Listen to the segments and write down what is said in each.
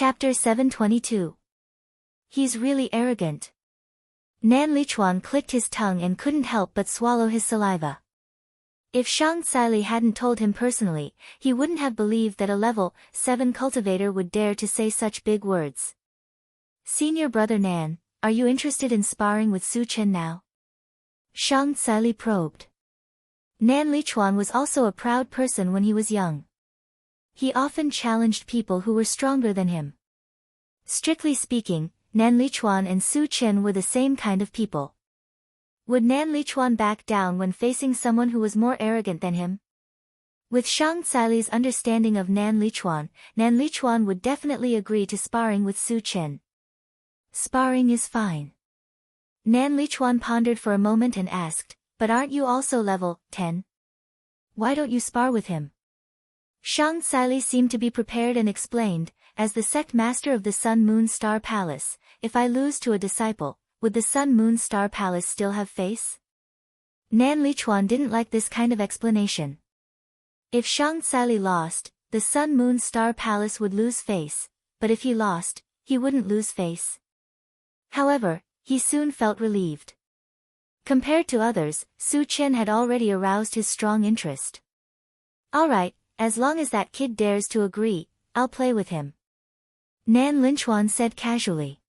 Chapter 722. He's really arrogant. Nan Lichuan clicked his tongue and couldn't help but swallow his saliva. If Shang Xili hadn't told him personally, he wouldn't have believed that a level 7 cultivator would dare to say such big words. Senior brother Nan, are you interested in sparring with Su Chen now? Shang Xili probed. Nan Lichuan was also a proud person when he was young. He often challenged people who were stronger than him. Strictly speaking, Nan Lichuan and Su Chen were the same kind of people. Would Nan Lichuan back down when facing someone who was more arrogant than him? With Shang Xili's understanding of Nan Lichuan would definitely agree to sparring with Su Chen. Sparring is fine. Nan Lichuan pondered for a moment and asked, but aren't you also level 10? Why don't you spar with him? Shang Xili seemed to be prepared and explained, as the sect master of the Sun Moon Star Palace, if I lose to a disciple, would the Sun Moon Star Palace still have face? Nan Lichuan didn't like this kind of explanation. If Shang Xili lost, the Sun Moon Star Palace would lose face, but if he lost, he wouldn't lose face. However, he soon felt relieved. Compared to others, Su Chen had already aroused his strong interest. Alright, as long as that kid dares to agree, I'll play with him. Nan Lichuan said casually.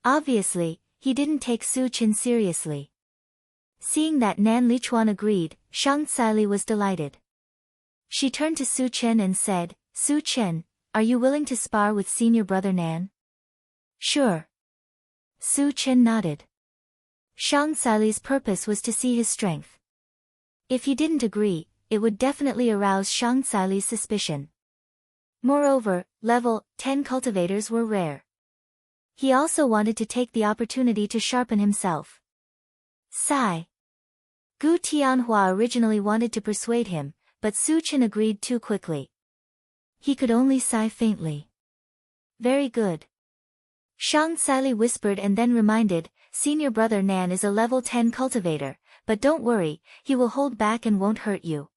Obviously, he didn't take Su Chen seriously. Seeing that Nan Lichuan agreed, Shang Xili was delighted. She turned to Su Chen and said, Su Chen, are you willing to spar with senior brother Nan? Sure. Su Chen nodded. Shang Xili's purpose was to see his strength. If he didn't agree, it would definitely arouse Shang Xili's suspicion. Moreover, level 10 cultivators were rare. He also wanted to take the opportunity to sharpen himself. Sigh. Gu Tianhua originally wanted to persuade him, but Su Chen agreed too quickly. He could only sigh faintly. Very good. Shang Xili whispered and then reminded, senior brother Nan is a level 10 cultivator, but don't worry, he will hold back and won't hurt you.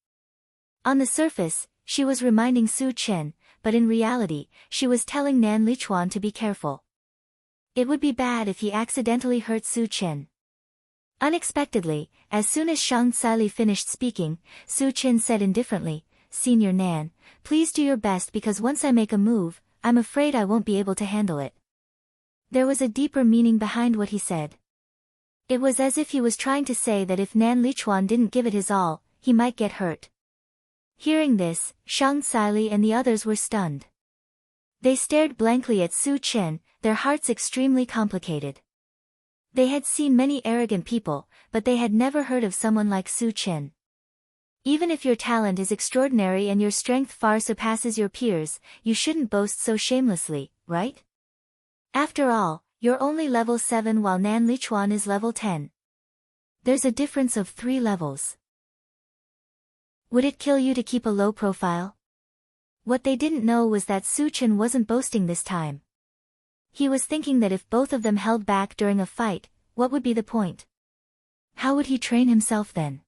On the surface, she was reminding Su Chen, but in reality, she was telling Nan Lichuan to be careful. It would be bad if he accidentally hurt Su Chen. Unexpectedly, as soon as Shang Xili finished speaking, Su Chen said indifferently, Senior Nan, please do your best because once I make a move, I'm afraid I won't be able to handle it. There was a deeper meaning behind what he said. It was as if he was trying to say that if Nan Lichuan didn't give it his all, he might get hurt. Hearing this, Shang Xili and the others were stunned. They stared blankly at Su Chen, their hearts extremely complicated. They had seen many arrogant people, but they had never heard of someone like Su Chen. Even if your talent is extraordinary and your strength far surpasses your peers, you shouldn't boast so shamelessly, right? After all, you're only level 7 while Nan Lichuan is level 10. There's a difference of 3 levels. Would it kill you to keep a low profile? What they didn't know was that Su Chen wasn't boasting this time. He was thinking that if both of them held back during a fight, what would be the point? How would he train himself then?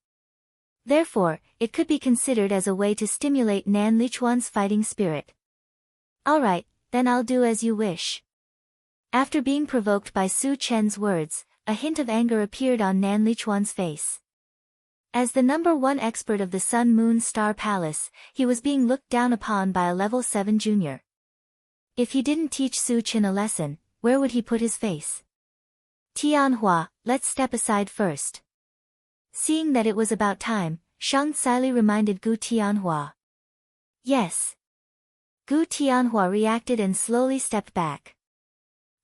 Therefore, it could be considered as a way to stimulate Nan Lichuan's fighting spirit. Alright, then I'll do as you wish. After being provoked by Su Chen's words, a hint of anger appeared on Nan Lichuan's face. As the number 1 expert of the Sun Moon Star Palace, he was being looked down upon by a level 7 junior. If he didn't teach Su Chen a lesson, where would he put his face? Tianhua, let's step aside first. Seeing that it was about time, Shang Xili reminded Gu Tianhua. Yes. Gu Tianhua reacted and slowly stepped back.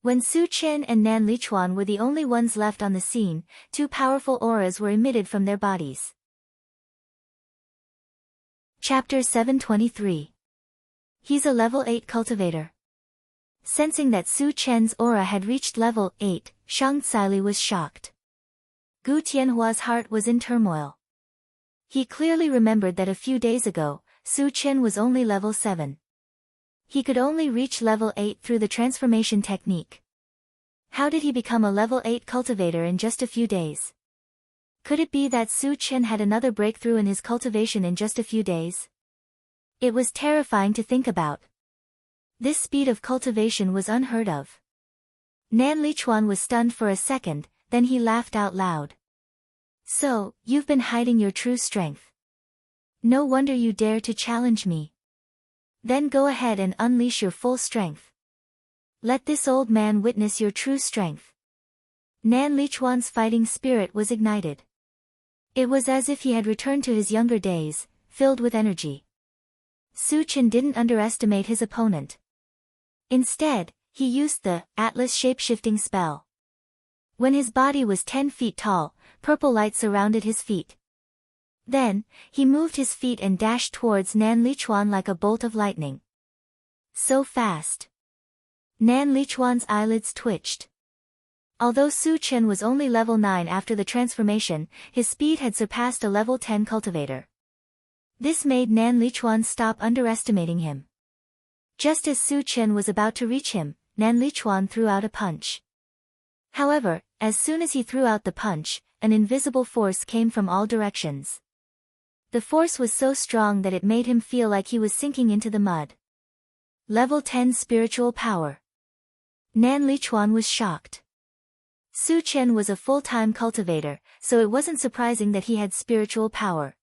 When Su Chen and Nan Lichuan were the only ones left on the scene, 2 powerful auras were emitted from their bodies. Chapter 723. He's a level 8 cultivator. Sensing that Su Chen's aura had reached level 8, Shang Xili was shocked. Gu Tianhua's heart was in turmoil. He clearly remembered that a few days ago, Su Chen was only level 7. He could only reach level 8 through the transformation technique. How did he become a level 8 cultivator in just a few days? Could it be that Su Chen had another breakthrough in his cultivation in just a few days? It was terrifying to think about. This speed of cultivation was unheard of. Nan Lichuan was stunned for a second, then he laughed out loud. So, you've been hiding your true strength. No wonder you dare to challenge me. Then go ahead and unleash your full strength. Let this old man witness your true strength. Nan Lichuan's fighting spirit was ignited. It was as if he had returned to his younger days, filled with energy. Su Chen didn't underestimate his opponent. Instead, he used the Atlas shape-shifting spell. When his body was 10 feet tall, purple light surrounded his feet. Then, he moved his feet and dashed towards Nan Lichuan like a bolt of lightning. So fast. Nan Lichuan's eyelids twitched. Although Su Chen was only level 9 after the transformation, his speed had surpassed a level 10 cultivator. This made Nan Lichuan stop underestimating him. Just as Su Chen was about to reach him, Nan Lichuan threw out a punch. However, as soon as he threw out the punch, an invisible force came from all directions. The force was so strong that it made him feel like he was sinking into the mud. Level 10 spiritual power. Nan Lichuan was shocked. Su Chen was a full-time cultivator, so it wasn't surprising that he had spiritual power.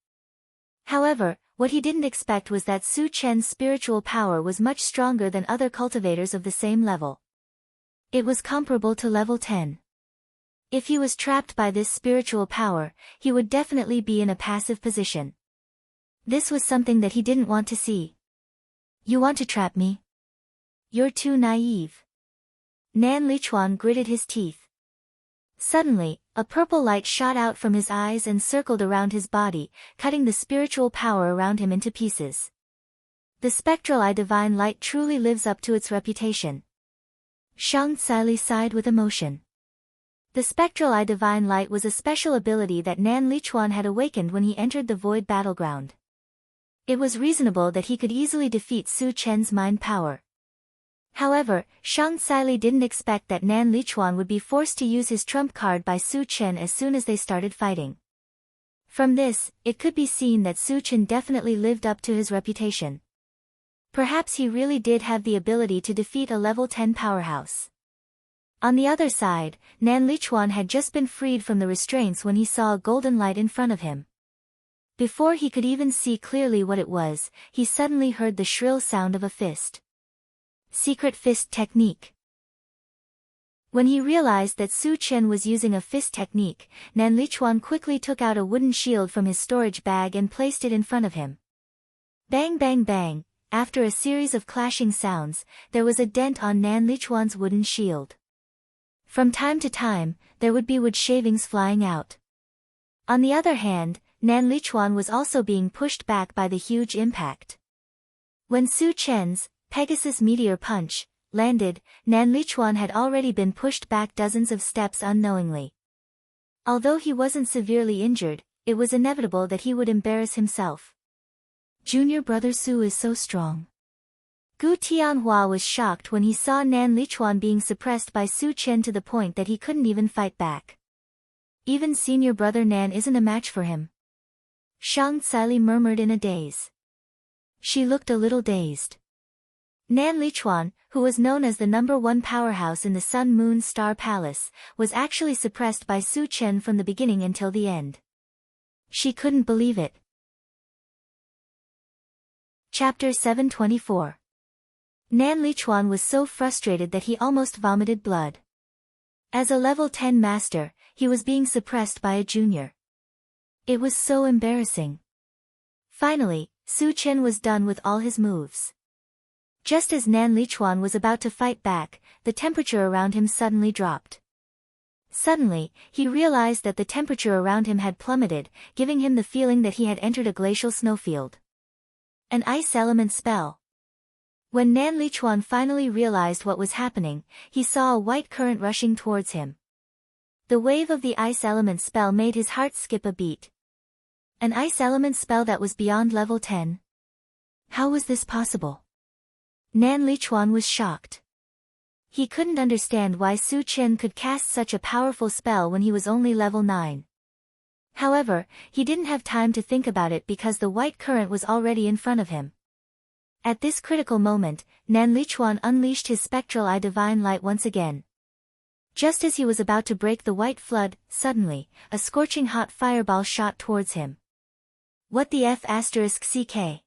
However, what he didn't expect was that Su Chen's spiritual power was much stronger than other cultivators of the same level. It was comparable to level 10. If he was trapped by this spiritual power, he would definitely be in a passive position. This was something that he didn't want to see. You want to trap me? You're too naive. Nan Lichuan gritted his teeth. Suddenly, a purple light shot out from his eyes and circled around his body, cutting the spiritual power around him into pieces. The spectral eye divine light truly lives up to its reputation. Shang Tsili sighed with emotion. The spectral eye divine light was a special ability that Nan Lichuan had awakened when he entered the void battleground. It was reasonable that he could easily defeat Su Chen's mind power. However, Shang Tsili didn't expect that Nan Lichuan would be forced to use his trump card by Su Chen as soon as they started fighting. From this, it could be seen that Su Chen definitely lived up to his reputation. Perhaps he really did have the ability to defeat a level 10 powerhouse. On the other side, Nan Lichuan had just been freed from the restraints when he saw a golden light in front of him. Before he could even see clearly what it was, he suddenly heard the shrill sound of a fist. Secret fist technique. When he realized that Su Chen was using a fist technique, Nan Lichuan quickly took out a wooden shield from his storage bag and placed it in front of him. Bang bang bang, after a series of clashing sounds, there was a dent on Nan Lichuan's wooden shield. From time to time, there would be wood shavings flying out. On the other hand, Nan Lichuan was also being pushed back by the huge impact. When Su Chen's Pegasus Meteor Punch landed, Nan Lichuan had already been pushed back dozens of steps unknowingly. Although he wasn't severely injured, it was inevitable that he would embarrass himself. Junior brother Su is so strong. Gu Tianhua was shocked when he saw Nan Lichuan being suppressed by Su Chen to the point that he couldn't even fight back. Even senior brother Nan isn't a match for him. Shang Tsili murmured in a daze. She looked a little dazed. Nan Lichuan, who was known as the #1 powerhouse in the Sun Moon Star Palace, was actually suppressed by Su Chen from the beginning until the end. She couldn't believe it. Chapter 724. Nan Lichuan was so frustrated that he almost vomited blood. As a level 10 master, he was being suppressed by a junior. It was so embarrassing. Finally, Su Chen was done with all his moves. Just as Nan Lichuan was about to fight back, the temperature around him suddenly dropped. Suddenly, he realized that the temperature around him had plummeted, giving him the feeling that he had entered a glacial snowfield. An ice element spell. When Nan Lichuan finally realized what was happening, he saw a white current rushing towards him. The wave of the ice element spell made his heart skip a beat. An ice element spell that was beyond level 10. How was this possible? Nan Lichuan was shocked. He couldn't understand why Su Chen could cast such a powerful spell when he was only level 9. However, he didn't have time to think about it because the white current was already in front of him. At this critical moment, Nan Lichuan unleashed his spectral eye divine light once again. Just as he was about to break the white flood, suddenly, a scorching hot fireball shot towards him. What the F***ck?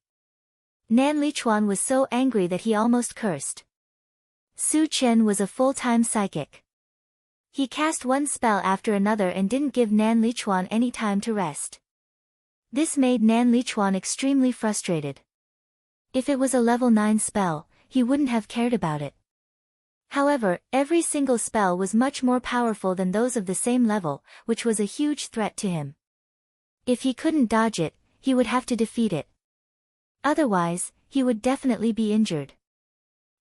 Nan Lichuan was so angry that he almost cursed. Su Chen was a full-time psychic. He cast one spell after another and didn't give Nan Lichuan any time to rest. This made Nan Lichuan extremely frustrated. If it was a level 9 spell, he wouldn't have cared about it. However, every single spell was much more powerful than those of the same level, which was a huge threat to him. If he couldn't dodge it, he would have to defeat it. Otherwise, he would definitely be injured.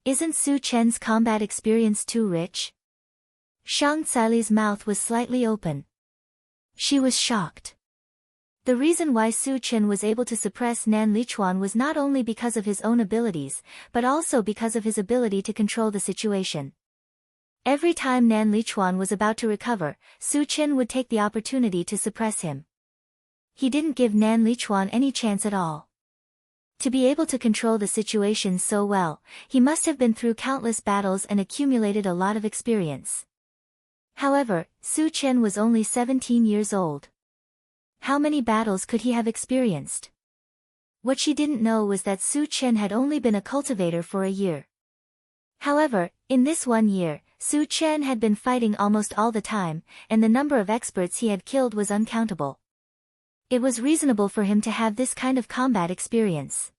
Isn't Su Chen's combat experience too rich? Shang Caili's mouth was slightly open. She was shocked. The reason why Su Chen was able to suppress Nan Lichuan was not only because of his own abilities, but also because of his ability to control the situation. Every time Nan Lichuan was about to recover, Su Chen would take the opportunity to suppress him. He didn't give Nan Lichuan any chance at all. To be able to control the situation so well, he must have been through countless battles and accumulated a lot of experience. However, Su Chen was only 17 years old. How many battles could he have experienced? What she didn't know was that Su Chen had only been a cultivator for a year. However, in this 1 year, Su Chen had been fighting almost all the time, and the number of experts he had killed was uncountable. It was reasonable for him to have this kind of combat experience.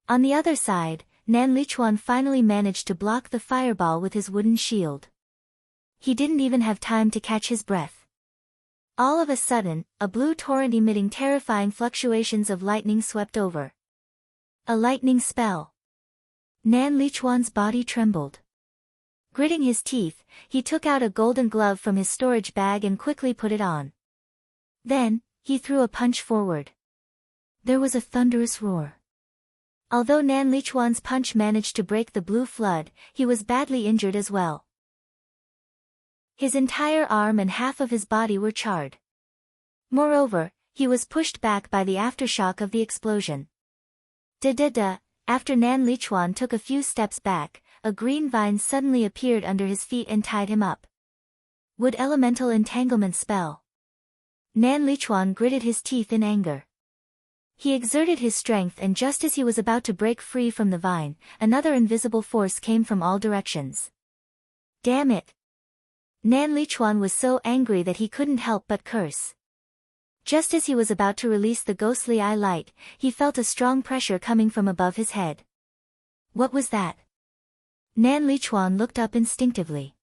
On the other side, Nan Lichuan finally managed to block the fireball with his wooden shield. He didn't even have time to catch his breath. All of a sudden, a blue torrent emitting terrifying fluctuations of lightning swept over. A lightning spell. Nan Lichuan's body trembled. Gritting his teeth, he took out a golden glove from his storage bag and quickly put it on. Then, he threw a punch forward. There was a thunderous roar. Although Nan Lichuan's punch managed to break the blue flood, he was badly injured as well. His entire arm and half of his body were charred. Moreover, he was pushed back by the aftershock of the explosion. After Nan Lichuan took a few steps back, a green vine suddenly appeared under his feet and tied him up. Wood Elemental Entanglement Spell. Nan Lichuan gritted his teeth in anger. He exerted his strength, and just as he was about to break free from the vine, another invisible force came from all directions. Damn it! Nan Lichuan was so angry that he couldn't help but curse. Just as he was about to release the ghostly eye light, he felt a strong pressure coming from above his head. What was that? Nan Lichuan looked up instinctively.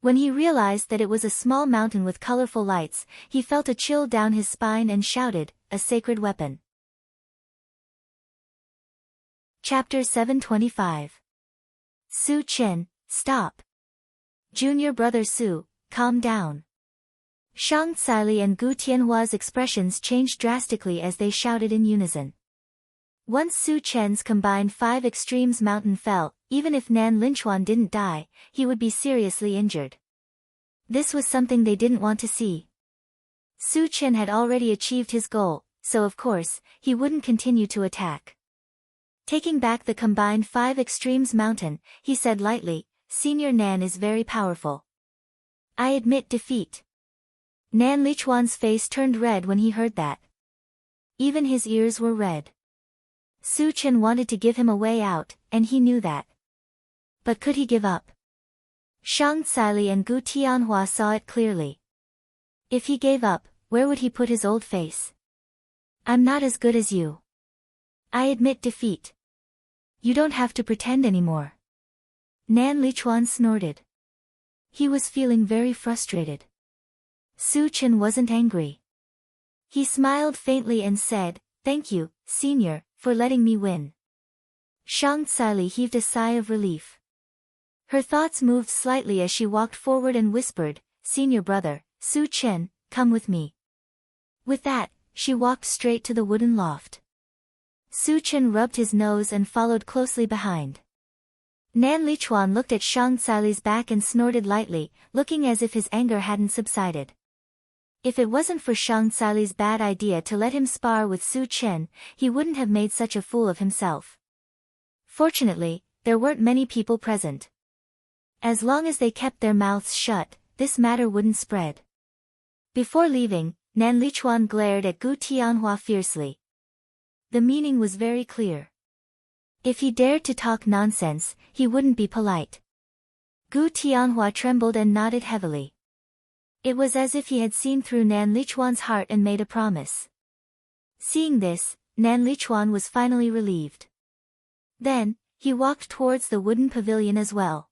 When he realized that it was a small mountain with colorful lights, he felt a chill down his spine and shouted, "A sacred weapon." Chapter 725. Su Chen, stop. Junior brother Su, calm down. Shang Caili and Gu Tianhua's expressions changed drastically as they shouted in unison. Once Su Chen's combined 5 extremes mountain fell, even if Nan Lichuan didn't die, he would be seriously injured. This was something they didn't want to see. Su Chen had already achieved his goal, so of course, he wouldn't continue to attack. Taking back the combined 5 extremes mountain, he said lightly, "Senior Nan is very powerful. I admit defeat." Nan Lichuan's face turned red when he heard that. Even his ears were red. Su Chen wanted to give him a way out, and he knew that. But could he give up? Shang Caili and Gu Tianhua saw it clearly. If he gave up, where would he put his old face? "I'm not as good as you. I admit defeat. You don't have to pretend anymore." Nan Lichuan snorted. He was feeling very frustrated. Su Chen wasn't angry. He smiled faintly and said, "Thank you, senior, for letting me win." Shang Caili heaved a sigh of relief. Her thoughts moved slightly as she walked forward and whispered, "Senior brother, Su Chen, come with me." With that, she walked straight to the wooden loft. Su Chen rubbed his nose and followed closely behind. Nan Lichuan looked at Shang Caili's back and snorted lightly, looking as if his anger hadn't subsided. If it wasn't for Shang Caili's bad idea to let him spar with Su Chen, he wouldn't have made such a fool of himself. Fortunately, there weren't many people present. As long as they kept their mouths shut, this matter wouldn't spread. Before leaving, Nan Lichuan glared at Gu Tianhua fiercely. The meaning was very clear. If he dared to talk nonsense, he wouldn't be polite. Gu Tianhua trembled and nodded heavily. It was as if he had seen through Nan Lichuan's heart and made a promise. Seeing this, Nan Lichuan was finally relieved. Then, he walked towards the wooden pavilion as well.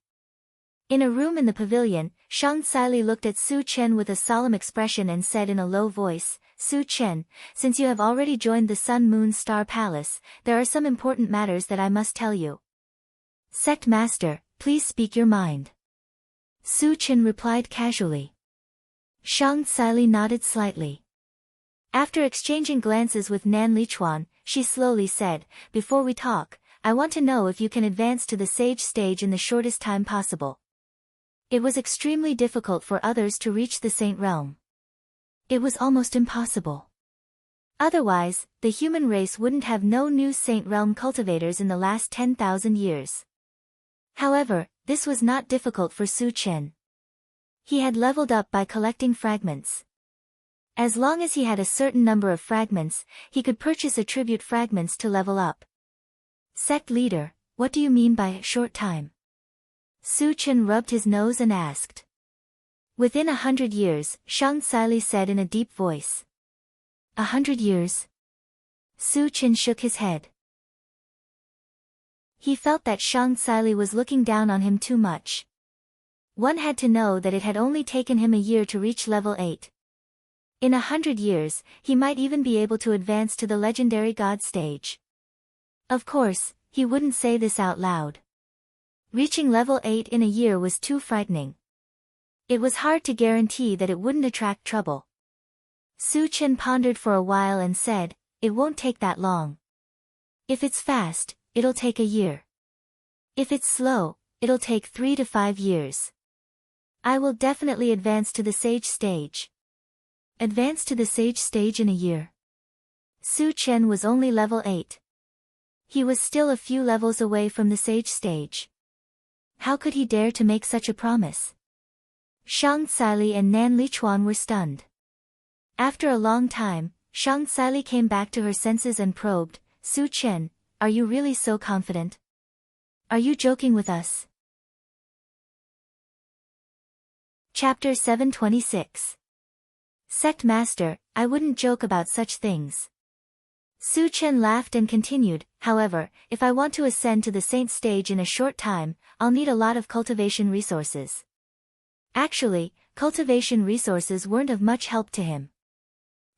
In a room in the pavilion, Shang Saili looked at Su Chen with a solemn expression and said in a low voice, "Su Chen, since you have already joined the Sun Moon Star Palace, there are some important matters that I must tell you." "Sect Master, please speak your mind." Su Chen replied casually. Shang Saili nodded slightly. After exchanging glances with Nan Lichuan, she slowly said, "Before we talk, I want to know if you can advance to the sage stage in the shortest time possible." It was extremely difficult for others to reach the Saint Realm. It was almost impossible. Otherwise, the human race wouldn't have no new Saint Realm cultivators in the last 10,000 years. However, this was not difficult for Su Chen. He had leveled up by collecting fragments. As long as he had a certain number of fragments, he could purchase attribute fragments to level up. "Sect leader, what do you mean by short time?" Su Chen rubbed his nose and asked. "Within 100 years, Shang Saili said in a deep voice. 100 years? Su Chen shook his head. He felt that Shang Saili was looking down on him too much. One had to know that it had only taken him a year to reach level 8. In 100 years, he might even be able to advance to the legendary god stage. Of course, he wouldn't say this out loud. Reaching level 8 in a year was too frightening. It was hard to guarantee that it wouldn't attract trouble. Su Chen pondered for a while and said, "It won't take that long. If it's fast, it'll take a year. If it's slow, it'll take 3 to 5 years. I will definitely advance to the sage stage." Advance to the sage stage in a year? Su Chen was only level 8. He was still a few levels away from the sage stage. How could he dare to make such a promise? Shang Saili and Nan Lichuan were stunned. After a long time, Shang Saili came back to her senses and probed, "Su Chen, are you really so confident? Are you joking with us?" Chapter 726. Sect Master, I wouldn't joke about such things. Su Chen laughed and continued, "However, if I want to ascend to the saint stage in a short time, I'll need a lot of cultivation resources." Actually, cultivation resources weren't of much help to him.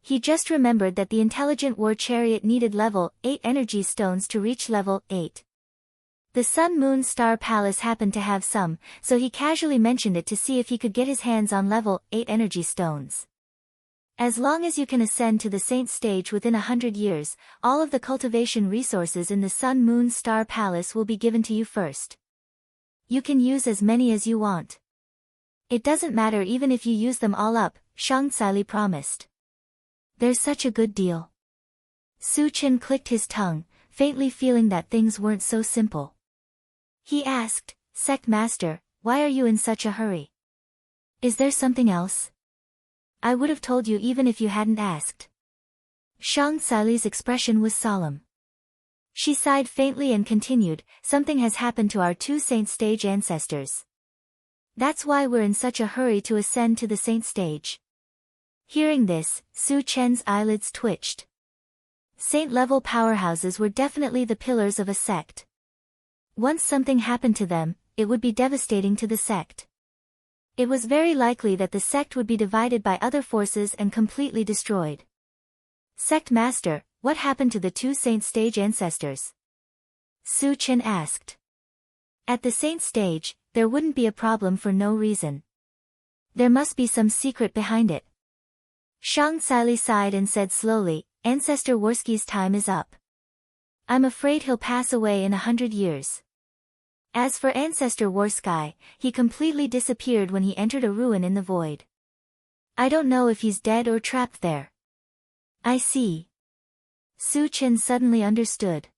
He just remembered that the intelligent war chariot needed level 8 energy stones to reach level 8. The Sun Moon Star Palace happened to have some, so he casually mentioned it to see if he could get his hands on level 8 energy stones. As long as you can ascend to the saint stage within 100 years, all of the cultivation resources in the Sun Moon Star Palace will be given to you first. You can use as many as you want. It doesn't matter even if you use them all up, Shang Saili promised. There's such a good deal. Su Chen clicked his tongue, faintly feeling that things weren't so simple. He asked, "Sect Master, why are you in such a hurry? Is there something else? I would have told you even if you hadn't asked." Shang Saili's expression was solemn. She sighed faintly and continued, "Something has happened to our 2 saint stage ancestors. That's why we're in such a hurry to ascend to the saint stage." Hearing this, Su Chen's eyelids twitched. Saint-level powerhouses were definitely the pillars of a sect. Once something happened to them, it would be devastating to the sect. It was very likely that the sect would be divided by other forces and completely destroyed. "Sect Master, what happened to the 2 saint stage ancestors?" Su Chen asked. At the saint stage, there wouldn't be a problem for no reason. There must be some secret behind it. Shang Saili sighed and said slowly, "Ancestor Worski's time is up. I'm afraid he'll pass away in 100 years. As for Ancestor Worski, he completely disappeared when he entered a ruin in the void. I don't know if he's dead or trapped there." "I see." Su Chen suddenly understood.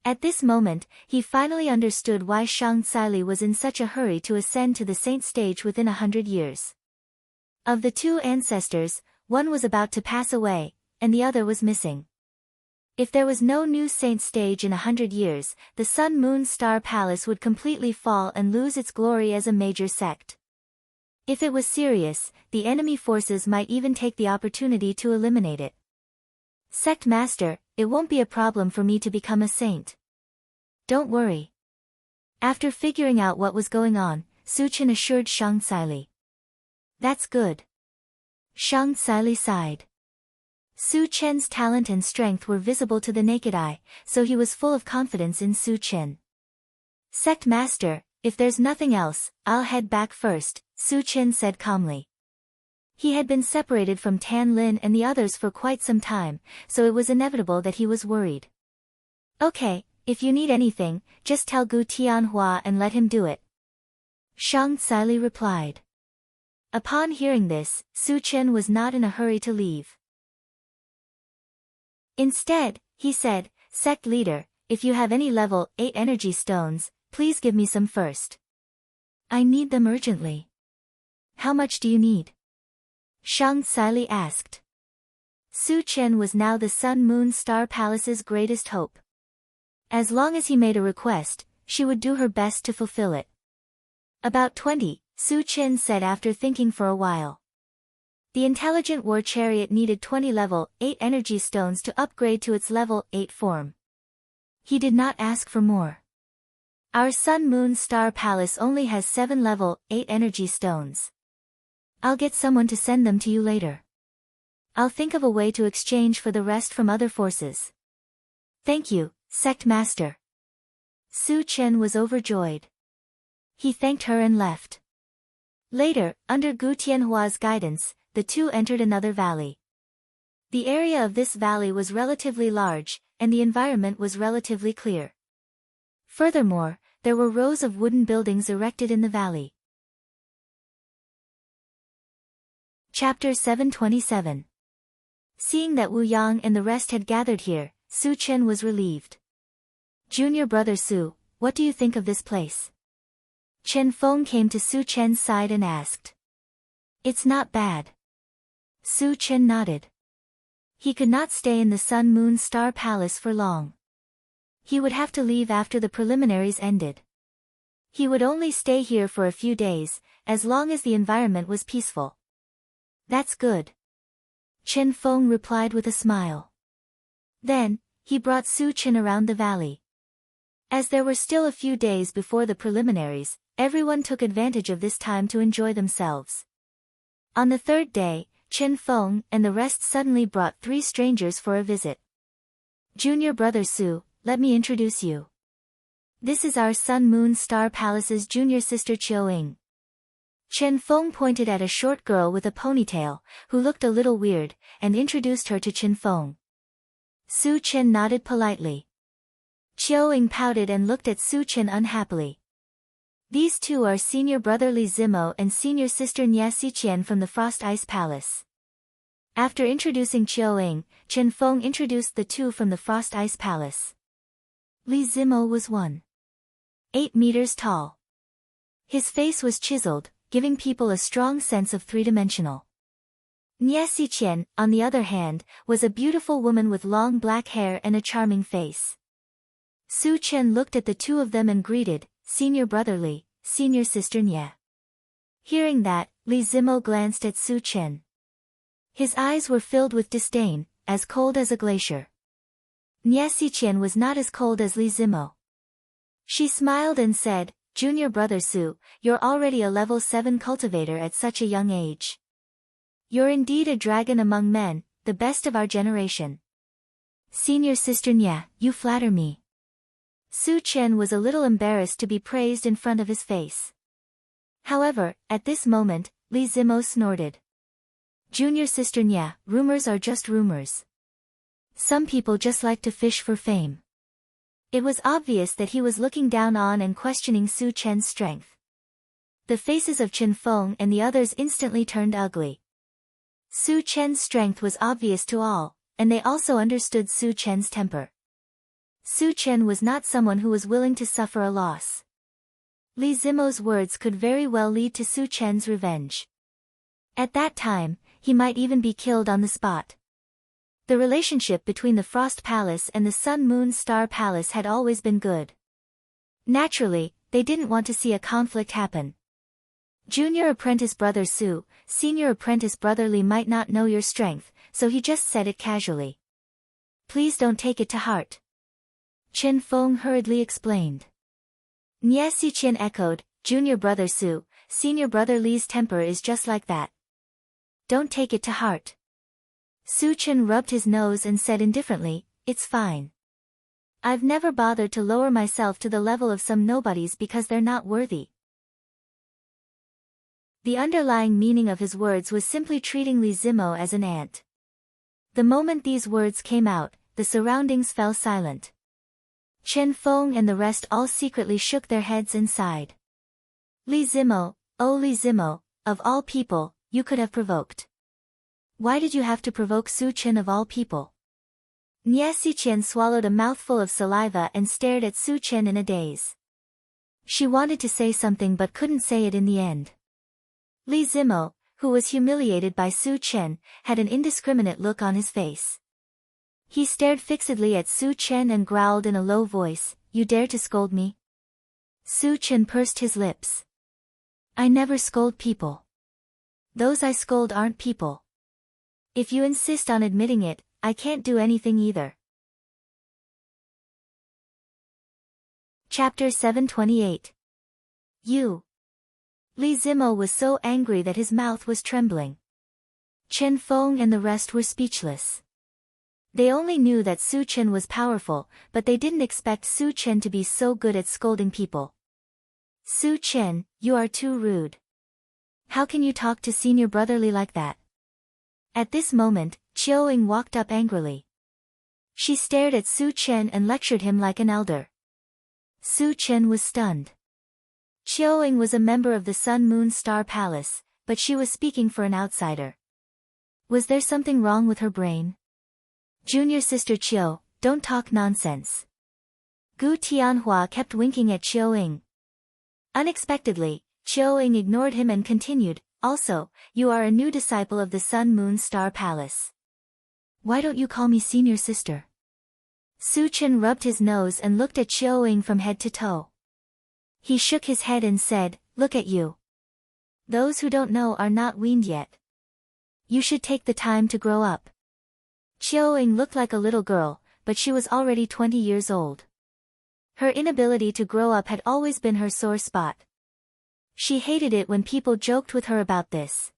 At this moment, he finally understood why Shang Saili was in such a hurry to ascend to the saint stage within 100 years. Of the two ancestors, one was about to pass away, and the other was missing. If there was no new saint stage in 100 years, the Sun Moon Star Palace would completely fall and lose its glory as a major sect. If it was serious, the enemy forces might even take the opportunity to eliminate it. Sect Master, it won't be a problem for me to become a saint. Don't worry. After figuring out what was going on, Su Chen assured Shang Saili. That's good. Shang Saili sighed. Su Chen's talent and strength were visible to the naked eye, so he was full of confidence in Su Chen. Sect Master, if there's nothing else, I'll head back first, Su Chen said calmly. He had been separated from Tan Lin and the others for quite some time, so it was inevitable that he was worried. Okay, if you need anything, just tell Gu Tianhua and let him do it. Shang Saili replied. Upon hearing this, Su Chen was not in a hurry to leave. Instead, he said, Sect Leader, if you have any level 8 energy stones, please give me some first. I need them urgently. How much do you need? Shang Saili asked. Su Chen was now the Sun Moon Star Palace's greatest hope. As long as he made a request, she would do her best to fulfill it. About 20, Su Chen said after thinking for a while. The intelligent war chariot needed 20 level 8 energy stones to upgrade to its level 8 form. He did not ask for more. Our Sun Moon Star Palace only has 7 level 8 energy stones. I'll get someone to send them to you later. I'll think of a way to exchange for the rest from other forces. Thank you, Sect Master. Su Chen was overjoyed. He thanked her and left. Later, under Gu Tianhua's guidance, the two entered another valley. The area of this valley was relatively large, and the environment was relatively clear. Furthermore, there were rows of wooden buildings erected in the valley. Chapter 727. Seeing that Wu Yang and the rest had gathered here, Su Chen was relieved. Junior brother Su, what do you think of this place? Chen Feng came to Su Chen's side and asked. It's not bad. Su Chen nodded. He could not stay in the Sun Moon Star Palace for long. He would have to leave after the preliminaries ended. He would only stay here for a few days, as long as the environment was peaceful. That's good. Chen Feng replied with a smile. Then, he brought Su Chen around the valley. As there were still a few days before the preliminaries, everyone took advantage of this time to enjoy themselves. On the third day, Chen Feng and the rest suddenly brought 3 strangers for a visit. Junior brother Su, let me introduce you. This is our Sun Moon Star Palace's junior sister Qiu-Ying. Chen Feng pointed at a short girl with a ponytail, who looked a little weird, and introduced her to Chen Feng. Su Chen nodded politely. Qiu-Ying pouted and looked at Su Chen unhappily. These two are senior brother Li Zimo and senior sister Nia Xiqian from the Frost Ice Palace. After introducing Qiu-Ying, Chen Feng introduced the two from the Frost Ice Palace. Li Zimo was 1.8 meters tall. His face was chiseled, giving people a strong sense of three-dimensional. Nia Xiqian, on the other hand, was a beautiful woman with long black hair and a charming face. Su Chen looked at the two of them and greeted, Senior brother Li, senior sister Nia. Hearing that, Li Zimo glanced at Su Chen. His eyes were filled with disdain, as cold as a glacier. Nia Xiqian was not as cold as Li Zimo. She smiled and said, Junior brother Su, you're already a level 7 cultivator at such a young age. You're indeed a dragon among men, the best of our generation. Senior sister Nia, you flatter me. Su Chen was a little embarrassed to be praised in front of his face. However, at this moment, Li Zimo snorted. Junior sister Nia, rumors are just rumors. Some people just like to fish for fame. It was obvious that he was looking down on and questioning Su Chen's strength. The faces of Chen Feng and the others instantly turned ugly. Su Chen's strength was obvious to all, and they also understood Su Chen's temper. Su Chen was not someone who was willing to suffer a loss. Li Zimo's words could very well lead to Su Chen's revenge. At that time, he might even be killed on the spot. The relationship between the Frost Palace and the Sun Moon Star Palace had always been good. Naturally, they didn't want to see a conflict happen. Junior apprentice brother Su, senior apprentice brother Li might not know your strength, so he just said it casually. Please don't take it to heart. Chen Feng hurriedly explained. Nie Xiqian echoed, junior brother Su, senior brother Li's temper is just like that. Don't take it to heart. Su Chen rubbed his nose and said indifferently, it's fine. I've never bothered to lower myself to the level of some nobodies because they're not worthy. The underlying meaning of his words was simply treating Li Zimo as an ant. The moment these words came out, the surroundings fell silent. Chen Feng and the rest all secretly shook their heads and sighed. Li Zimo, oh Li Zimo, of all people, you could have provoked. Why did you have to provoke Su Chen of all people? Nie Xiqian swallowed a mouthful of saliva and stared at Su Chen in a daze. She wanted to say something but couldn't say it in the end. Li Zimo, who was humiliated by Su Chen, had an indiscriminate look on his face. He stared fixedly at Su Chen and growled in a low voice, you dare to scold me? Su Chen pursed his lips. I never scold people. Those I scold aren't people. If you insist on admitting it, I can't do anything either. Chapter 728. You. Li Zimo was so angry that his mouth was trembling. Chen Feng and the rest were speechless. They only knew that Su Chen was powerful, but they didn't expect Su Chen to be so good at scolding people. Su Chen, you are too rude. How can you talk to senior brother Li like that? At this moment, Qiuing walked up angrily. She stared at Su Chen and lectured him like an elder. Su Chen was stunned. Qiuing was a member of the Sun Moon Star Palace, but she was speaking for an outsider. Was there something wrong with her brain? Junior sister Qiu, don't talk nonsense. Gu Tianhua kept winking at Qiuing. Unexpectedly, Qiuing ignored him and continued, also, you are a new disciple of the Sun Moon Star Palace. Why don't you call me senior sister? Su Chen rubbed his nose and looked at Qiuing from head to toe. He shook his head and said, look at you. Those who don't know are not weaned yet. You should take the time to grow up. Qiuing looked like a little girl, but she was already 20 years old. Her inability to grow up had always been her sore spot. She hated it when people joked with her about this.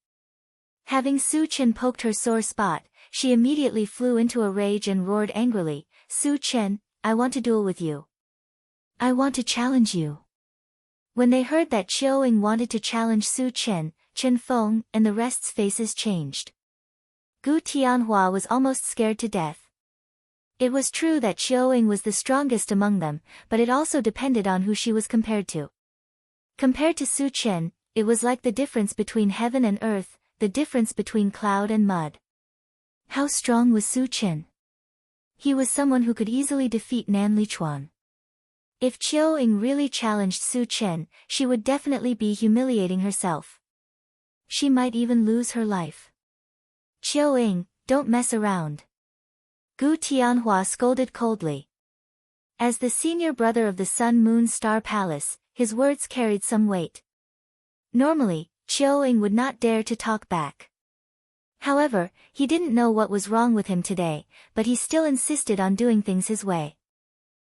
Having Su Chen poked her sore spot, she immediately flew into a rage and roared angrily, Su Chen, I want to duel with you. I want to challenge you. When they heard that Qiuing wanted to challenge Su Chen, Chen Feng and the rest's faces changed. Gu Tianhua was almost scared to death. It was true that Qiuing was the strongest among them, but it also depended on who she was compared to. Compared to Su Chen, it was like the difference between heaven and earth, the difference between cloud and mud. How strong was Su Chen? He was someone who could easily defeat Nan Lichuan. If Qiuing really challenged Su Chen, she would definitely be humiliating herself. She might even lose her life. Qiuing, don't mess around. Gu Tianhua scolded coldly. As the senior brother of the Sun Moon Star Palace, his words carried some weight. Normally, Qiuing would not dare to talk back. However, he didn't know what was wrong with him today, but he still insisted on doing things his way.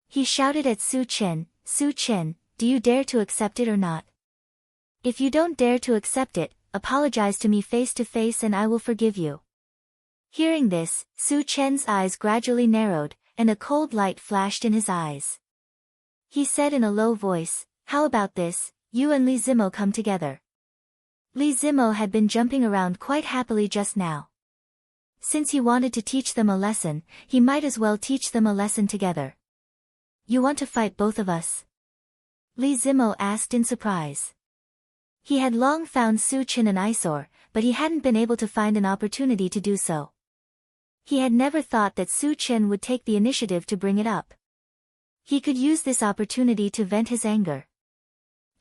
He shouted at Su Chen, Su Chen, do you dare to accept it or not? If you don't dare to accept it, apologize to me face to face and I will forgive you. Hearing this, Su Chen's eyes gradually narrowed, and a cold light flashed in his eyes. He said in a low voice, how about this, you and Li Zimo come together. Li Zimo had been jumping around quite happily just now. Since he wanted to teach them a lesson, he might as well teach them a lesson together. You want to fight both of us? Li Zimo asked in surprise. He had long found Su Chen an eyesore, but he hadn't been able to find an opportunity to do so. He had never thought that Su Chen would take the initiative to bring it up. He could use this opportunity to vent his anger.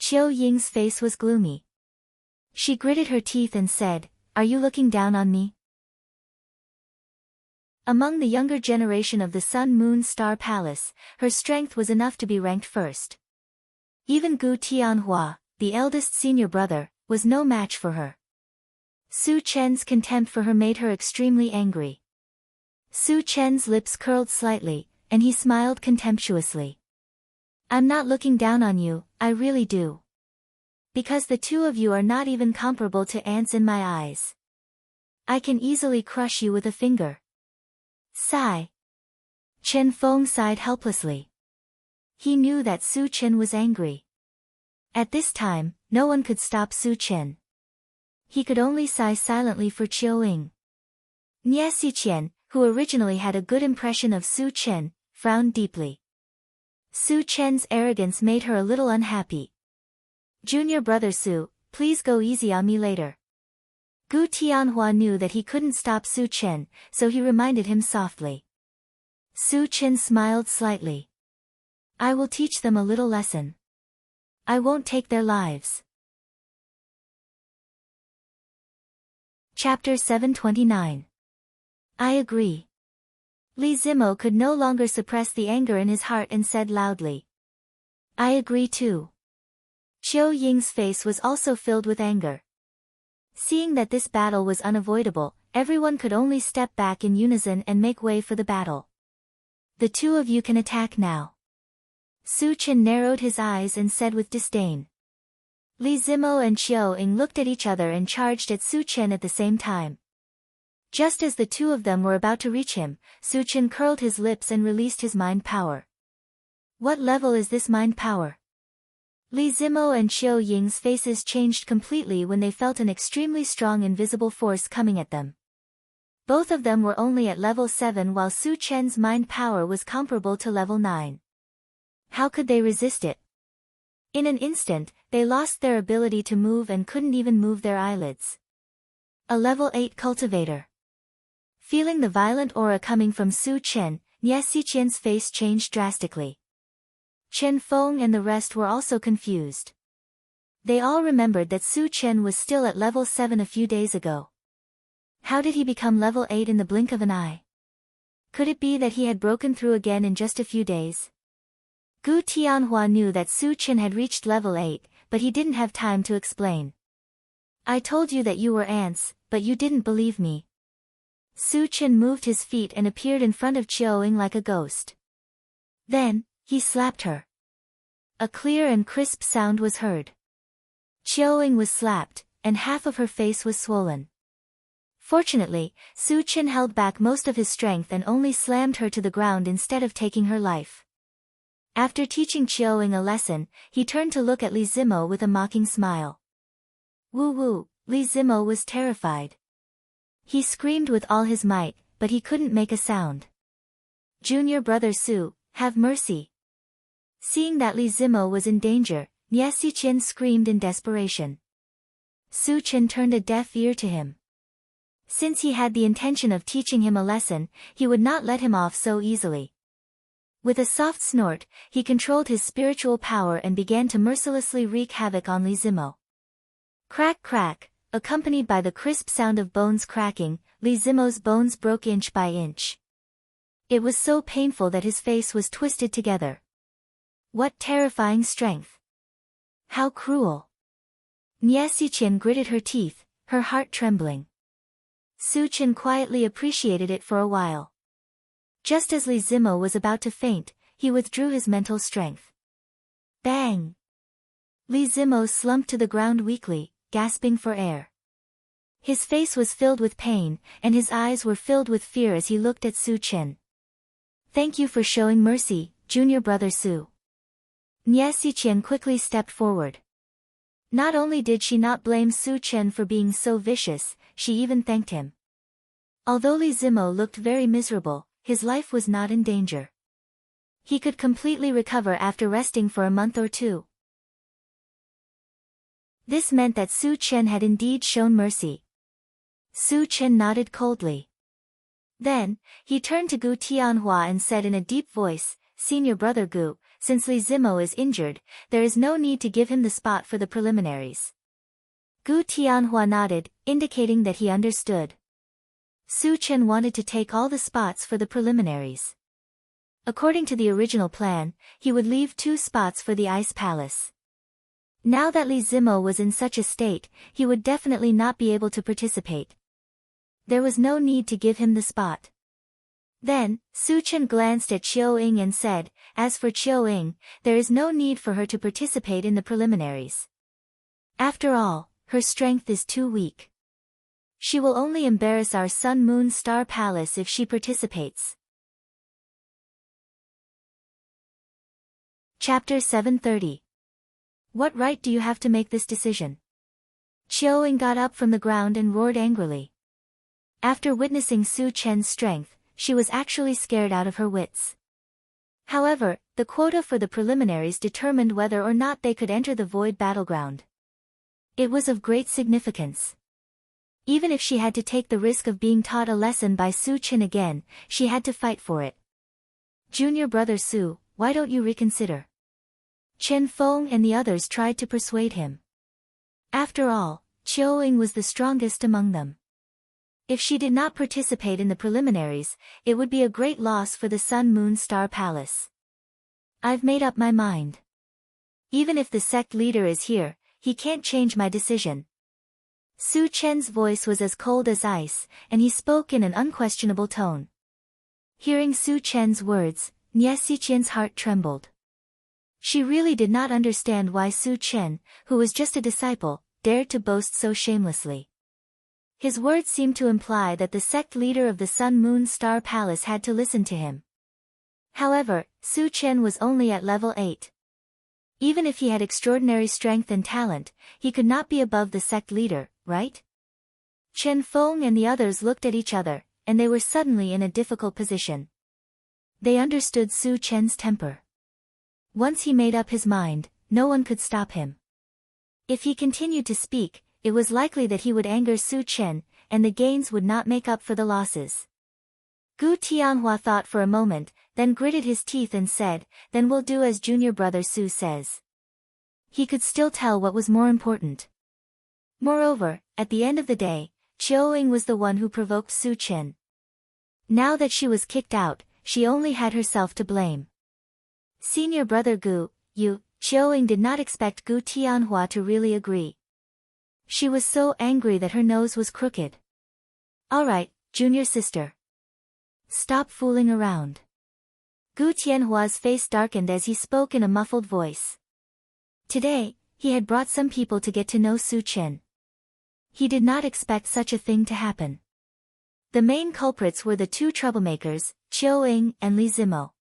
Qiu Ying's face was gloomy. She gritted her teeth and said, "Are you looking down on me?" Among the younger generation of the Sun Moon Star Palace, her strength was enough to be ranked first. Even Gu Tianhua, the eldest senior brother, was no match for her. Su Chen's contempt for her made her extremely angry. Su Chen's lips curled slightly, and he smiled contemptuously. "I'm not looking down on you, I really do. Because the two of you are not even comparable to ants in my eyes. I can easily crush you with a finger." Sigh. Chen Feng sighed helplessly. He knew that Su Chen was angry. At this time, no one could stop Su Chen. He could only sigh silently for Qiu Ying. Nie Xiqian, who originally had a good impression of Su Chen, frowned deeply. Su Chen's arrogance made her a little unhappy. "Junior brother Su, please go easy on me later." Gu Tianhua knew that he couldn't stop Su Chen, so he reminded him softly. Su Chen smiled slightly. "I will teach them a little lesson. I won't take their lives." Chapter 729. I agree. Li Zimo could no longer suppress the anger in his heart and said loudly, "I agree too." Qiu Ying's face was also filled with anger. Seeing that this battle was unavoidable, everyone could only step back in unison and make way for the battle. "The two of you can attack now." Su Chen narrowed his eyes and said with disdain. Li Zimo and Qiu Ying looked at each other and charged at Su Chen at the same time. Just as the two of them were about to reach him, Su Chen curled his lips and released his mind power. What level is this mind power? Li Zimo and Qiu Ying's faces changed completely when they felt an extremely strong invisible force coming at them. Both of them were only at level 7 while Su Chen's mind power was comparable to level 9. How could they resist it? In an instant, they lost their ability to move and couldn't even move their eyelids. A level 8 cultivator. Feeling the violent aura coming from Su Chen, Nie Xiqian's face changed drastically. Chen Feng and the rest were also confused. They all remembered that Su Chen was still at level 7 a few days ago. How did he become level 8 in the blink of an eye? Could it be that he had broken through again in just a few days? Gu Tianhua knew that Su Chen had reached level 8, but he didn't have time to explain. "I told you that you were ants, but you didn't believe me." Su Chen moved his feet and appeared in front of Qiu Ying like a ghost. Then, he slapped her. A clear and crisp sound was heard. Qiu Ying was slapped, and half of her face was swollen. Fortunately, Su Chen held back most of his strength and only slammed her to the ground instead of taking her life. After teaching Qiu Ying a lesson, he turned to look at Li Zimo with a mocking smile. Woo woo, Li Zimo was terrified. He screamed with all his might, but he couldn't make a sound. "Junior brother Su, have mercy." Seeing that Li Zimo was in danger, Nie Xiqian screamed in desperation. Su Chen turned a deaf ear to him. Since he had the intention of teaching him a lesson, he would not let him off so easily. With a soft snort, he controlled his spiritual power and began to mercilessly wreak havoc on Li Zimo. Crack crack, accompanied by the crisp sound of bones cracking, Li Zimo's bones broke inch by inch. It was so painful that his face was twisted together. What terrifying strength! How cruel! Nie Xiqian gritted her teeth, her heart trembling. Su Chen quietly appreciated it for a while. Just as Li Zimo was about to faint, he withdrew his mental strength. Bang! Li Zimo slumped to the ground weakly, gasping for air. His face was filled with pain, and his eyes were filled with fear as he looked at Su Chen. "Thank you for showing mercy, junior brother Su." Nie Xiqian quickly stepped forward. Not only did she not blame Su Chen for being so vicious, she even thanked him. Although Li Zimo looked very miserable, his life was not in danger. He could completely recover after resting for a month or two. This meant that Su Chen had indeed shown mercy. Su Chen nodded coldly. Then, he turned to Gu Tianhua and said in a deep voice, Senior Brother Gu, since Li Zimo is injured, there is no need to give him the spot for the preliminaries. Gu Tianhua nodded, indicating that he understood. Su Chen wanted to take all the spots for the preliminaries. According to the original plan, he would leave 2 spots for the Ice Palace. Now that Li Zimo was in such a state, he would definitely not be able to participate. There was no need to give him the spot. Then, Su Chen glanced at Chiu Ying and said, as for Chiu Ying, there is no need for her to participate in the preliminaries. After all, her strength is too weak. She will only embarrass our Sun Moon Star Palace if she participates. Chapter 730. What right do you have to make this decision? Chiu Ying got up from the ground and roared angrily. After witnessing Su Chen's strength, she was actually scared out of her wits. However, the quota for the preliminaries determined whether or not they could enter the Void Battleground. It was of great significance. Even if she had to take the risk of being taught a lesson by Su Chen again, she had to fight for it. Junior Brother Su, why don't you reconsider? Chen Feng and the others tried to persuade him. After all, Chiu Ying was the strongest among them. If she did not participate in the preliminaries, it would be a great loss for the Sun Moon Star Palace. I've made up my mind. Even if the sect leader is here, he can't change my decision. Su Chen's voice was as cold as ice, and he spoke in an unquestionable tone. Hearing Su Chen's words, Nie Xiqian's heart trembled. She really did not understand why Su Chen, who was just a disciple, dared to boast so shamelessly. His words seemed to imply that the sect leader of the Sun Moon Star Palace had to listen to him. However, Su Chen was only at level 8. Even if he had extraordinary strength and talent, he could not be above the sect leader, right? Chen Feng and the others looked at each other, and they were suddenly in a difficult position. They understood Su Chen's temper. Once he made up his mind, no one could stop him. If he continued to speak, it was likely that he would anger Su Chen, and the gains would not make up for the losses. Gu Tianhua thought for a moment, then gritted his teeth and said, then we'll do as Junior Brother Su says. He could still tell what was more important. Moreover, at the end of the day, Chiu Ying was the one who provoked Su Chen. Now that she was kicked out, she only had herself to blame. Senior Brother Gu, Chiu Ying did not expect Gu Tianhua to really agree. She was so angry that her nose was crooked. Alright, junior sister. Stop fooling around. Gu Tianhua's face darkened as he spoke in a muffled voice. Today, he had brought some people to get to know Su Chen. He did not expect such a thing to happen. The main culprits were the 2 troublemakers, Chiu Ying and Li Zimo.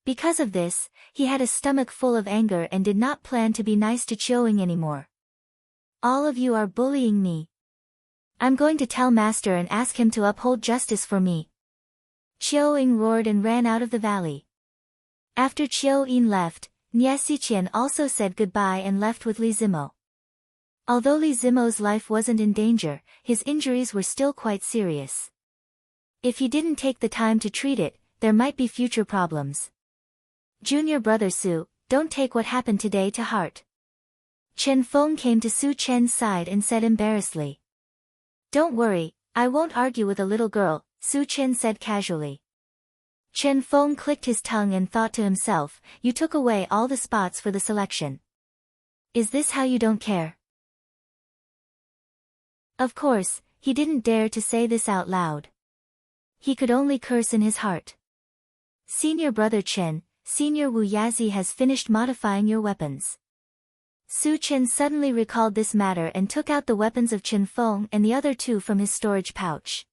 Because of this, he had a stomach full of anger and did not plan to be nice to Chiu Ying anymore. All of you are bullying me. I'm going to tell Master and ask him to uphold justice for me. Chiu Ying roared and ran out of the valley. After Chiu Ying left, Nie Xiqian also said goodbye and left with Li Zimo. Although Li Zimo's life wasn't in danger, his injuries were still quite serious. If he didn't take the time to treat it, there might be future problems. Junior Brother Su, don't take what happened today to heart. Chen Feng came to Su Chen's side and said embarrassedly. Don't worry, I won't argue with a little girl, Su Chen said casually. Chen Feng clicked his tongue and thought to himself, you took away all the spots for the selection. Is this how you don't care? Of course, he didn't dare to say this out loud. He could only curse in his heart. Senior Brother Chen, Senior Wu Yazi has finished modifying your weapons. Su Chen suddenly recalled this matter and took out the weapons of Chen Feng and the other 2 from his storage pouch.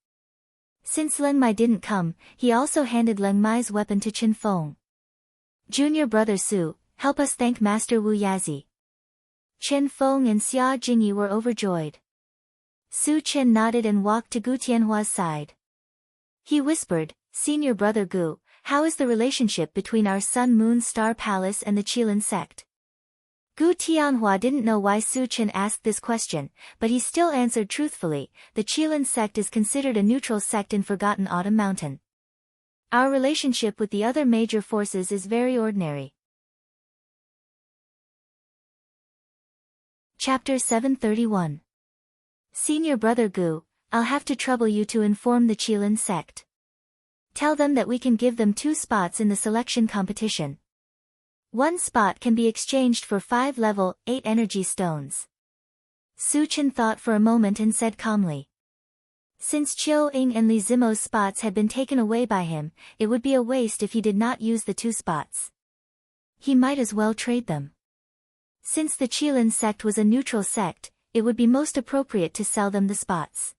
Since Leng Mai didn't come, he also handed Leng Mai's weapon to Chen Feng. Junior Brother Su, help us thank Master Wu Yazi. Chen Feng and Xia Jingyi were overjoyed. Su Chen nodded and walked to Gu Tianhua's side. He whispered, Senior Brother Gu, how is the relationship between our Sun Moon Star Palace and the Qilin sect? Gu Tianhua didn't know why Su Chen asked this question, but he still answered truthfully, the Qilin sect is considered a neutral sect in Forgotten Autumn Mountain. Our relationship with the other major forces is very ordinary. Chapter 731. Senior Brother Gu, I'll have to trouble you to inform the Qilin sect. Tell them that we can give them 2 spots in the selection competition. 1 spot can be exchanged for 5 level 8 energy stones. Su Chen thought for a moment and said calmly. Since Chiu Ying and Li Zimo's spots had been taken away by him, it would be a waste if he did not use the 2 spots. He might as well trade them. Since the Qilin sect was a neutral sect, it would be most appropriate to sell them the spots.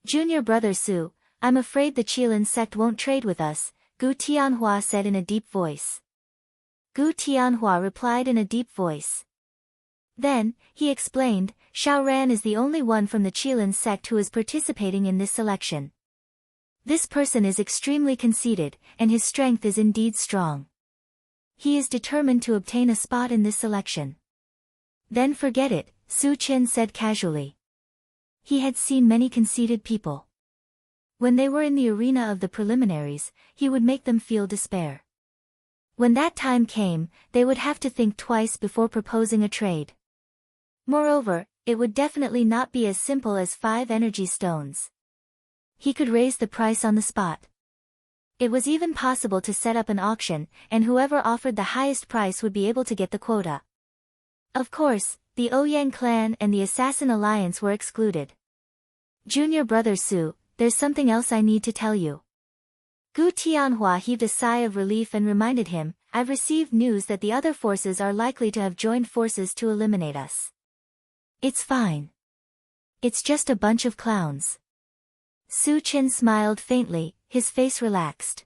Junior Brother Su, I'm afraid the Qilin sect won't trade with us, Gu Tianhua said in a deep voice. Gu Tianhua replied in a deep voice. Then, he explained, Xiao Ran is the only one from the Qilin sect who is participating in this selection. This person is extremely conceited, and his strength is indeed strong. He is determined to obtain a spot in this selection. Then forget it, Su Chen said casually. He had seen many conceited people. When they were in the arena of the preliminaries, he would make them feel despair. When that time came, they would have to think twice before proposing a trade. Moreover, it would definitely not be as simple as 5 energy stones. He could raise the price on the spot. It was even possible to set up an auction, and whoever offered the highest price would be able to get the quota. Of course, the Ouyang clan and the Assassin Alliance were excluded. Junior Brother Su, there's something else I need to tell you. Gu Tianhua heaved a sigh of relief and reminded him, I've received news that the other forces are likely to have joined forces to eliminate us. It's fine. It's just a bunch of clowns. Su Chen smiled faintly, his face relaxed.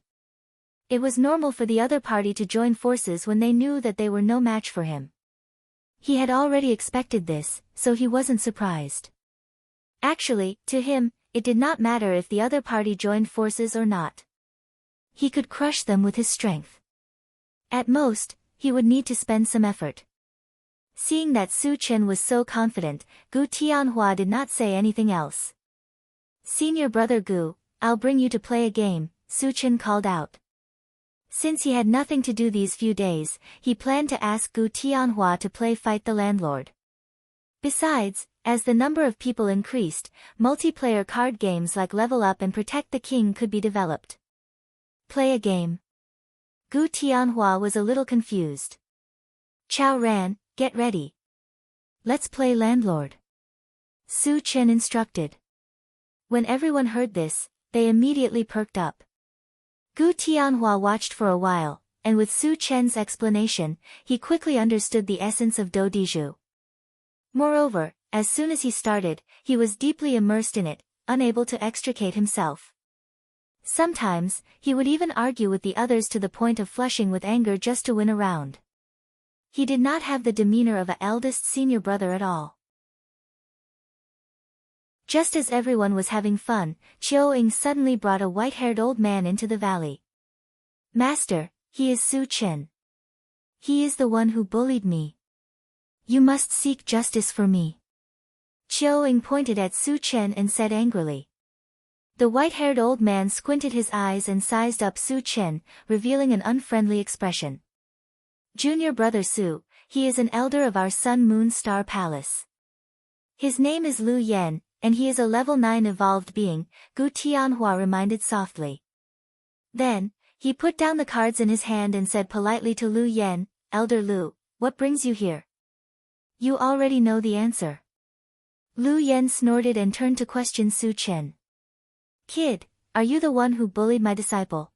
It was normal for the other party to join forces when they knew that they were no match for him. He had already expected this, so he wasn't surprised. Actually, to him, it did not matter if the other party joined forces or not. He could crush them with his strength. At most, he would need to spend some effort. Seeing that Su Chen was so confident, Gu Tianhua did not say anything else. Senior Brother Gu, I'll bring you to play a game, Su Chen called out. Since he had nothing to do these few days, he planned to ask Gu Tianhua to play Fight the Landlord. Besides, as the number of people increased, multiplayer card games like Level Up and Protect the King could be developed. Play a game. Gu Tianhua was a little confused. Xiao Ran, get ready. Let's play Landlord. Su Chen instructed. When everyone heard this, they immediately perked up. Gu Tianhua watched for a while, and with Su Chen's explanation, he quickly understood the essence of Dodiju. Moreover, as soon as he started, he was deeply immersed in it, unable to extricate himself. Sometimes, he would even argue with the others to the point of flushing with anger just to win a round. He did not have the demeanor of an eldest senior brother at all. Just as everyone was having fun, Chiu Ying suddenly brought a white-haired old man into the valley. Master, he is Su Chen. He is the one who bullied me. You must seek justice for me. Chiu Ying pointed at Su Chen and said angrily. The white-haired old man squinted his eyes and sized up Su Chen, revealing an unfriendly expression. Junior Brother Su, he is an elder of our Sun Moon Star Palace. His name is Lu Yen, and he is a level 9 evolved being, Gu Tianhua reminded softly. Then, he put down the cards in his hand and said politely to Lu Yen, Elder Lu, what brings you here? You already know the answer. Lu Yen snorted and turned to question Su Chen. Kid, are you the one who bullied my disciple?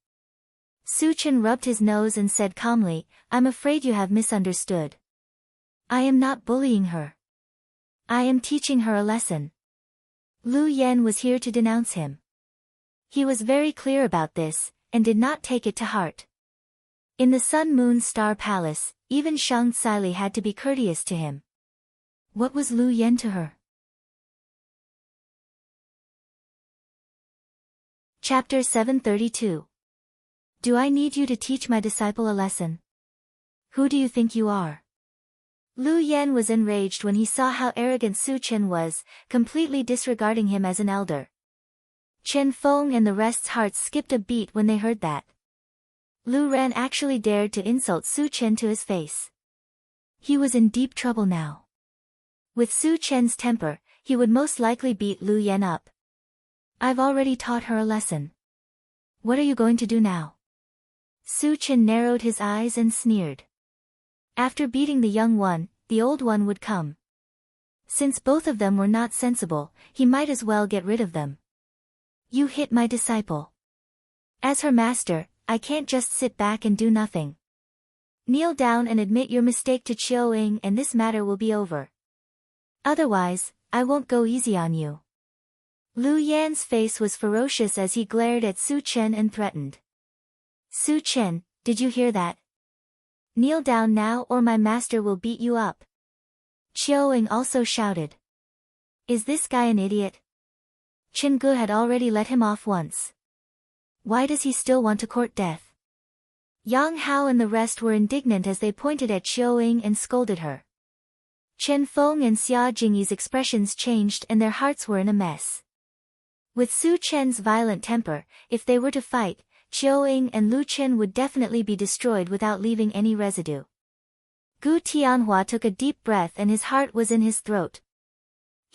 Su Chen rubbed his nose and said calmly, I'm afraid you have misunderstood. I am not bullying her. I am teaching her a lesson. Lu Yen was here to denounce him. He was very clear about this, and did not take it to heart. In the Sun Moon Star Palace, even Shang Tsili had to be courteous to him. What was Lu Yen to her? Chapter 732. Do I need you to teach my disciple a lesson? Who do you think you are? Lu Yen was enraged when he saw how arrogant Su Chen was, completely disregarding him as an elder. Chen Feng and the rest's hearts skipped a beat when they heard that. Lu Ran actually dared to insult Su Chen to his face. He was in deep trouble now. With Su Chen's temper, he would most likely beat Lu Yan up. I've already taught her a lesson. What are you going to do now? Su Chen narrowed his eyes and sneered. After beating the young one, the old one would come. Since both of them were not sensible, he might as well get rid of them. You hit my disciple. As her master, I can't just sit back and do nothing. Kneel down and admit your mistake to Chiu Ying and this matter will be over. Otherwise, I won't go easy on you. Lu Yan's face was ferocious as he glared at Su Chen and threatened. Su Chen, did you hear that? Kneel down now or my master will beat you up. Chiu Ying also shouted. Is this guy an idiot? Chen Ge had already let him off once. Why does he still want to court death? Yang Hao and the rest were indignant as they pointed at Chiu Ying and scolded her. Chen Feng and Xia Jingyi's expressions changed and their hearts were in a mess. With Su Chen's violent temper, if they were to fight, Chiu Ying and Lu Chen would definitely be destroyed without leaving any residue. Gu Tianhua took a deep breath and his heart was in his throat.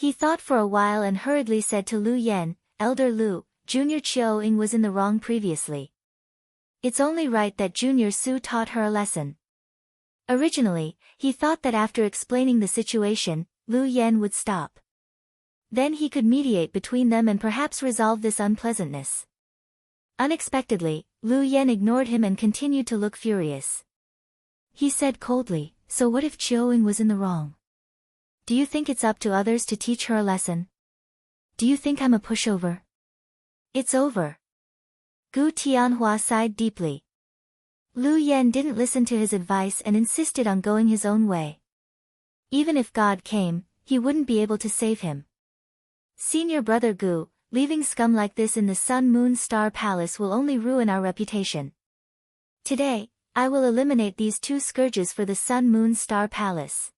He thought for a while and hurriedly said to Lu Yan, Elder Lu, Junior Chiu Ying was in the wrong previously. It's only right that Junior Su taught her a lesson. Originally, he thought that after explaining the situation, Lu Yan would stop. Then he could mediate between them and perhaps resolve this unpleasantness. Unexpectedly, Lu Yan ignored him and continued to look furious. He said coldly, so what if Chiu Ying was in the wrong? Do you think it's up to others to teach her a lesson? Do you think I'm a pushover? It's over. Gu Tianhua sighed deeply. Lu Yan didn't listen to his advice and insisted on going his own way. Even if God came, he wouldn't be able to save him. Senior brother Gu, leaving scum like this in the Sun Moon Star Palace will only ruin our reputation. Today, I will eliminate these two scourges for the Sun Moon Star Palace.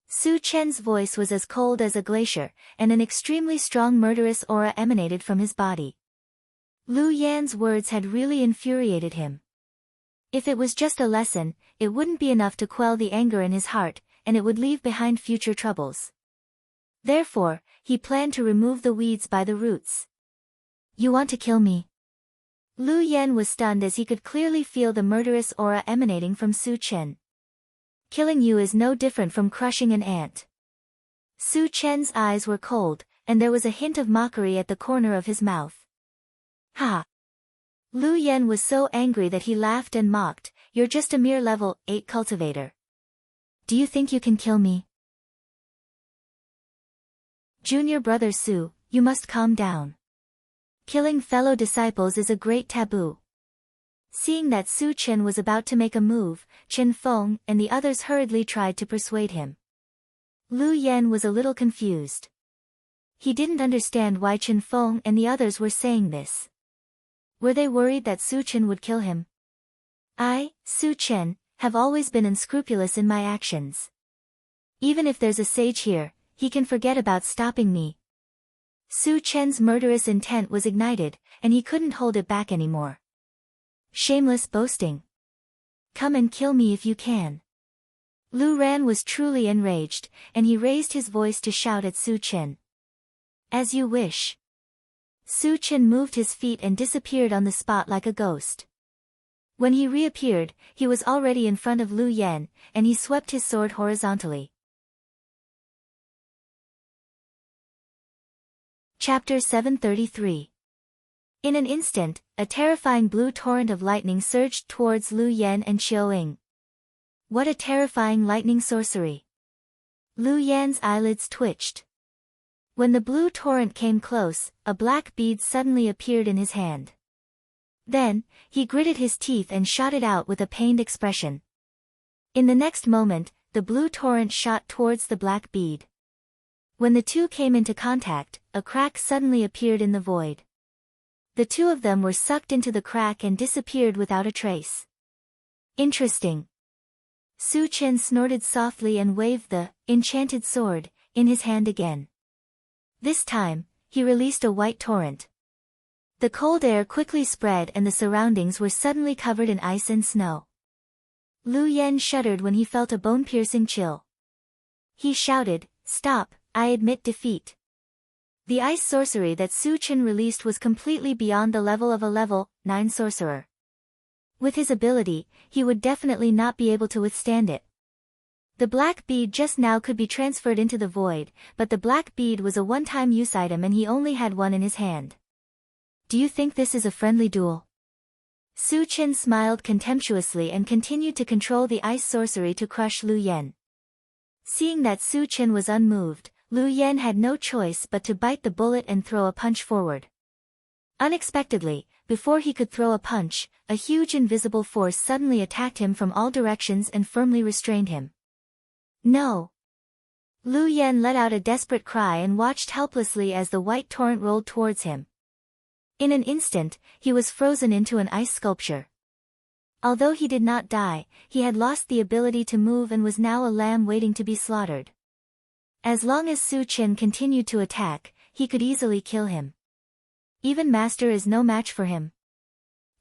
Su Chen's voice was as cold as a glacier, and an extremely strong murderous aura emanated from his body. Lu Yan's words had really infuriated him. If it was just a lesson, it wouldn't be enough to quell the anger in his heart, and it would leave behind future troubles. Therefore, he planned to remove the weeds by the roots. You want to kill me? Lu Yan was stunned as he could clearly feel the murderous aura emanating from Su Chen. Killing you is no different from crushing an ant. Su Chen's eyes were cold, and there was a hint of mockery at the corner of his mouth. Ha! Lu Yan was so angry that he laughed and mocked, you're just a mere level 8 cultivator. Do you think you can kill me? Junior brother Su, you must calm down. Killing fellow disciples is a great taboo. Seeing that Su Chen was about to make a move, Chen Feng and the others hurriedly tried to persuade him. Lu Yan was a little confused. He didn't understand why Chen Feng and the others were saying this. Were they worried that Su Chen would kill him? I, Su Chen, have always been unscrupulous in my actions. Even if there's a sage here, he can forget about stopping me. Su Chen's murderous intent was ignited, and he couldn't hold it back anymore. Shameless boasting. Come and kill me if you can. Lu Ran was truly enraged, and he raised his voice to shout at Su Chen. As you wish. Su Chen moved his feet and disappeared on the spot like a ghost. When he reappeared, he was already in front of Lu Yan, and he swept his sword horizontally. Chapter 733. In an instant, a terrifying blue torrent of lightning surged towards Lu Yan and Chiu Ying. What a terrifying lightning sorcery! Lu Yan's eyelids twitched. When the blue torrent came close, a black bead suddenly appeared in his hand. Then, he gritted his teeth and shot it out with a pained expression. In the next moment, the blue torrent shot towards the black bead. When the two came into contact, a crack suddenly appeared in the void. The two of them were sucked into the crack and disappeared without a trace. Interesting. Su Chen snorted softly and waved the enchanted sword in his hand again. This time, he released a white torrent. The cold air quickly spread and the surroundings were suddenly covered in ice and snow. Lu Yen shuddered when he felt a bone-piercing chill. He shouted, "Stop, I admit defeat." The ice sorcery that Su Chen released was completely beyond the level of a level 9 sorcerer. With his ability, he would definitely not be able to withstand it. The black bead just now could be transferred into the void, but the black bead was a one-time use item and he only had one in his hand. "Do you think this is a friendly duel?" Su Chen smiled contemptuously and continued to control the ice sorcery to crush Lu Yen. Seeing that Su Chen was unmoved, Lu Yen had no choice but to bite the bullet and throw a punch forward. Unexpectedly, before he could throw a punch, a huge invisible force suddenly attacked him from all directions and firmly restrained him. "No!" Lu Yen let out a desperate cry and watched helplessly as the white torrent rolled towards him. In an instant, he was frozen into an ice sculpture. Although he did not die, he had lost the ability to move and was now a lamb waiting to be slaughtered. As long as Su Chen continued to attack, he could easily kill him. Even Master is no match for him.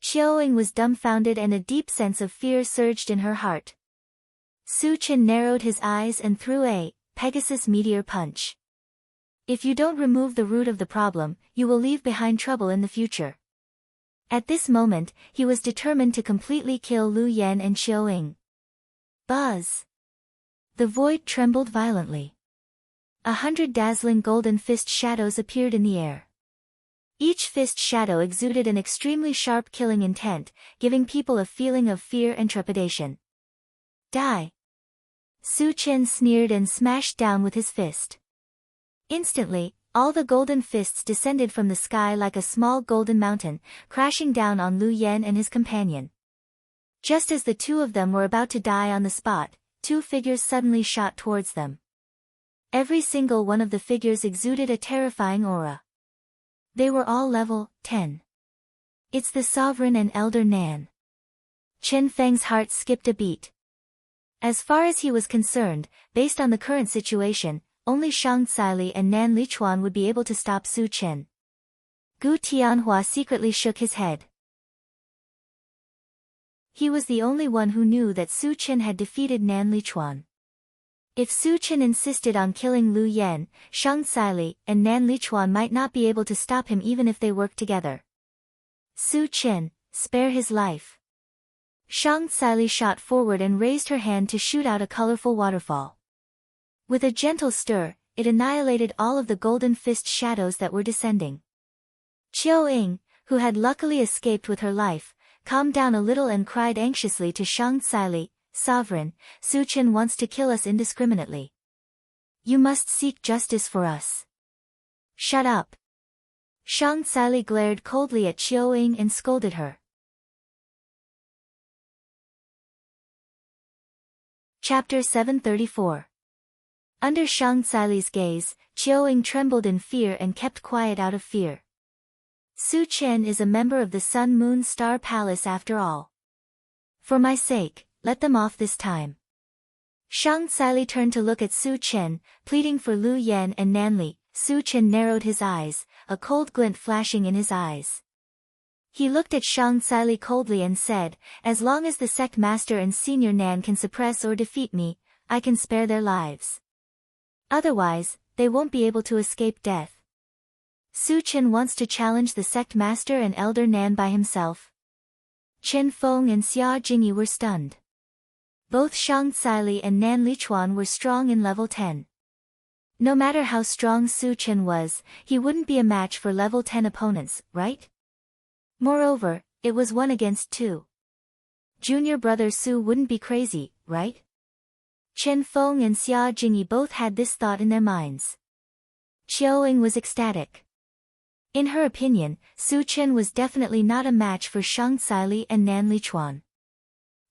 Qiuing was dumbfounded and a deep sense of fear surged in her heart. Su Chen narrowed his eyes and threw a Pegasus meteor punch. "If you don't remove the root of the problem, you will leave behind trouble in the future." At this moment, he was determined to completely kill Lu Yen and Qiuing. Buzz! The void trembled violently. 100 dazzling golden fist shadows appeared in the air. Each fist shadow exuded an extremely sharp killing intent, giving people a feeling of fear and trepidation. "Die!" Su Chen sneered and smashed down with his fist. Instantly, all the golden fists descended from the sky like a small golden mountain, crashing down on Lu Yen and his companion. Just as the two of them were about to die on the spot, two figures suddenly shot towards them. Every single one of the figures exuded a terrifying aura. They were all level 10. "It's the Sovereign and Elder Nan." Chen Feng's heart skipped a beat. As far as he was concerned, based on the current situation, only Shang Caili and Nan Lichuan would be able to stop Su Chen. Gu Tianhua secretly shook his head. He was the only one who knew that Su Chen had defeated Nan Lichuan. If Su Chen insisted on killing Lu Yen, Shang Caili and Nan Lichuan might not be able to stop him even if they worked together. "Su Chen, spare his life." Shang Caili shot forward and raised her hand to shoot out a colorful waterfall. With a gentle stir, it annihilated all of the golden fist shadows that were descending. Qiuing, who had luckily escaped with her life, calmed down a little and cried anxiously to Shang Caili, "Sovereign, Su Chen wants to kill us indiscriminately. You must seek justice for us." "Shut up." Shang Caili glared coldly at Qiuing and scolded her. Chapter 734. Under Shang Caili's gaze, Qiuing trembled in fear and kept quiet out of fear. Su Chen is a member of the Sun Moon Star Palace after all. For my sake, let them off this time. Shang Caili turned to look at Su Chen, pleading for Lu Yen and Nanli. Su Chen narrowed his eyes, a cold glint flashing in his eyes. He looked at Shang Caili coldly and said, "As long as the sect master and senior Nan can suppress or defeat me, I can spare their lives. Otherwise, they won't be able to escape death." Su Chen wants to challenge the sect master and elder Nan by himself. Chen Feng and Xia Jingyi were stunned. Both Shang Caili and Nan Lichuan were strong in level 10. No matter how strong Su Chen was, he wouldn't be a match for level 10 opponents, right? Moreover, it was 1 against 2. Junior brother Su wouldn't be crazy, right? Chen Feng and Xia Jingyi both had this thought in their minds. Qiuing was ecstatic. In her opinion, Su Chen was definitely not a match for Shang Caili and Nan Lichuan.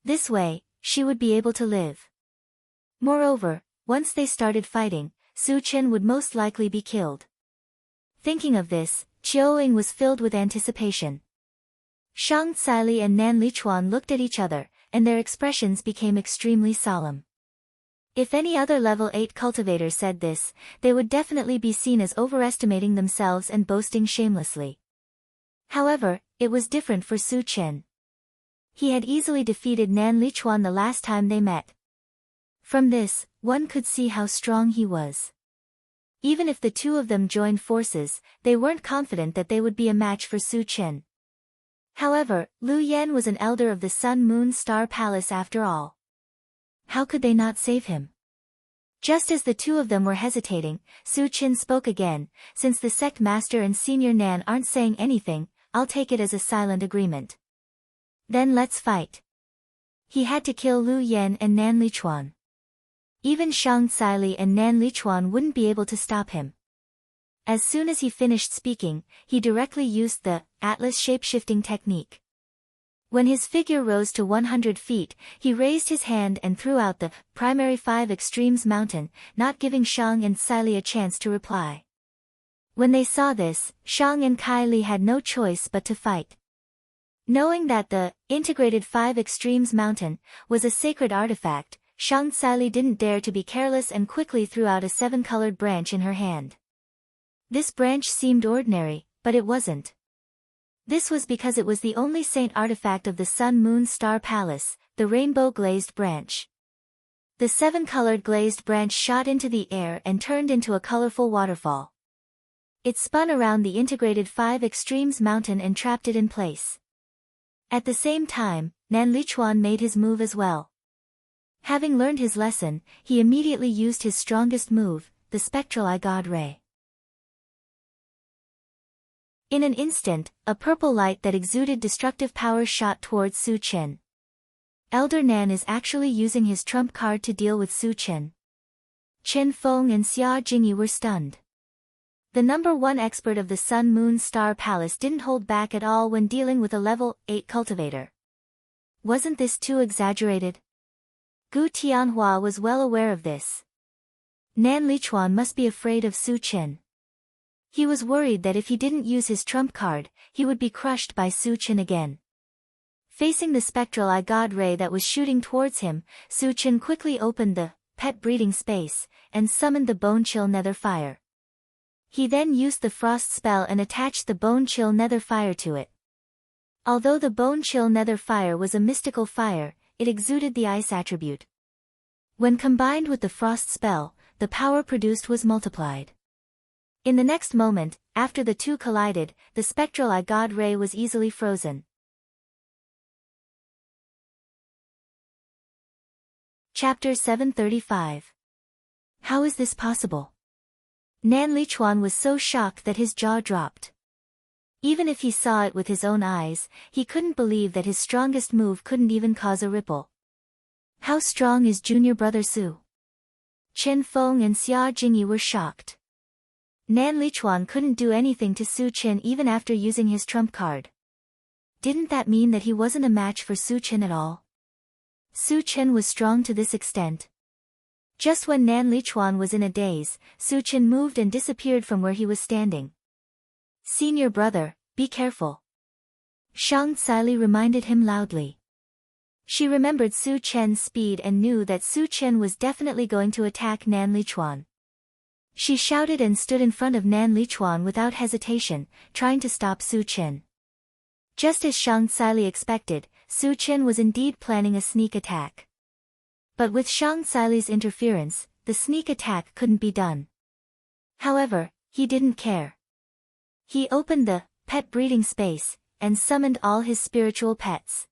This way, she would be able to live. Moreover, once they started fighting, Su Chen would most likely be killed. Thinking of this, Qiuing was filled with anticipation. Shang Caili and Nan Lichuan looked at each other, and their expressions became extremely solemn. If any other level 8 cultivator said this, they would definitely be seen as overestimating themselves and boasting shamelessly. However, it was different for Su Chen. He had easily defeated Nan Lichuan the last time they met. From this, one could see how strong he was. Even if the two of them joined forces, they weren't confident that they would be a match for Su Chen. However, Lu Yan was an elder of the Sun Moon Star Palace after all. How could they not save him? Just as the two of them were hesitating, Su Chen spoke again. Since the sect master and senior Nan aren't saying anything, I'll take it as a silent agreement. Then let's fight. He had to kill Lu Yan and Nan Lichuan. Even Shang Caili and Nan Lichuan wouldn't be able to stop him. As soon as he finished speaking, he directly used the Atlas shape-shifting technique. When his figure rose to 100 feet, he raised his hand and threw out the primary 5 extremes mountain, not giving Shang and Caili a chance to reply. When they saw this, Shang and Caili had no choice but to fight. Knowing that the integrated 5 extremes mountain was a sacred artifact, Shang Caili didn't dare to be careless and quickly threw out a 7-colored branch in her hand. This branch seemed ordinary, but it wasn't. This was because it was the only saint artifact of the Sun Moon Star Palace, the rainbow glazed branch. The 7-colored glazed branch shot into the air and turned into a colorful waterfall. It spun around the integrated 5 extremes mountain and trapped it in place. At the same time, Nan Lichuan made his move as well. Having learned his lesson, he immediately used his strongest move, the spectral eye god ray. In an instant, a purple light that exuded destructive power shot towards Su Chen. Elder Nan is actually using his trump card to deal with Su Chen. Chen Feng and Xia Jingyi were stunned. The #1 expert of the Sun Moon Star Palace didn't hold back at all when dealing with a level 8 cultivator. Wasn't this too exaggerated? Gu Tianhua was well aware of this. Nan Lichuan must be afraid of Su Chen. He was worried that if he didn't use his trump card, he would be crushed by Su Chen again. Facing the spectral eye god ray that was shooting towards him, Su Chen quickly opened the pet breeding space and summoned the bone chill nether fire. He then used the frost spell and attached the bone chill nether fire to it. Although the bone chill nether fire was a mystical fire, it exuded the ice attribute. When combined with the frost spell, the power produced was multiplied. In the next moment, after the two collided, the spectral eye god ray was easily frozen. Chapter 735. How is this possible? Nan Lichuan was so shocked that his jaw dropped. Even if he saw it with his own eyes, he couldn't believe that his strongest move couldn't even cause a ripple. How strong is junior brother Su? Chen Feng and Xia Jingyi were shocked. Nan Lichuan couldn't do anything to Su Chen even after using his trump card. Didn't that mean that he wasn't a match for Su Chen at all? Su Chen was strong to this extent. Just when Nan Lichuan was in a daze, Su Chen moved and disappeared from where he was standing. Senior brother, be careful. Shang Caili reminded him loudly. She remembered Su Chen's speed and knew that Su Chen was definitely going to attack Nan Lichuan. She shouted and stood in front of Nan Lichuan without hesitation, trying to stop Su Chen. Just as Shang Caili expected, Su Chen was indeed planning a sneak attack. But with Shang Caili's interference, the sneak attack couldn't be done. However, he didn't care. He opened the pet breeding space and summoned all his spiritual pets.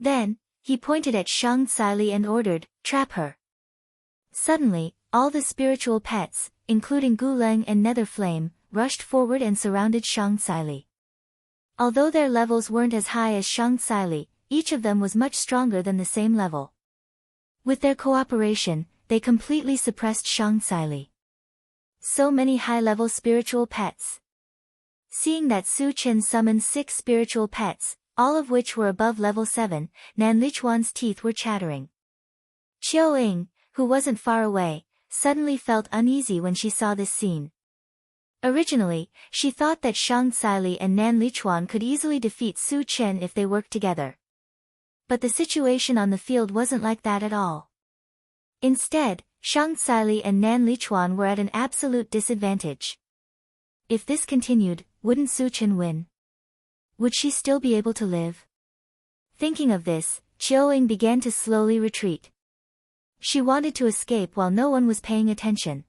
Then, he pointed at Shang Caili and ordered, "Trap her." Suddenly, all the spiritual pets, including Guleng and Netherflame, rushed forward and surrounded Shang Caili. Although their levels weren't as high as Shang Caili, each of them was much stronger than the same level. With their cooperation, they completely suppressed Shang Caili. So many high-level spiritual pets. Seeing that Su Chen summoned 6 spiritual pets, all of which were above level 7, Nan Lichuan's teeth were chattering. Qiu Ying, who wasn't far away, suddenly felt uneasy when she saw this scene. Originally, she thought that Shang Caili and Nan Lichuan could easily defeat Su Chen if they worked together. But the situation on the field wasn't like that at all. Instead, Shang Caili and Nan Lichuan were at an absolute disadvantage. If this continued, wouldn't Su Chen win? Would she still be able to live? Thinking of this, Chiu began to slowly retreat. She wanted to escape while no one was paying attention.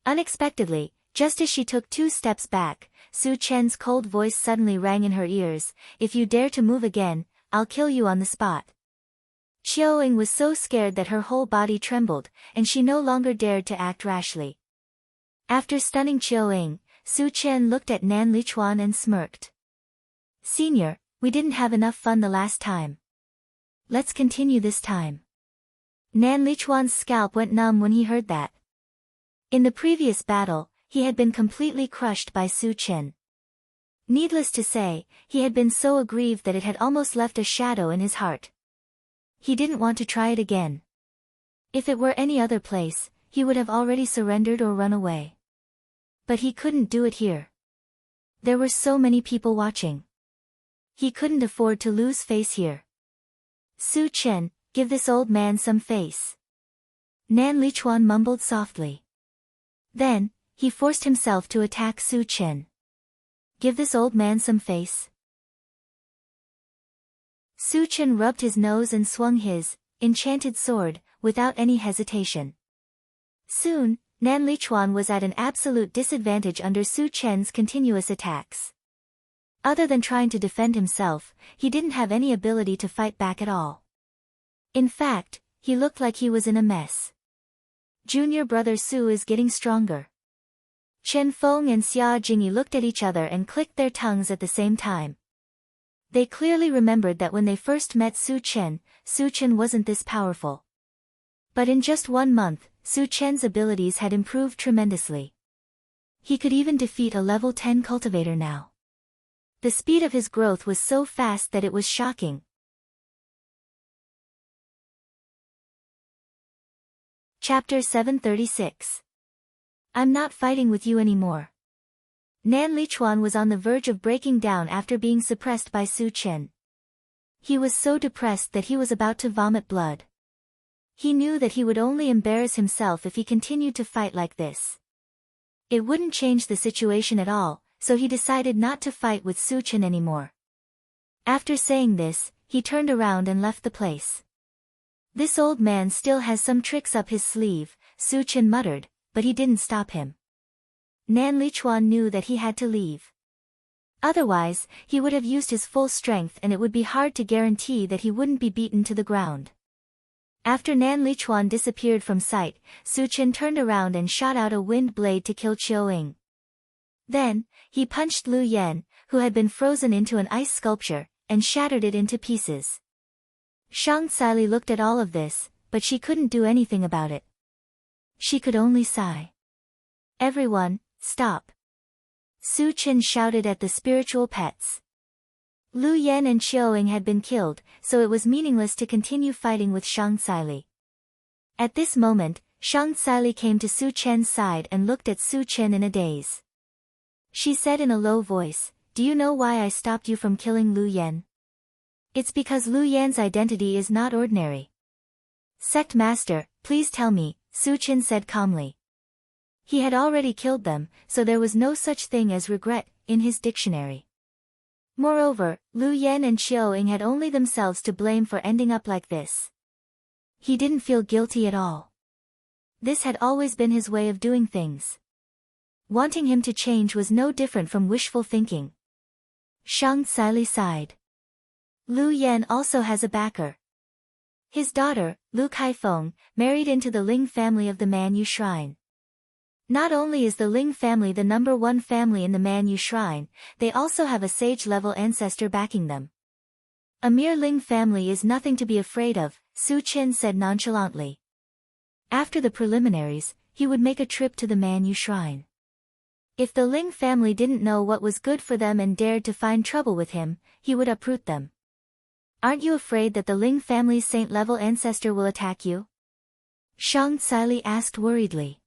Unexpectedly, just as she took 2 steps back, Su Chen's cold voice suddenly rang in her ears, "If you dare to move again, I'll kill you on the spot." Chiu was so scared that her whole body trembled, and she no longer dared to act rashly. After stunning Chiu, Su Chen looked at Nan Lichuan and smirked. "Senior, we didn't have enough fun the last time. Let's continue this time." Nan Lichuan's scalp went numb when he heard that. In the previous battle, he had been completely crushed by Su Chen. Needless to say, he had been so aggrieved that it had almost left a shadow in his heart. He didn't want to try it again. If it were any other place, he would have already surrendered or run away. But he couldn't do it here. There were so many people watching. He couldn't afford to lose face here. "Su Chen, give this old man some face." Nan Lichuan mumbled softly. Then, he forced himself to attack Su Chen. "Give this old man some face." Su Chen rubbed his nose and swung his enchanted sword, without any hesitation. Soon, Nan Lichuan was at an absolute disadvantage under Su Chen's continuous attacks. Other than trying to defend himself, he didn't have any ability to fight back at all. In fact, he looked like he was in a mess. Junior brother Su is getting stronger. Chen Feng and Xia Jingyi looked at each other and clicked their tongues at the same time. They clearly remembered that when they first met Su Chen wasn't this powerful. But in just 1 month, Su Chen's abilities had improved tremendously. He could even defeat a level 10 cultivator now. The speed of his growth was so fast that it was shocking. Chapter 736. I'm not fighting with you anymore. Nan Lichuan was on the verge of breaking down after being suppressed by Su Chen. He was so depressed that he was about to vomit blood. He knew that he would only embarrass himself if he continued to fight like this. It wouldn't change the situation at all, so he decided not to fight with Su Chen anymore. After saying this, he turned around and left the place. "This old man still has some tricks up his sleeve," Su Chen muttered, but he didn't stop him. Nan Lichuan knew that he had to leave. Otherwise, he would have used his full strength and it would be hard to guarantee that he wouldn't be beaten to the ground. After Nan Lichuan disappeared from sight, Su Chen turned around and shot out a wind blade to kill Chiu. Then, he punched Lu Yan, who had been frozen into an ice sculpture, and shattered it into pieces. Shang Saili looked at all of this, but she couldn't do anything about it. She could only sigh. "Everyone, stop!" Su Chen shouted at the spiritual pets. Lu Yan and Chiu had been killed, so it was meaningless to continue fighting with Shang Saili. At this moment, Shang Saili came to Su Chen's side and looked at Su Chen in a daze. She said in a low voice, "Do you know why I stopped you from killing Lu Yan?" "It's because Lu Yan's identity is not ordinary." "Sect Master, please tell me," Su Chen said calmly. He had already killed them, so there was no such thing as regret in his dictionary. Moreover, Lu Yan and Chiu had only themselves to blame for ending up like this. He didn't feel guilty at all. This had always been his way of doing things. Wanting him to change was no different from wishful thinking. Shang Saili sighed. Lu Yan also has a backer. His daughter, Lu Kaifeng, married into the Ling family of the Manyu Shrine. Not only is the Ling family the #1 family in the Manyu Shrine, they also have a sage-level ancestor backing them. A mere Ling family is nothing to be afraid of, Su Chen said nonchalantly. After the preliminaries, he would make a trip to the Manyu Shrine. If the Ling family didn't know what was good for them and dared to find trouble with him, he would uproot them. "Aren't you afraid that the Ling family's saint-level ancestor will attack you?" Shang Saili asked worriedly.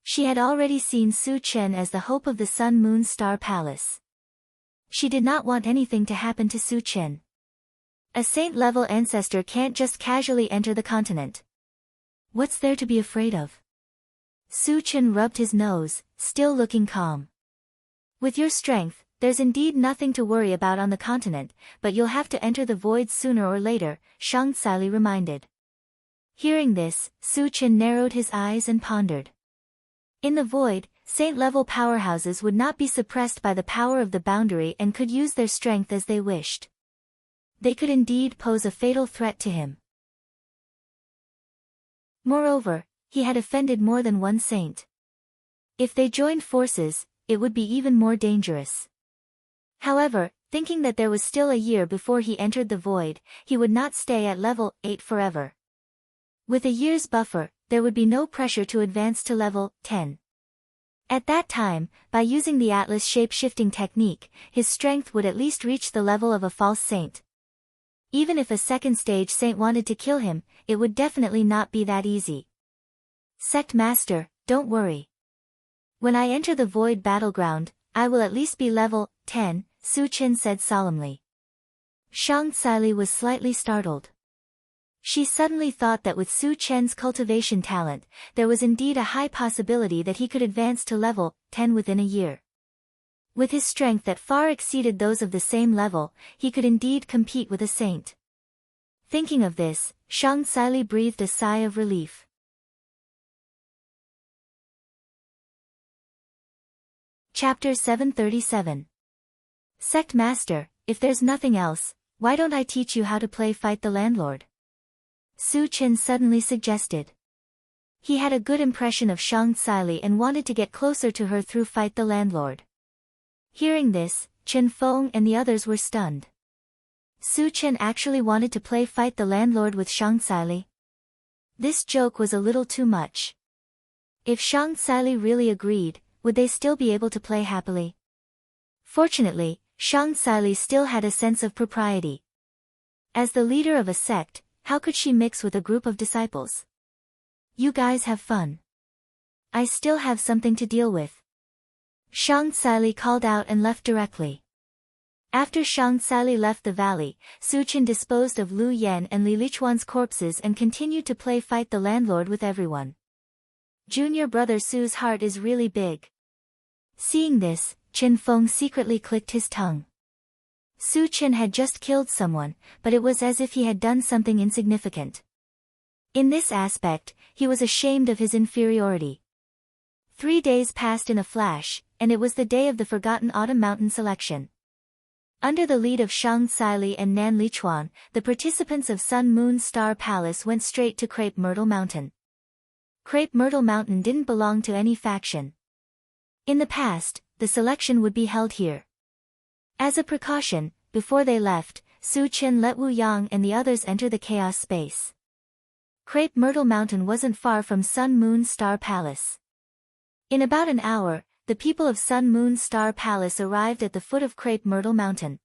She had already seen Su Chen as the hope of the Sun Moon Star Palace. She did not want anything to happen to Su Chen. A saint-level ancestor can't just casually enter the continent. What's there to be afraid of? Su Chen rubbed his nose, still looking calm. "With your strength, there's indeed nothing to worry about on the continent, but you'll have to enter the void sooner or later, Shang Tsili reminded. Hearing this, Su Chen narrowed his eyes and pondered. In the void, saint-level powerhouses would not be suppressed by the power of the boundary and could use their strength as they wished. They could indeed pose a fatal threat to him. Moreover, he had offended more than one saint. If they joined forces, it would be even more dangerous. However, thinking that there was still a year before he entered the void, he would not stay at level 8 forever. With a year's buffer, there would be no pressure to advance to level 10. At that time, by using the Atlas shape-shifting technique, his strength would at least reach the level of a false saint. Even if a second stage saint wanted to kill him, it would definitely not be that easy. Sect Master, don't worry. When I enter the void battleground, I will at least be level 10, Su Chen said solemnly. Shang Tsili was slightly startled. She suddenly thought that with Su Chen's cultivation talent, there was indeed a high possibility that he could advance to level 10 within a year. With his strength that far exceeded those of the same level, he could indeed compete with a saint. Thinking of this, Shang Tsili breathed a sigh of relief. Chapter 737. Sect Master, if there's nothing else, why don't I teach you how to play Fight the Landlord? Su Chen suddenly suggested. He had a good impression of Shang Tsili and wanted to get closer to her through Fight the Landlord. Hearing this, Chen Feng and the others were stunned. Su Chen actually wanted to play Fight the Landlord with Shang Tsili? This joke was a little too much. If Shang Tsili really agreed, would they still be able to play happily? Fortunately, Shang Tsili still had a sense of propriety. As the leader of a sect, how could she mix with a group of disciples? You guys have fun. I still have something to deal with. Shang Tsili called out and left directly. After Shang Tsili left the valley, Su Chen disposed of Lu Yan and Li Lichuan's corpses and continued to play Fight the Landlord with everyone. Junior brother Su's heart is really big. Seeing this, Chen Feng secretly clicked his tongue. Su Chen had just killed someone, but it was as if he had done something insignificant. In this aspect, he was ashamed of his inferiority. 3 days passed in a flash, and it was the day of the Forgotten Autumn Mountain selection. Under the lead of Shang Tsili and Nan Lichuan, the participants of Sun Moon Star Palace went straight to Crepe Myrtle Mountain. Crepe Myrtle Mountain didn't belong to any faction. In the past, the selection would be held here. As a precaution, before they left, Su Chen let Wu Yang and the others enter the chaos space. Crepe Myrtle Mountain wasn't far from Sun Moon Star Palace. In about an hour, the people of Sun Moon Star Palace arrived at the foot of Crepe Myrtle Mountain.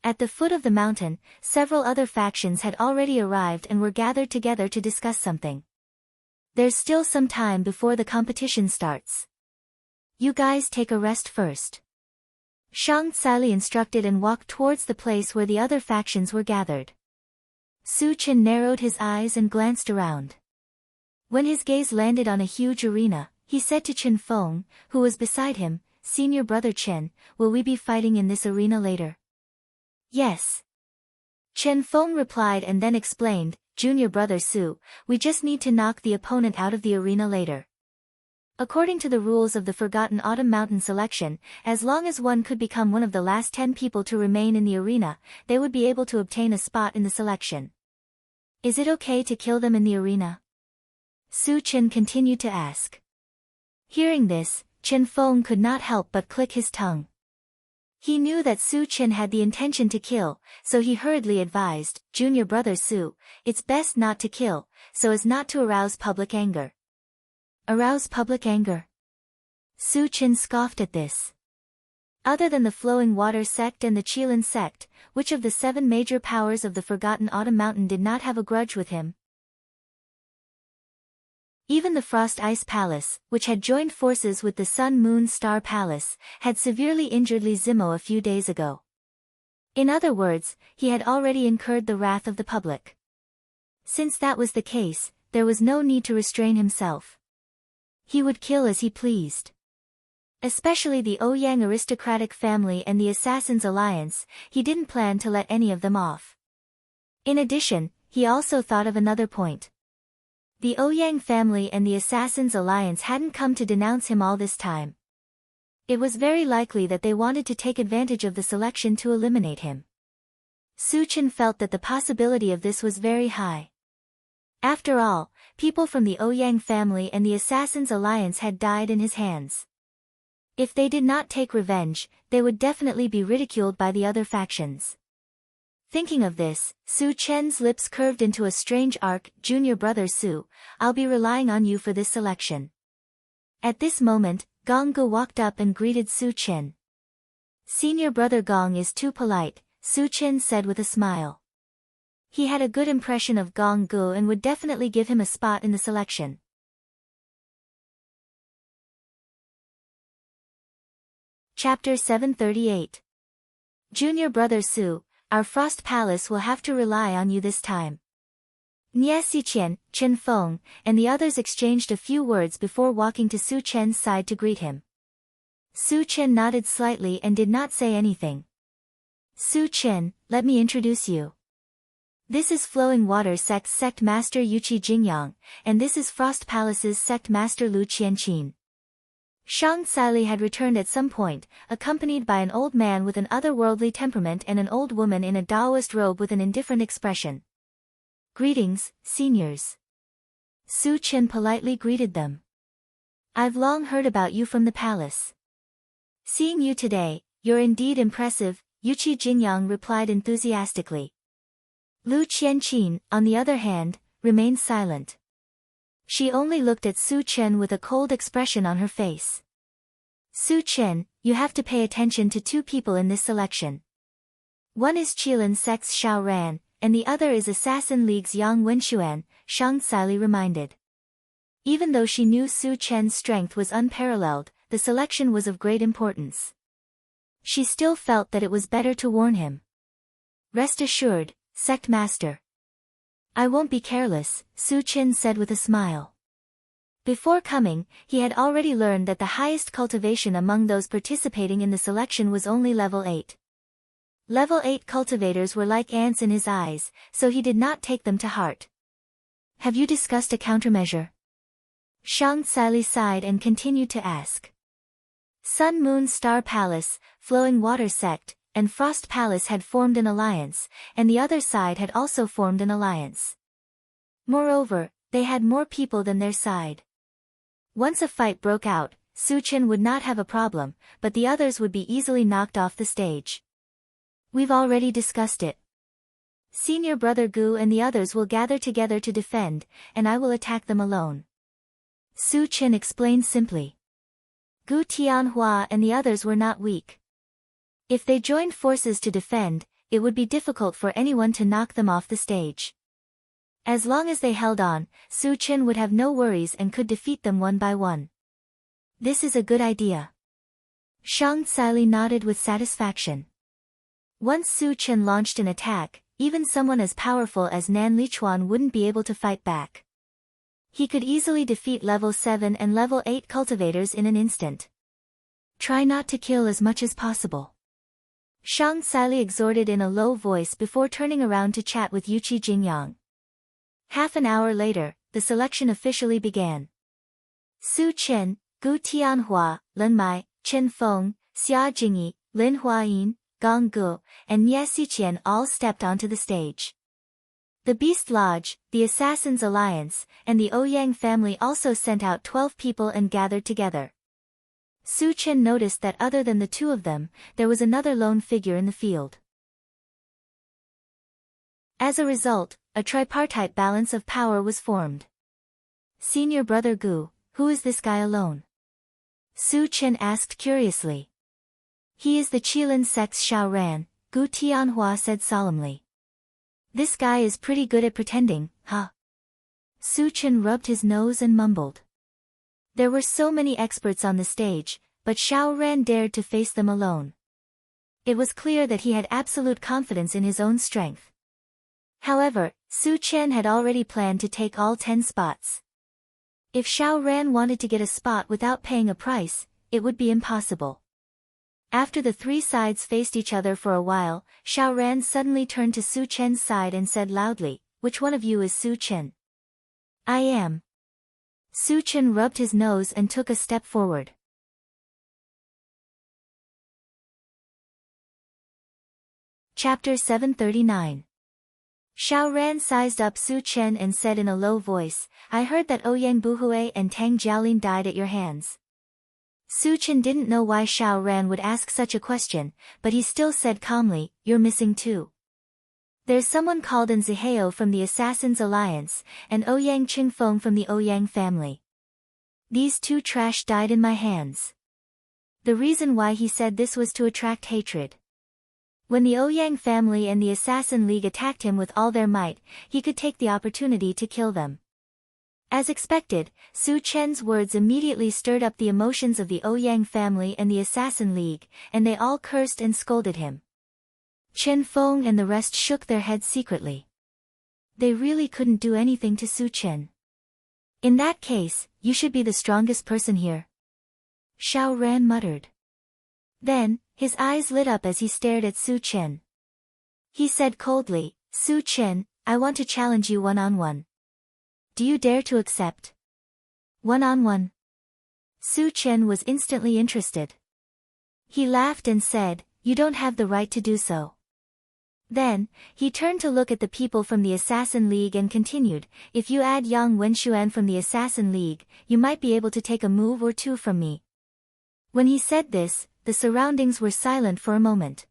At the foot of the mountain, several other factions had already arrived and were gathered together to discuss something. There's still some time before the competition starts. You guys take a rest first. Shang Tsili instructed and walked towards the place where the other factions were gathered. Su Chen narrowed his eyes and glanced around. When his gaze landed on a huge arena, he said to Chen Feng, who was beside him, Senior Brother Chen, will we be fighting in this arena later? Yes. Chen Feng replied and then explained, Junior Brother Su, we just need to knock the opponent out of the arena later. According to the rules of the Forgotten Autumn Mountain selection, as long as one could become one of the last 10 people to remain in the arena, they would be able to obtain a spot in the selection. Is it okay to kill them in the arena? Su Chen continued to ask. Hearing this, Chen Feng could not help but click his tongue. He knew that Su Chen had the intention to kill, so he hurriedly advised, Junior Brother Su, it's best not to kill, so as not to arouse public anger. Arouse public anger? Su Chen scoffed at this. Other than the Flowing Water sect and the Qilin sect, which of the 7 major powers of the Forgotten Autumn Mountain did not have a grudge with him? Even the Frost Ice Palace, which had joined forces with the Sun Moon Star Palace, had severely injured Li Zimo a few days ago. In other words, he had already incurred the wrath of the public. Since that was the case, there was no need to restrain himself. He would kill as he pleased. Especially the Ouyang aristocratic family and the Assassins' Alliance, he didn't plan to let any of them off. In addition, he also thought of another point. The Ouyang family and the Assassins' Alliance hadn't come to denounce him all this time. It was very likely that they wanted to take advantage of the selection to eliminate him. Su Chen felt that the possibility of this was very high. After all, people from the Ouyang family and the Assassins' Alliance had died in his hands. If they did not take revenge, they would definitely be ridiculed by the other factions. Thinking of this, Su Chen's lips curved into a strange arc. Junior brother Su, I'll be relying on you for this selection. At this moment, Gong Gu walked up and greeted Su Chen. Senior brother Gong is too polite, Su Chen said with a smile. He had a good impression of Gong Gu and would definitely give him a spot in the selection. Chapter 738. Junior brother Su, our Frost Palace will have to rely on you this time. Nie Xiqian, Chen Feng, and the others exchanged a few words before walking to Su Chen's side to greet him. Su Chen nodded slightly and did not say anything. Su Chen, let me introduce you. This is Flowing Water Sect's Sect Master Yuqi Jingyang, and this is Frost Palace's Sect Master Lu Qianqin. Shang Saili had returned at some point, accompanied by an old man with an otherworldly temperament and an old woman in a Taoist robe with an indifferent expression. Greetings, seniors. Su Chen politely greeted them. I've long heard about you from the palace. Seeing you today, you're indeed impressive, Yuqi Jingyang replied enthusiastically. Lu Qianqin, on the other hand, remained silent. She only looked at Su Chen with a cold expression on her face. Su Chen, you have to pay attention to two people in this selection. One is Qilin Sect's Xiao Ran, and the other is Assassin League's Yang Wenxuan, Shang Saili reminded. Even though she knew Su Chen's strength was unparalleled, the selection was of great importance. She still felt that it was better to warn him. Rest assured, Sect Master. I won't be careless, Su Chen said with a smile. Before coming, he had already learned that the highest cultivation among those participating in the selection was only level 8. Level 8 cultivators were like ants in his eyes, so he did not take them to heart. Have you discussed a countermeasure? Shang Saili sighed and continued to ask. Sun Moon Star Palace, Flowing Water Sect, and Frost Palace had formed an alliance, and the other side had also formed an alliance. Moreover, they had more people than their side. Once a fight broke out, Su Chen would not have a problem, but the others would be easily knocked off the stage. We've already discussed it. Senior brother Gu and the others will gather together to defend, and I will attack them alone. Su Chen explained simply. Gu Tianhua and the others were not weak. If they joined forces to defend, it would be difficult for anyone to knock them off the stage. As long as they held on, Su Chen would have no worries and could defeat them one by one. This is a good idea. Shang Saili nodded with satisfaction. Once Su Chen launched an attack, even someone as powerful as Nan Lichuan wouldn't be able to fight back. He could easily defeat level 7 and level 8 cultivators in an instant. Try not to kill as much as possible. Shang Saili exhorted in a low voice before turning around to chat with Yuqi Jingyang. Half an hour later, the selection officially began. Su Chen, Gu Tianhua, Lin Mai, Chen Feng, Xia Jingyi, Lin Huayin, Gong Gu, and Nie Xiqian all stepped onto the stage. The Beast Lodge, the Assassins' Alliance, and the Ouyang family also sent out 12 people and gathered together. Su Chen noticed that other than the two of them, there was another lone figure in the field. As a result, a tripartite balance of power was formed. Senior brother Gu, who is this guy alone? Su Chen asked curiously. He is the Qilin Sect's Xiao Ran, Gu Tianhua said solemnly. This guy is pretty good at pretending, huh? Su Chen rubbed his nose and mumbled. There were so many experts on the stage, but Xiao Ran dared to face them alone. It was clear that he had absolute confidence in his own strength. However, Su Chen had already planned to take all 10 spots. If Xiao Ran wanted to get a spot without paying a price, it would be impossible. After the three sides faced each other for a while, Xiao Ran suddenly turned to Su Chen's side and said loudly, "Which one of you is Su Chen?" "I am." Su Chen rubbed his nose and took a step forward. Chapter 739. Xiao Ran sized up Su Chen and said in a low voice, "I heard that Ouyang Buhui and Tang Jiaolin died at your hands." Su Chen didn't know why Xiao Ran would ask such a question, but he still said calmly, "You're missing too. There's someone called An Zihao from the Assassin's Alliance, and Ouyang Qingfeng from the Ouyang family. These two trash died in my hands." The reason why he said this was to attract hatred. When the Ouyang family and the Assassin League attacked him with all their might, he could take the opportunity to kill them. As expected, Su Chen's words immediately stirred up the emotions of the Ouyang family and the Assassin League, and they all cursed and scolded him. Chen Feng and the rest shook their heads secretly. They really couldn't do anything to Su Chen. "In that case, you should be the strongest person here," Xiao Ran muttered. Then, his eyes lit up as he stared at Su Chen. He said coldly, "Su Chen, I want to challenge you one-on-one. Do you dare to accept?" "One-on-one?" Su Chen was instantly interested. He laughed and said, "You don't have the right to do so." Then, he turned to look at the people from the Assassin League and continued, "If you add Yang Wenxuan from the Assassin League, you might be able to take a move or two from me." When he said this, the surroundings were silent for a moment.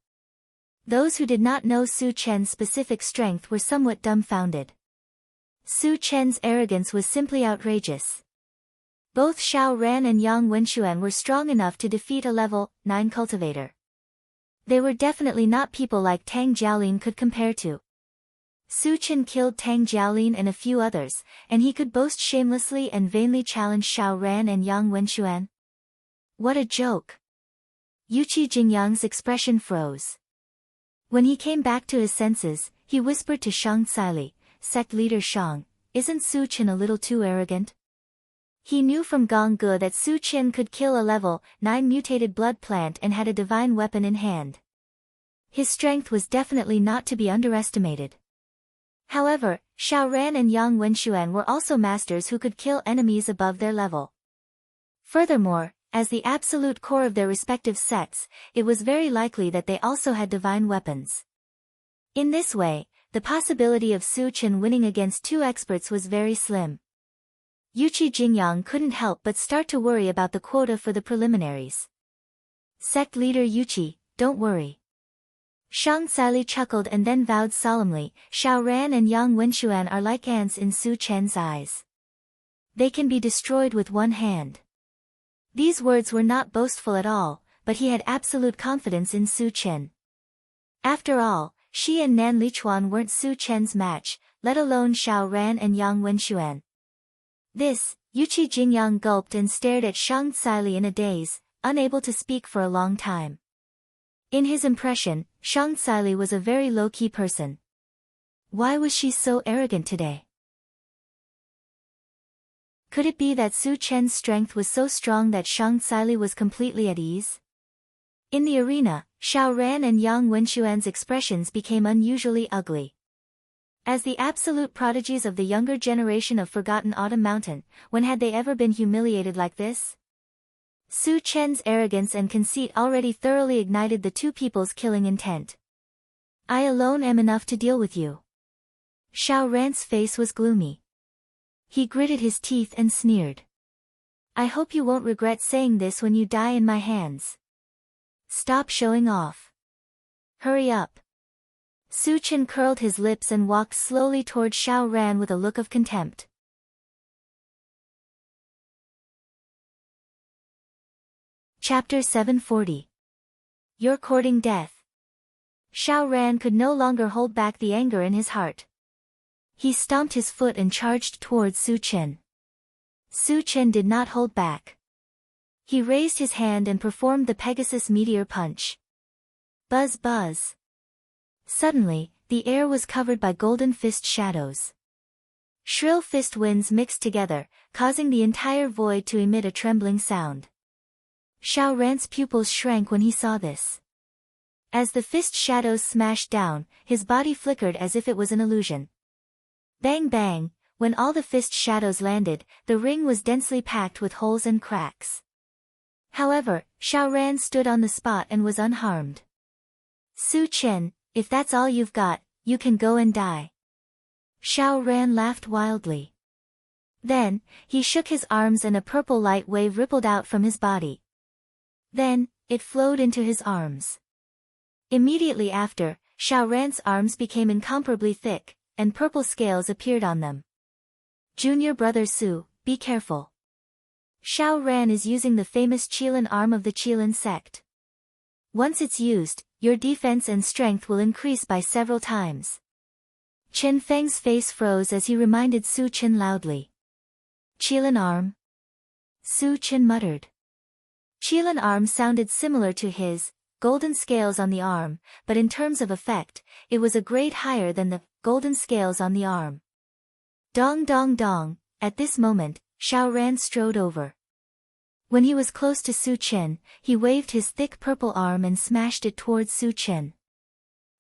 Those who did not know Su Chen's specific strength were somewhat dumbfounded. Su Chen's arrogance was simply outrageous. Both Xiao Ran and Yang Wenxuan were strong enough to defeat a level 9 cultivator. They were definitely not people like Tang Jiaolin could compare to. Su Chen killed Tang Jiaolin and a few others, and he could boast shamelessly and vainly challenge Xiao Ran and Yang Wenxuan. What a joke! Yuqi Jingyang's expression froze. When he came back to his senses, he whispered to Shang Caili, "Sect leader Shang, isn't Su Chen a little too arrogant?" He knew from Gong Ge that Su Chen could kill a level 9 mutated blood plant and had a divine weapon in hand. His strength was definitely not to be underestimated. However, Xiao Ran and Yang Wenxuan were also masters who could kill enemies above their level. Furthermore, as the absolute core of their respective sects, it was very likely that they also had divine weapons. In this way, the possibility of Su Chen winning against two experts was very slim. Yuqi Jingyang couldn't help but start to worry about the quota for the preliminaries. "Sect leader Yuqi, don't worry." Shang Caili chuckled and then vowed solemnly, "Xiao Ran and Yang Wenxuan are like ants in Su Chen's eyes. They can be destroyed with one hand." These words were not boastful at all, but he had absolute confidence in Su Chen. After all, she and Nan Lichuan weren't Su Chen's match, let alone Xiao Ran and Yang Wenxuan. This, Yuqi Jingyang gulped and stared at Shang Caili in a daze, unable to speak for a long time. In his impression, Shang Caili was a very low-key person. Why was she so arrogant today? Could it be that Su Chen's strength was so strong that Shang Caili was completely at ease? In the arena, Xiao Ran and Yang Wenxuan's expressions became unusually ugly. As the absolute prodigies of the younger generation of Forgotten Autumn Mountain, when had they ever been humiliated like this? Su Chen's arrogance and conceit already thoroughly ignited the two people's killing intent. "I alone am enough to deal with you." Xiao Ran's face was gloomy. He gritted his teeth and sneered. "I hope you won't regret saying this when you die in my hands. Stop showing off. Hurry up." Su Chen curled his lips and walked slowly toward Xiao Ran with a look of contempt. Chapter 740. You're courting death. Xiao Ran could no longer hold back the anger in his heart. He stomped his foot and charged towards Su Chen. Su Chen did not hold back. He raised his hand and performed the Pegasus Meteor Punch. Buzz buzz. Suddenly, the air was covered by golden fist shadows. Shrill fist winds mixed together, causing the entire void to emit a trembling sound. Xiao Ran's pupils shrank when he saw this. As the fist shadows smashed down, his body flickered as if it was an illusion. Bang bang, when all the fist shadows landed, the ring was densely packed with holes and cracks. However, Xiao Ran stood on the spot and was unharmed. Su Chen, if that's all you've got, you can go and die. Xiao Ran laughed wildly. Then, he shook his arms and a purple light wave rippled out from his body. Then, it flowed into his arms. Immediately after, Xiao Ran's arms became incomparably thick, and purple scales appeared on them. Junior brother Su, be careful. Xiao Ran is using the famous Qilin arm of the Qilin sect. Once it's used, your defense and strength will increase by several times. Chen Feng's face froze as he reminded Su Chen loudly. Qilin arm? Su Chen muttered. Qilin arm sounded similar to his golden scales on the arm, but in terms of effect, it was a grade higher than the golden scales on the arm. Dong dong dong, at this moment, Xiao Ran strode over. When he was close to Su Chen, he waved his thick purple arm and smashed it towards Su Chen.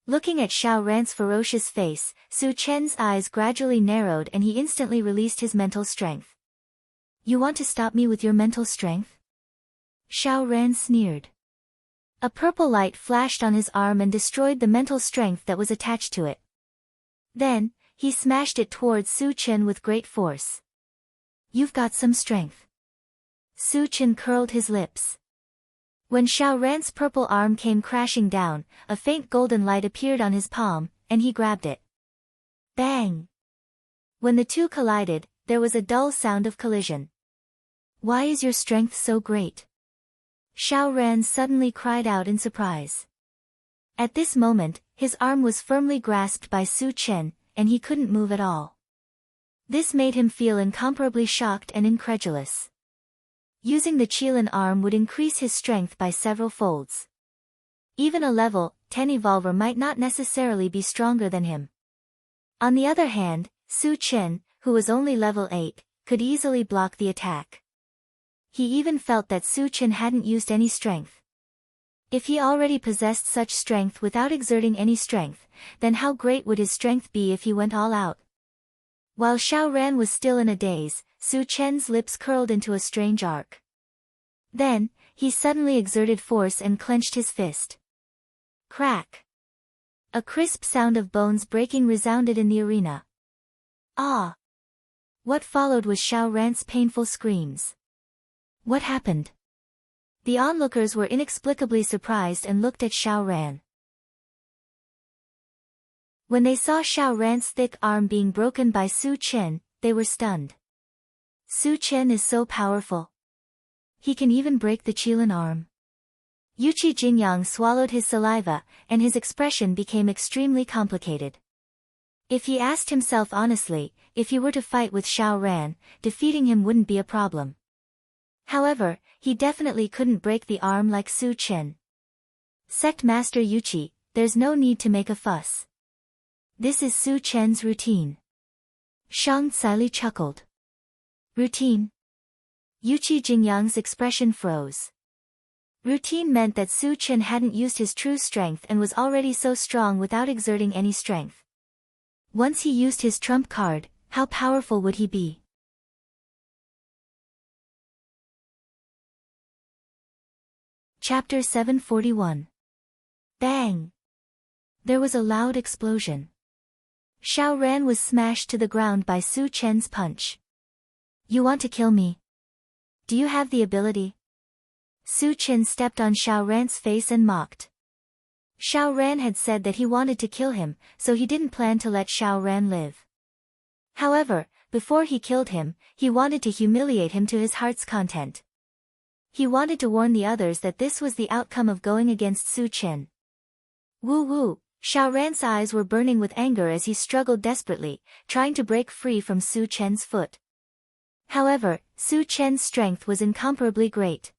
Looking at Xiao Ran's ferocious face, Su Chen's eyes gradually narrowed and he instantly released his mental strength. You want to stop me with your mental strength? Xiao Ran sneered. A purple light flashed on his arm and destroyed the mental strength that was attached to it. Then, he smashed it towards Su Chen with great force. You've got some strength. Su Chen curled his lips. When Xiao Ran's purple arm came crashing down, a faint golden light appeared on his palm, and he grabbed it. Bang! When the two collided, there was a dull sound of collision. Why is your strength so great? Xiao Ran suddenly cried out in surprise. At this moment, his arm was firmly grasped by Su Chen, and he couldn't move at all. This made him feel incomparably shocked and incredulous. Using the Qilin arm would increase his strength by several folds. Even a level 10 evolver might not necessarily be stronger than him. On the other hand, Su Chen, who was only level 8, could easily block the attack. He even felt that Su Chen hadn't used any strength. If he already possessed such strength without exerting any strength, then how great would his strength be if he went all out? While Xiao Ran was still in a daze, Su Chen's lips curled into a strange arc. Then, he suddenly exerted force and clenched his fist. Crack! A crisp sound of bones breaking resounded in the arena. Ah! What followed was Xiao Ran's painful screams. What happened? The onlookers were inexplicably surprised and looked at Xiao Ran. When they saw Xiao Ran's thick arm being broken by Su Chen, they were stunned. Su Chen is so powerful. He can even break the Qilin arm. Yuqi Jingyang swallowed his saliva, and his expression became extremely complicated. If he asked himself honestly, if he were to fight with Xiao Ran, defeating him wouldn't be a problem. However, he definitely couldn't break the arm like Su Chen. Sect Master Yuqi, there's no need to make a fuss. This is Su Chen's routine. Shang Caili chuckled. Routine? Yuqi Jingyang's expression froze. Routine meant that Su Chen hadn't used his true strength and was already so strong without exerting any strength. Once he used his trump card, how powerful would he be? Chapter 741. Bang! There was a loud explosion. Xiao Ran was smashed to the ground by Su Chen's punch. You want to kill me? Do you have the ability? Su Chen stepped on Xiao Ran's face and mocked. Xiao Ran had said that he wanted to kill him, so he didn't plan to let Xiao Ran live. However, before he killed him, he wanted to humiliate him to his heart's content. He wanted to warn the others that this was the outcome of going against Su Chen. Woo woo, Xiao Ran's eyes were burning with anger as he struggled desperately, trying to break free from Su Chen's foot. However, Su Chen's strength was incomparably great.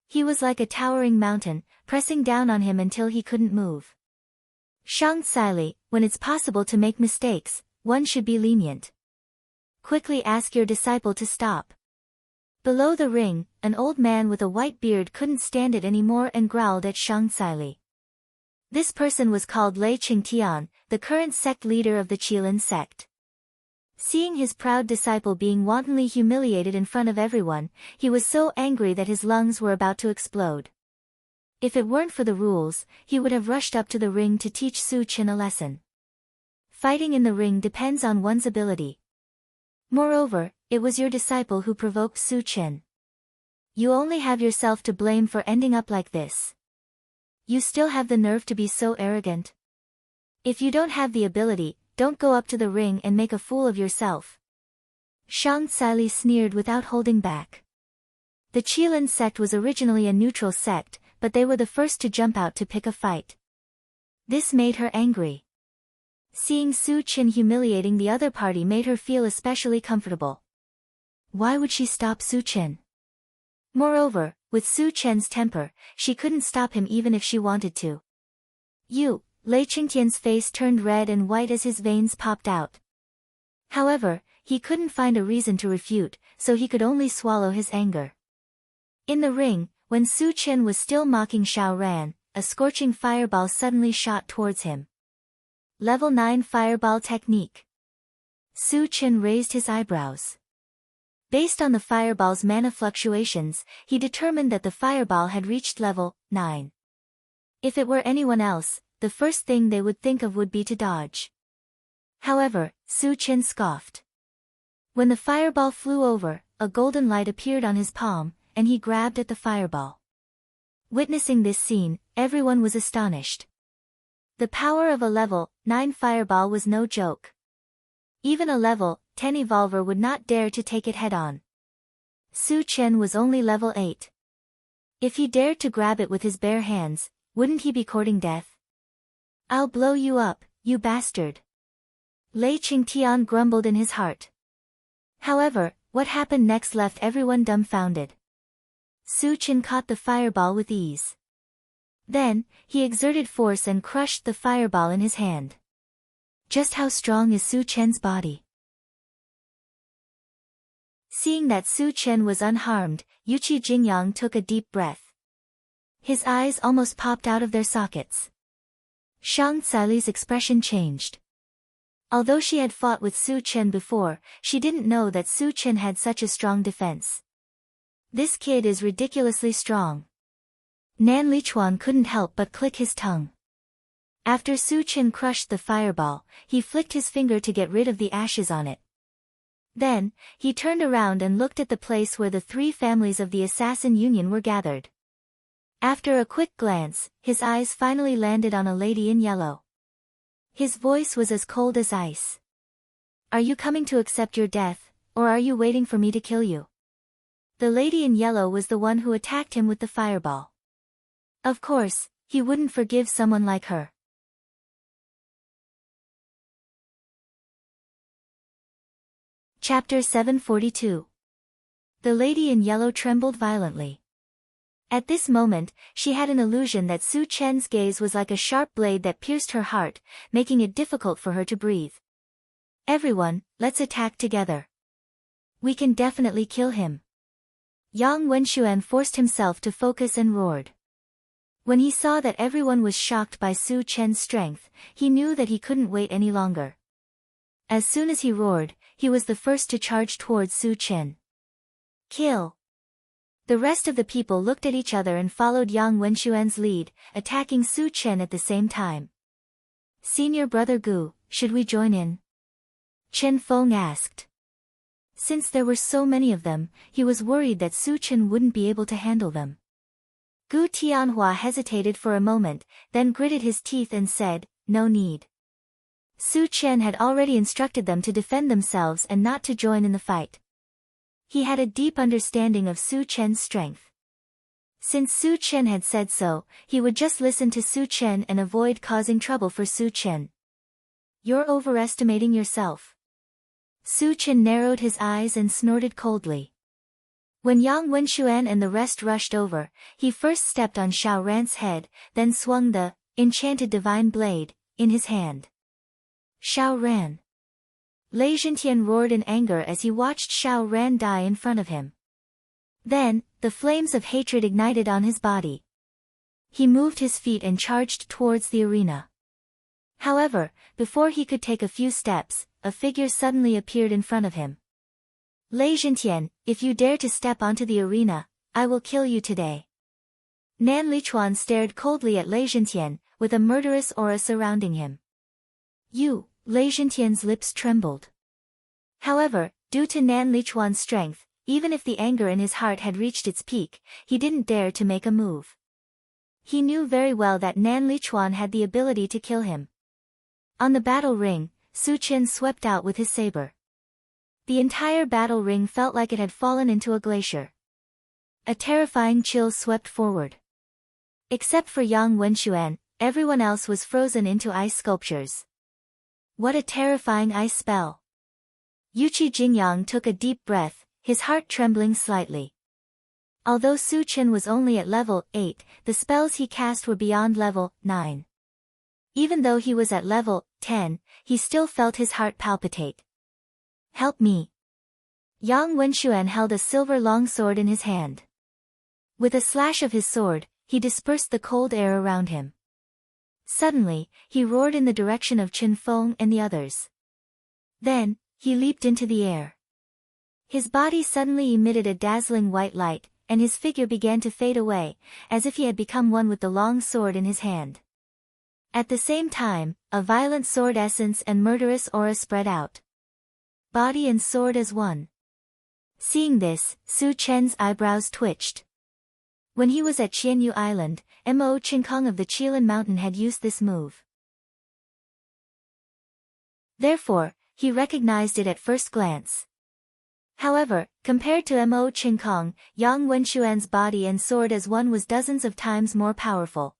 He was like a towering mountain, pressing down on him until he couldn't move. Shang Caili, when it's possible to make mistakes, one should be lenient. Quickly ask your disciple to stop. Below the ring, an old man with a white beard couldn't stand it anymore and growled at Shang Saili. This person was called Lei Qingtian, the current sect leader of the Qilin sect. Seeing his proud disciple being wantonly humiliated in front of everyone, he was so angry that his lungs were about to explode. If it weren't for the rules, he would have rushed up to the ring to teach Su Chen a lesson. Fighting in the ring depends on one's ability. Moreover, it was your disciple who provoked Su Chen. You only have yourself to blame for ending up like this. You still have the nerve to be so arrogant? If you don't have the ability, don't go up to the ring and make a fool of yourself. Shang Saili sneered without holding back. The Qilin sect was originally a neutral sect, but they were the first to jump out to pick a fight. This made her angry. Seeing Su Chen humiliating the other party made her feel especially comfortable. Why would she stop Su Chen? Moreover, with Su Chen's temper, she couldn't stop him even if she wanted to. You, Lei Qingtian's face turned red and white as his veins popped out. However, he couldn't find a reason to refute, so he could only swallow his anger. In the ring, when Su Chen was still mocking Xiao Ran, a scorching fireball suddenly shot towards him. Level 9 Fireball Technique. Su Chen raised his eyebrows. Based on the fireball's mana fluctuations, he determined that the fireball had reached level 9. If it were anyone else, the first thing they would think of would be to dodge. However, Su Chen scoffed. When the fireball flew over, a golden light appeared on his palm, and he grabbed at the fireball. Witnessing this scene, everyone was astonished. The power of a level 9 fireball was no joke. Even a level 10 evolver would not dare to take it head-on. Su Chen was only level 8. If he dared to grab it with his bare hands, wouldn't he be courting death? I'll blow you up, you bastard. Lei Qingtian grumbled in his heart. However, what happened next left everyone dumbfounded. Su Chen caught the fireball with ease. Then, he exerted force and crushed the fireball in his hand. Just how strong is Su Chen's body? Seeing that Su Chen was unharmed, Yuqi Jingyang took a deep breath. His eyes almost popped out of their sockets. Shang Saili's expression changed. Although she had fought with Su Chen before, she didn't know that Su Chen had such a strong defense. This kid is ridiculously strong. Nan Lichuan couldn't help but click his tongue. After Su Chen crushed the fireball, he flicked his finger to get rid of the ashes on it. Then, he turned around and looked at the place where the 3 families of the Assassin Union were gathered. After a quick glance, his eyes finally landed on a lady in yellow. His voice was as cold as ice. Are you coming to accept your death, or are you waiting for me to kill you? The lady in yellow was the one who attacked him with the fireball. Of course, he wouldn't forgive someone like her. Chapter 742. The lady in yellow trembled violently. At this moment, she had an illusion that Su Chen's gaze was like a sharp blade that pierced her heart, making it difficult for her to breathe. Everyone, let's attack together. We can definitely kill him. Yang Wenxuan forced himself to focus and roared. When he saw that everyone was shocked by Su Chen's strength, he knew that he couldn't wait any longer. As soon as he roared, he was the first to charge towards Su Chen. Kill! The rest of the people looked at each other and followed Yang Wenxuan's lead, attacking Su Chen at the same time. Senior Brother Gu, should we join in? Chen Feng asked. Since there were so many of them, he was worried that Su Chen wouldn't be able to handle them. Gu Tianhua hesitated for a moment, then gritted his teeth and said, no need. Su Chen had already instructed them to defend themselves and not to join in the fight. He had a deep understanding of Su Chen's strength. Since Su Chen had said so, he would just listen to Su Chen and avoid causing trouble for Su Chen. You're overestimating yourself. Su Chen narrowed his eyes and snorted coldly. When Yang Wenxuan and the rest rushed over, he first stepped on Xiao Ran's head, then swung the enchanted divine blade in his hand. Xiao Ran. Lei Zhentian roared in anger as he watched Xiao Ran die in front of him. Then, the flames of hatred ignited on his body. He moved his feet and charged towards the arena. However, before he could take a few steps, a figure suddenly appeared in front of him. Lei Zhentian, if you dare to step onto the arena, I will kill you today. Nan Lichuan stared coldly at Lei Zhentian, with a murderous aura surrounding him. You, Lei Zhentian's lips trembled. However, due to Nan Lichuan's strength, even if the anger in his heart had reached its peak, he didn't dare to make a move. He knew very well that Nan Lichuan had the ability to kill him. On the battle ring, Su Qian swept out with his saber. The entire battle ring felt like it had fallen into a glacier. A terrifying chill swept forward. Except for Yang Wenxuan, everyone else was frozen into ice sculptures. What a terrifying ice spell! Yuqi Jingyang took a deep breath, his heart trembling slightly. Although Su Qian was only at level 8, the spells he cast were beyond level 9. Even though he was at level 10, he still felt his heart palpitate. Help me! Yang Wenxuan held a silver longsword in his hand. With a slash of his sword, he dispersed the cold air around him. Suddenly, he roared in the direction of Qin Feng and the others. Then, he leaped into the air. His body suddenly emitted a dazzling white light, and his figure began to fade away, as if he had become one with the long sword in his hand. At the same time, a violent sword essence and murderous aura spread out. Body and sword as one. Seeing this, Su Qian's eyebrows twitched. When he was at Qianyu Island, Mo Qingkong of the Qilin Mountain had used this move. Therefore, he recognized it at first glance. However, compared to Mo Qingkong, Yang Wenxuan's body and sword as one was dozens of times more powerful.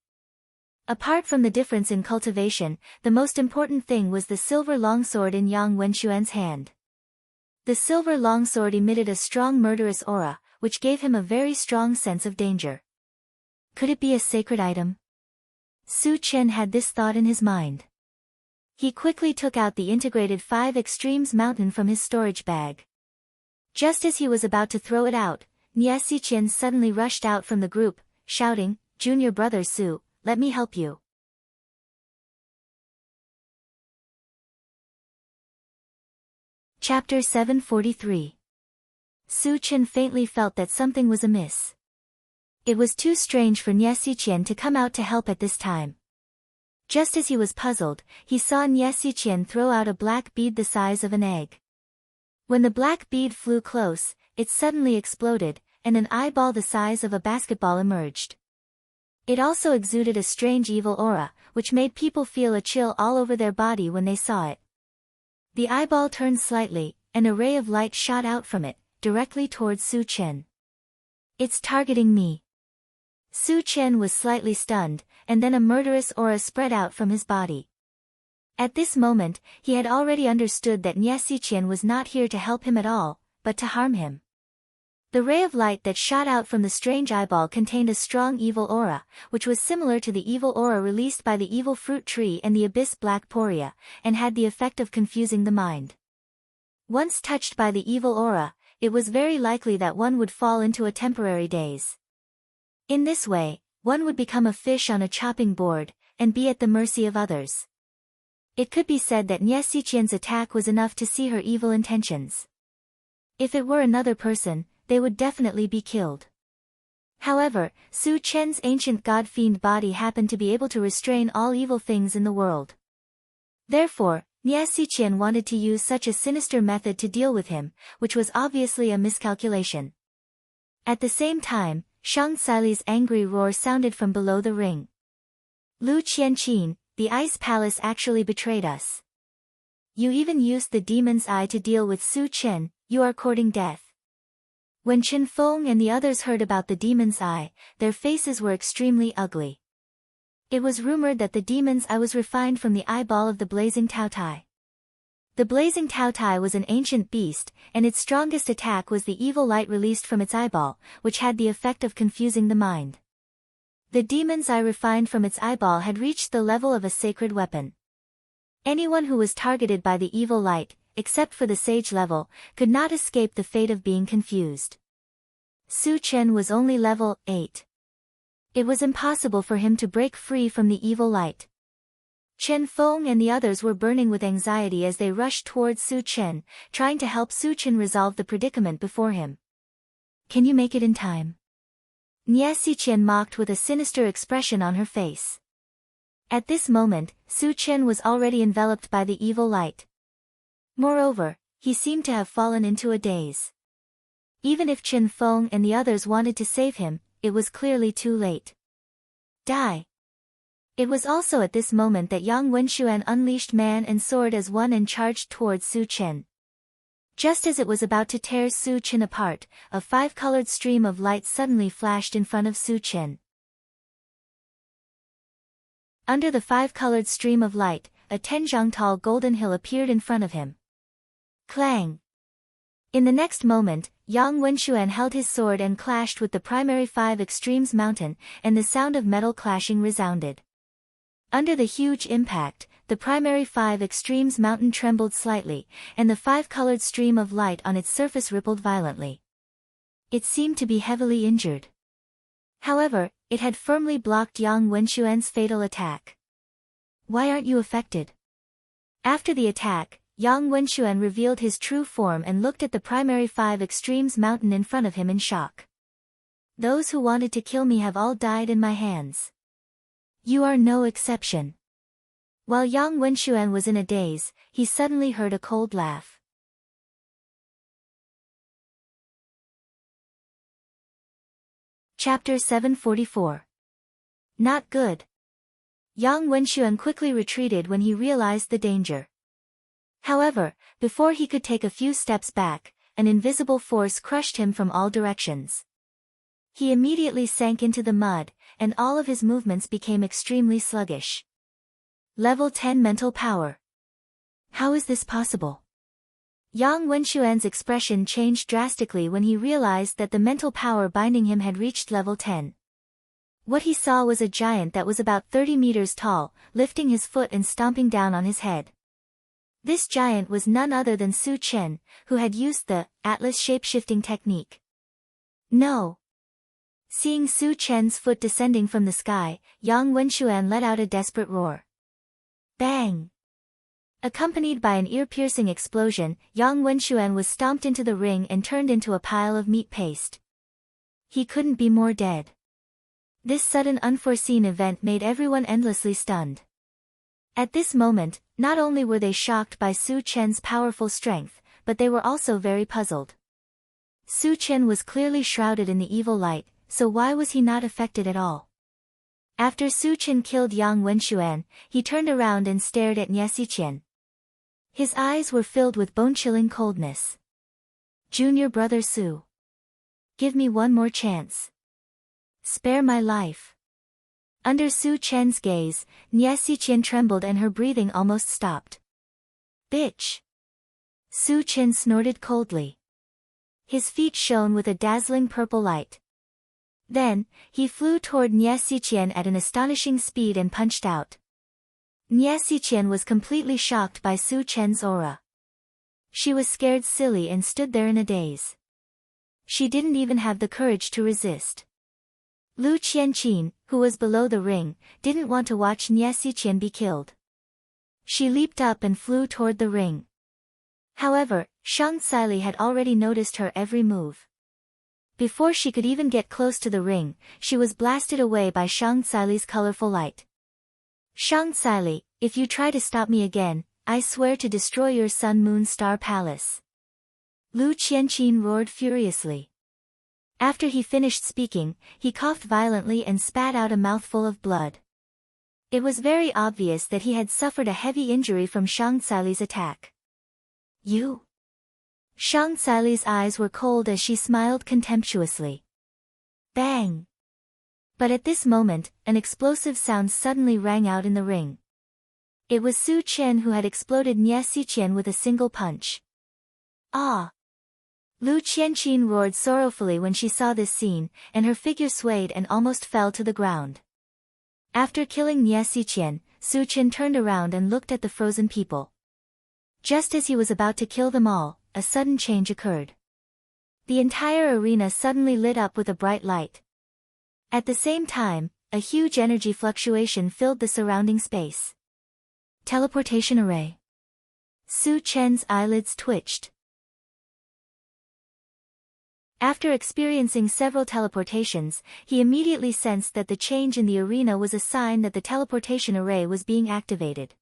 Apart from the difference in cultivation, the most important thing was the silver longsword in Yang Wenxuan's hand. The silver longsword emitted a strong murderous aura, which gave him a very strong sense of danger. Could it be a sacred item? Su Qian had this thought in his mind. He quickly took out the integrated 5 Extremes mountain from his storage bag. Just as he was about to throw it out, Nie Xiqian suddenly rushed out from the group, shouting, "Junior brother Su, let me help you." Chapter 743. Su Qian faintly felt that something was amiss. It was too strange for Nie Xiqian to come out to help at this time. Just as he was puzzled, he saw Nie Xiqian throw out a black bead the size of an egg. When the black bead flew close, it suddenly exploded, and an eyeball the size of a basketball emerged. It also exuded a strange evil aura, which made people feel a chill all over their body when they saw it. The eyeball turned slightly, and a ray of light shot out from it, directly towards Su Qian. "It's targeting me." Su Qian was slightly stunned, and then a murderous aura spread out from his body. At this moment, he had already understood that Nie Xiqian was not here to help him at all, but to harm him. The ray of light that shot out from the strange eyeball contained a strong evil aura, which was similar to the evil aura released by the evil fruit tree and the abyss black poria, and had the effect of confusing the mind. Once touched by the evil aura, it was very likely that one would fall into a temporary daze. In this way, one would become a fish on a chopping board, and be at the mercy of others. It could be said that Nie Xiqian's attack was enough to see her evil intentions. If it were another person, they would definitely be killed. However, Su Qian's ancient god-fiend body happened to be able to restrain all evil things in the world. Therefore, Nie Xiqian wanted to use such a sinister method to deal with him, which was obviously a miscalculation. At the same time, Shang Saili's angry roar sounded from below the ring. "Lu Qianqin, the ice palace actually betrayed us. You even used the demon's eye to deal with Su Qian, you are courting death." When Qin Feng and the others heard about the demon's eye, their faces were extremely ugly. It was rumored that the demon's eye was refined from the eyeball of the blazing Taotai. The blazing Taotai was an ancient beast, and its strongest attack was the evil light released from its eyeball, which had the effect of confusing the mind. The demon's eye refined from its eyeball had reached the level of a sacred weapon. Anyone who was targeted by the evil light, except for the sage level, could not escape the fate of being confused. Su Chen was only level 8. It was impossible for him to break free from the evil light. Chen Feng and the others were burning with anxiety as they rushed towards Su Chen, trying to help Su Chen resolve the predicament before him. Can you make it in time? Nie Xiqian mocked with a sinister expression on her face. At this moment, Su Chen was already enveloped by the evil light. Moreover, he seemed to have fallen into a daze. Even if Chen Feng and the others wanted to save him, it was clearly too late. Die! It was also at this moment that Yang Wenxuan unleashed man and sword as one and charged towards Su Chen. Just as it was about to tear Su Chen apart, a five-colored stream of light suddenly flashed in front of Su Chen. Under the five-colored stream of light, a 10-zhang-tall golden hill appeared in front of him. Clang! In the next moment, Yang Wenxuan held his sword and clashed with the primary five extremes mountain, and the sound of metal clashing resounded. Under the huge impact, the primary five extremes mountain trembled slightly, and the five-colored stream of light on its surface rippled violently. It seemed to be heavily injured. However, it had firmly blocked Yang Wenxuan's fatal attack. Why aren't you affected? After the attack, Yang Wenxuan revealed his true form and looked at the primary five extremes mountain in front of him in shock. Those who wanted to kill me have all died in my hands. You are no exception. While Yang Wenxuan was in a daze, he suddenly heard a cold laugh. Chapter 744. Not good. Yang Wenxuan quickly retreated when he realized the danger. However, before he could take a few steps back, an invisible force crushed him from all directions. He immediately sank into the mud, and all of his movements became extremely sluggish. Level 10 mental power. How is this possible? Yang Wenxuan's expression changed drastically when he realized that the mental power binding him had reached level 10. What he saw was a giant that was about 30 meters tall, lifting his foot and stomping down on his head. This giant was none other than Su Chen, who had used the Atlas shape-shifting technique. No! Seeing Su Chen's foot descending from the sky, Yang Wenxuan let out a desperate roar. Bang! Accompanied by an ear-piercing explosion, Yang Wenxuan was stomped into the ring and turned into a pile of meat paste. He couldn't be more dead. This sudden unforeseen event made everyone endlessly stunned. At this moment, not only were they shocked by Su Chen's powerful strength, but they were also very puzzled. Su Chen was clearly shrouded in the evil light, so why was he not affected at all? After Su Chen killed Yang Wenxuan, he turned around and stared at Nie Xiqian. His eyes were filled with bone-chilling coldness. Junior brother Su. Give me one more chance. Spare my life. Under Su Chen's gaze, Nie Xiqian trembled and her breathing almost stopped. Bitch! Su Chen snorted coldly. His feet shone with a dazzling purple light. Then, he flew toward Nie Xiqian at an astonishing speed and punched out. Nie Xiqian was completely shocked by Su Chen's aura. She was scared silly and stood there in a daze. She didn't even have the courage to resist. Lu Qianqin, who was below the ring, didn't want to watch Nie Xiqian be killed. She leaped up and flew toward the ring. However, Shang Saili had already noticed her every move. Before she could even get close to the ring, she was blasted away by Shang Saili's colorful light. Shang Saili, if you try to stop me again, I swear to destroy your Sun Moon Star Palace. Lu Qianqin roared furiously. After he finished speaking, he coughed violently and spat out a mouthful of blood. It was very obvious that he had suffered a heavy injury from Shang Saili's attack. You? Shang Saili's eyes were cold as she smiled contemptuously. Bang! But at this moment, an explosive sound suddenly rang out in the ring. It was Su Chen who had exploded Nie Xiqian with a single punch. Ah! Lu Qianqin roared sorrowfully when she saw this scene, and her figure swayed and almost fell to the ground. After killing Nie Xiqian, Su Chen turned around and looked at the frozen people. Just as he was about to kill them all, a sudden change occurred. The entire arena suddenly lit up with a bright light. At the same time, a huge energy fluctuation filled the surrounding space. Teleportation array. Su Chen's eyelids twitched. After experiencing several teleportations, he immediately sensed that the change in the arena was a sign that the teleportation array was being activated.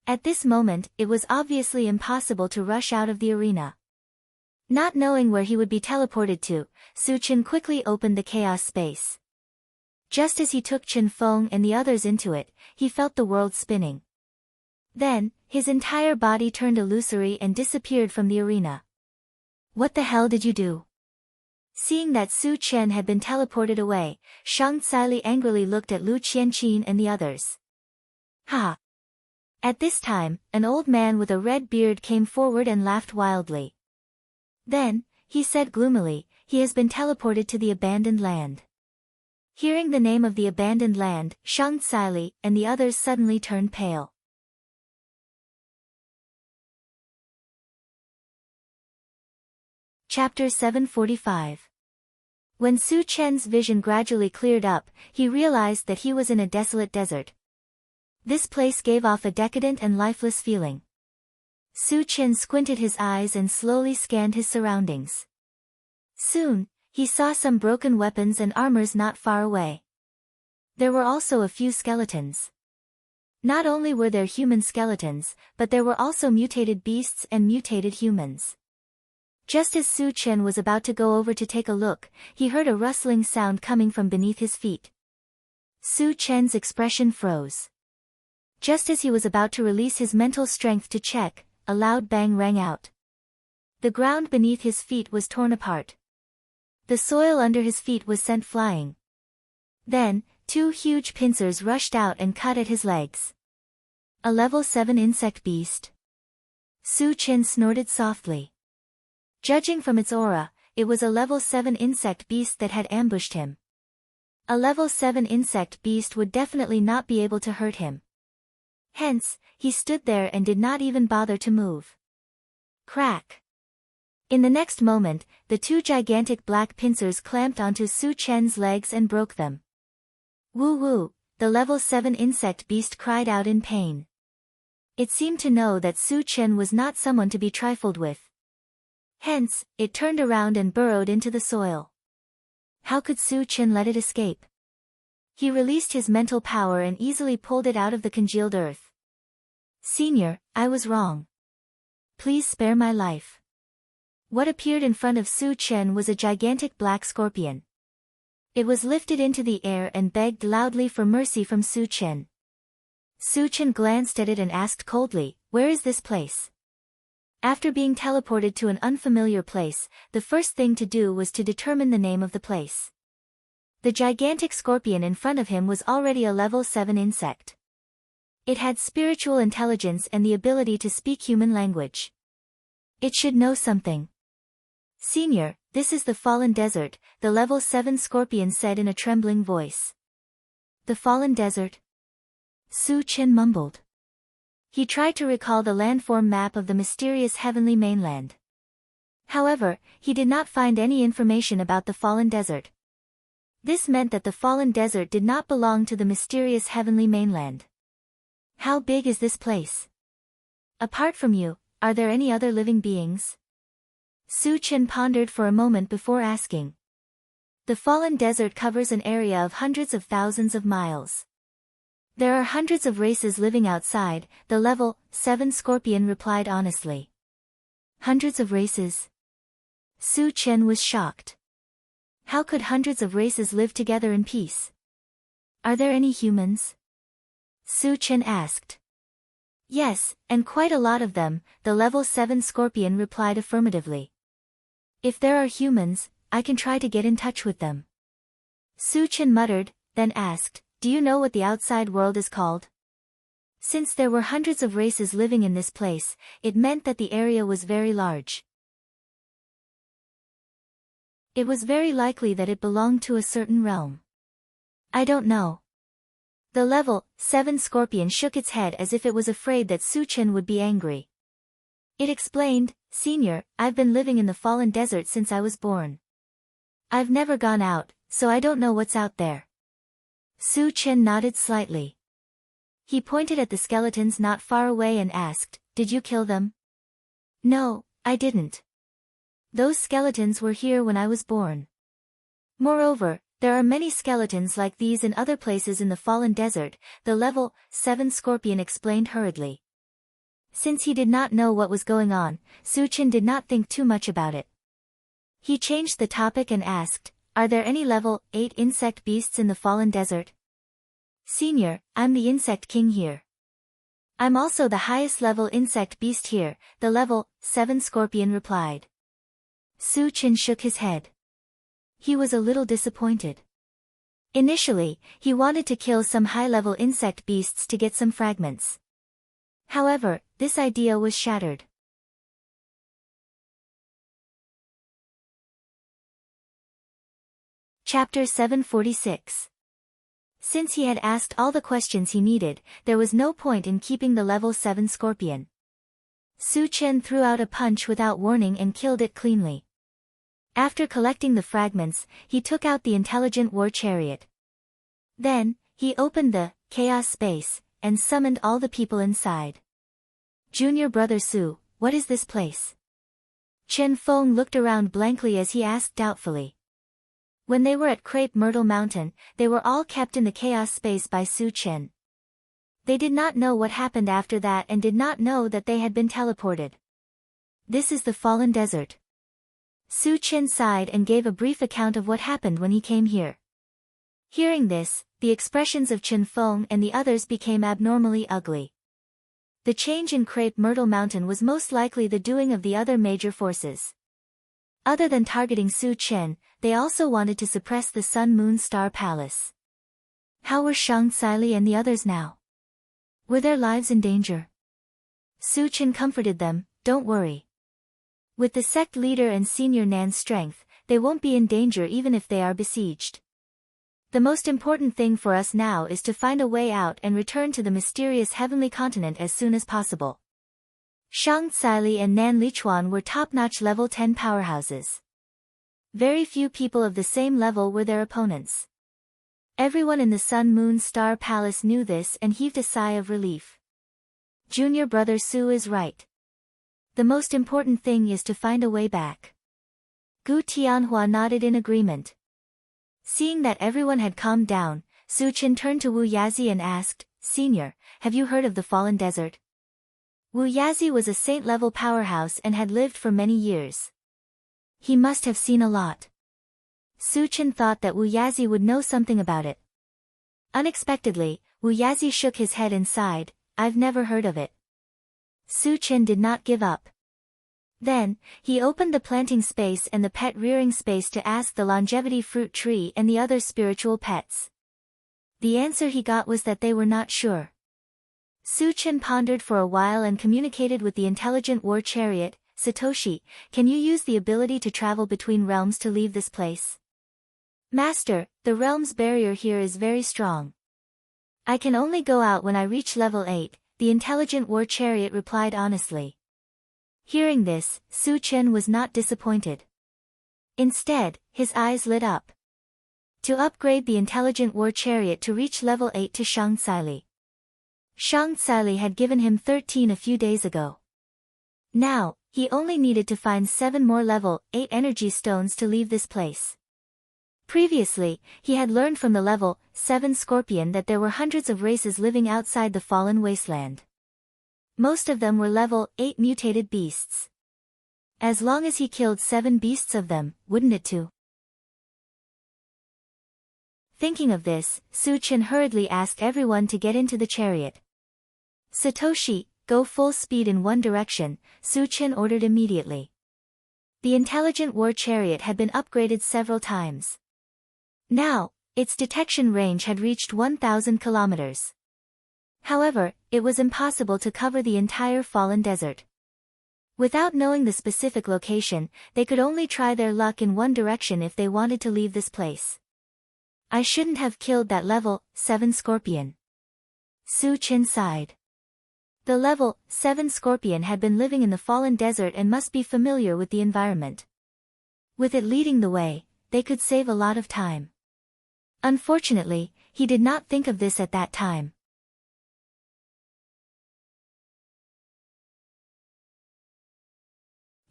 At this moment, it was obviously impossible to rush out of the arena. Not knowing where he would be teleported to, Su Chen quickly opened the chaos space. Just as he took Chen Feng and the others into it, he felt the world spinning. Then, his entire body turned illusory and disappeared from the arena. What the hell did you do? Seeing that Su Chen had been teleported away, Shang Caili angrily looked at Lu Qianqin and the others. Ha! At this time, an old man with a red beard came forward and laughed wildly. Then, he said gloomily, he has been teleported to the abandoned land. Hearing the name of the abandoned land, Shang Caili and the others suddenly turned pale. Chapter 745. When Su Chen's vision gradually cleared up, he realized that he was in a desolate desert. This place gave off a decadent and lifeless feeling. Su Chen squinted his eyes and slowly scanned his surroundings. Soon, he saw some broken weapons and armors not far away. There were also a few skeletons. Not only were there human skeletons, but there were also mutated beasts and mutated humans. Just as Su Chen was about to go over to take a look, he heard a rustling sound coming from beneath his feet. Su Chen's expression froze. Just as he was about to release his mental strength to check, a loud bang rang out. The ground beneath his feet was torn apart. The soil under his feet was sent flying. Then, two huge pincers rushed out and cut at his legs. A level 7 insect beast. Su Chen snorted softly. Judging from its aura, it was a level 7 insect beast that had ambushed him. A level 7 insect beast would definitely not be able to hurt him. Hence, he stood there and did not even bother to move. Crack! In the next moment, the two gigantic black pincers clamped onto Su Chen's legs and broke them. Woo woo, the level 7 insect beast cried out in pain. It seemed to know that Su Chen was not someone to be trifled with. Hence, it turned around and burrowed into the soil. How could Su Chen let it escape? He released his mental power and easily pulled it out of the congealed earth. Senior, I was wrong. Please spare my life. What appeared in front of Su Chen was a gigantic black scorpion. It was lifted into the air and begged loudly for mercy from Su Chen. Su Chen glanced at it and asked coldly, "Where is this place?" After being teleported to an unfamiliar place, the first thing to do was to determine the name of the place. The gigantic scorpion in front of him was already a level 7 insect. It had spiritual intelligence and the ability to speak human language. It should know something. Senior, this is the Fallen Desert, the level 7 scorpion said in a trembling voice. The Fallen Desert? Su Chen mumbled. He tried to recall the landform map of the mysterious heavenly mainland. However, he did not find any information about the Fallen Desert. This meant that the Fallen Desert did not belong to the mysterious heavenly mainland. How big is this place? Apart from you, are there any other living beings? Su Chen pondered for a moment before asking. The Fallen Desert covers an area of hundreds of thousands of miles. There are hundreds of races living outside, the level 7 scorpion replied honestly. Hundreds of races? Su Chen was shocked. How could hundreds of races live together in peace? Are there any humans? Su Chen asked. Yes, and quite a lot of them, the level 7 scorpion replied affirmatively. If there are humans, I can try to get in touch with them. Su Chen muttered, then asked, do you know what the outside world is called? Since there were hundreds of races living in this place, it meant that the area was very large. It was very likely that it belonged to a certain realm. I don't know. The level 7 scorpion shook its head as if it was afraid that Su Chen would be angry. It explained, Senior, I've been living in the fallen desert since I was born. I've never gone out, so I don't know what's out there. Su Chen nodded slightly. He pointed at the skeletons not far away and asked, "Did you kill them?" "No, I didn't. Those skeletons were here when I was born. Moreover, there are many skeletons like these in other places in the fallen desert," the level 7 scorpion explained hurriedly. Since he did not know what was going on, Su Chen did not think too much about it. He changed the topic and asked, "Are there any level 8 insect beasts in the fallen desert?" "Senior, I'm the insect king here. I'm also the highest level insect beast here," the level 7 scorpion replied. Su Chen shook his head. He was a little disappointed. Initially, he wanted to kill some high-level insect beasts to get some fragments. However, this idea was shattered. Chapter 746. Since he had asked all the questions he needed, there was no point in keeping the level 7 scorpion. Su Chen threw out a punch without warning and killed it cleanly. After collecting the fragments, he took out the intelligent war chariot. Then, he opened the chaos space and summoned all the people inside. "Junior brother Su, what is this place?" Chen Feng looked around blankly as he asked doubtfully. When they were at Crepe Myrtle Mountain, they were all kept in the chaos space by Su Chen. They did not know what happened after that and did not know that they had been teleported. "This is the fallen desert." Su Chen sighed and gave a brief account of what happened when he came here. Hearing this, the expressions of Chen Feng and the others became abnormally ugly. The change in Crepe Myrtle Mountain was most likely the doing of the other major forces. Other than targeting Su Chen, they also wanted to suppress the Sun Moon Star Palace. How were Shang Saili and the others now? Were their lives in danger? Su Chen comforted them, "Don't worry. With the sect leader and senior Nan's strength, they won't be in danger even if they are besieged. The most important thing for us now is to find a way out and return to the mysterious heavenly continent as soon as possible." Shang Saili and Nan Lichuan were top-notch level 10 powerhouses. Very few people of the same level were their opponents. Everyone in the Sun Moon Star Palace knew this and heaved a sigh of relief. Junior brother Su is right. The most important thing is to find a way back. Gu Tianhua nodded in agreement. Seeing that everyone had calmed down, Su Chen turned to Wu Yazi and asked, "Senior, have you heard of the Fallen Desert?" Wu Yazi was a saint-level powerhouse and had lived for many years. He must have seen a lot. Su Chen thought that Wu Yazi would know something about it. Unexpectedly, Wu Yazi shook his head and sighed, "I've never heard of it." Su Chen did not give up. Then, he opened the planting space and the pet rearing space to ask the longevity fruit tree and the other spiritual pets. The answer he got was that they were not sure. Su Chen pondered for a while and communicated with the intelligent war chariot, "Satoshi, can you use the ability to travel between realms to leave this place?" "Master, the realms barrier here is very strong. I can only go out when I reach level 8, the intelligent war chariot replied honestly. Hearing this, Su Chen was not disappointed. Instead, his eyes lit up. To upgrade the intelligent war chariot to reach level 8 to Shang Saili. Shang Saili had given him 13 a few days ago. Now, he only needed to find 7 more level 8 energy stones to leave this place. Previously, he had learned from the level 7 scorpion that there were hundreds of races living outside the fallen wasteland. Most of them were level 8 mutated beasts. As long as he killed 7 beasts of them, wouldn't it too? Thinking of this, Su Chen hurriedly asked everyone to get into the chariot. "Satoshi, go full speed in one direction," Su Chen ordered immediately. The intelligent war chariot had been upgraded several times. Now, its detection range had reached 1,000 kilometers. However, it was impossible to cover the entire fallen desert. Without knowing the specific location, they could only try their luck in one direction if they wanted to leave this place. "I shouldn't have killed that level 7 scorpion." Su Chen sighed. The level 7 scorpion had been living in the fallen desert and must be familiar with the environment. With it leading the way, they could save a lot of time. Unfortunately, he did not think of this at that time.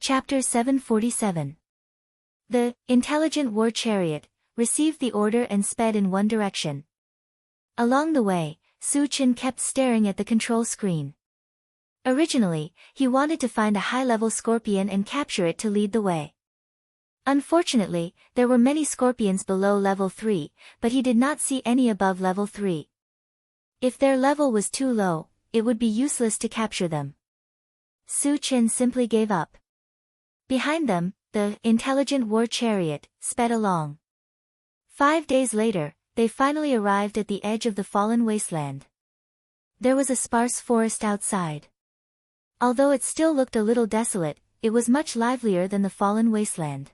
Chapter 747. The intelligent war chariot received the order and sped in one direction. Along the way, Su Chen kept staring at the control screen. Originally, he wanted to find a high-level scorpion and capture it to lead the way. Unfortunately, there were many scorpions below level 3, but he did not see any above level 3. If their level was too low, it would be useless to capture them. Su Chen simply gave up. Behind them, the intelligent war chariot sped along. 5 days later, they finally arrived at the edge of the fallen wasteland. There was a sparse forest outside. Although it still looked a little desolate, it was much livelier than the fallen wasteland.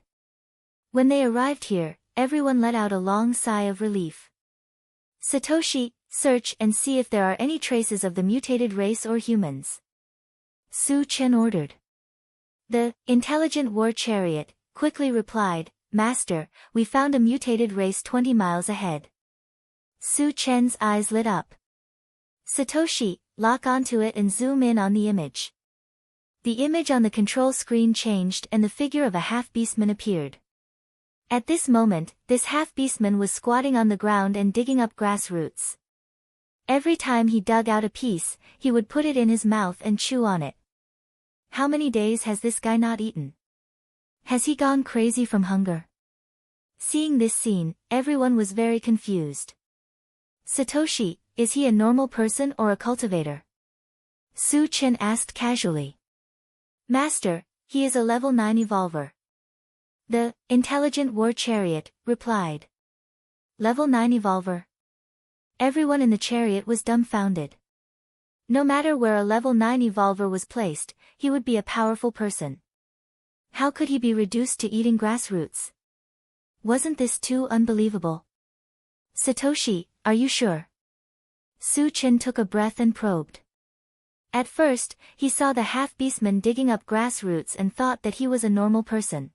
When they arrived here, everyone let out a long sigh of relief. Satoshi, search and see if there are any traces of the mutated race or humans. Su Chen ordered. The intelligent war chariot quickly replied, Master, we found a mutated race 20 miles ahead. Su Chen's eyes lit up. Satoshi, lock onto it and zoom in on the image. The image on the control screen changed and the figure of a half-beastman appeared. At this moment, this half-beastman was squatting on the ground and digging up grass roots. Every time he dug out a piece, he would put it in his mouth and chew on it. How many days has this guy not eaten? Has he gone crazy from hunger? Seeing this scene, everyone was very confused. Satoshi, is he a normal person or a cultivator? Su Chen asked casually. Master, he is a level 9 evolver. The intelligent war chariot replied. Level 9 evolver? Everyone in the chariot was dumbfounded. No matter where a level 9 evolver was placed, he would be a powerful person. How could he be reduced to eating grass roots? Wasn't this too unbelievable? Satoshi, are you sure? Su Chen took a breath and probed. At first, he saw the half-beastman digging up grass roots and thought that he was a normal person.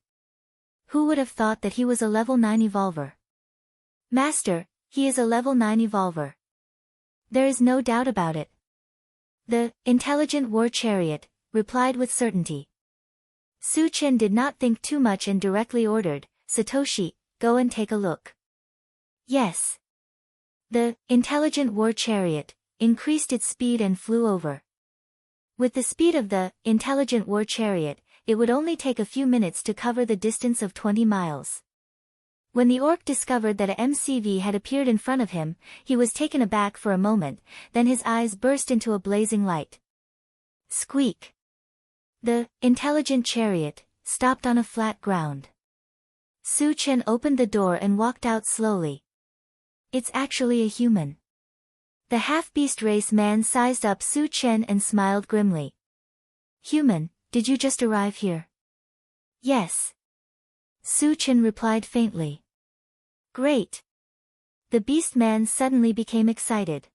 Who would have thought that he was a level 9 evolver? Master, he is a level 9 evolver. There is no doubt about it. The intelligent war chariot replied with certainty. Su Chen did not think too much and directly ordered, Satoshi, go and take a look. Yes. The intelligent war chariot increased its speed and flew over. With the speed of the intelligent war chariot, it would only take a few minutes to cover the distance of 20 miles. When the orc discovered that a MCV had appeared in front of him, he was taken aback for a moment, then his eyes burst into a blazing light. Squeak! The intelligent chariot stopped on a flat ground. Su Chen opened the door and walked out slowly. It's actually a human. The half-beast race man sized up Su Chen and smiled grimly. Human, did you just arrive here? Yes. Su Chen replied faintly. Great. The beast man suddenly became excited.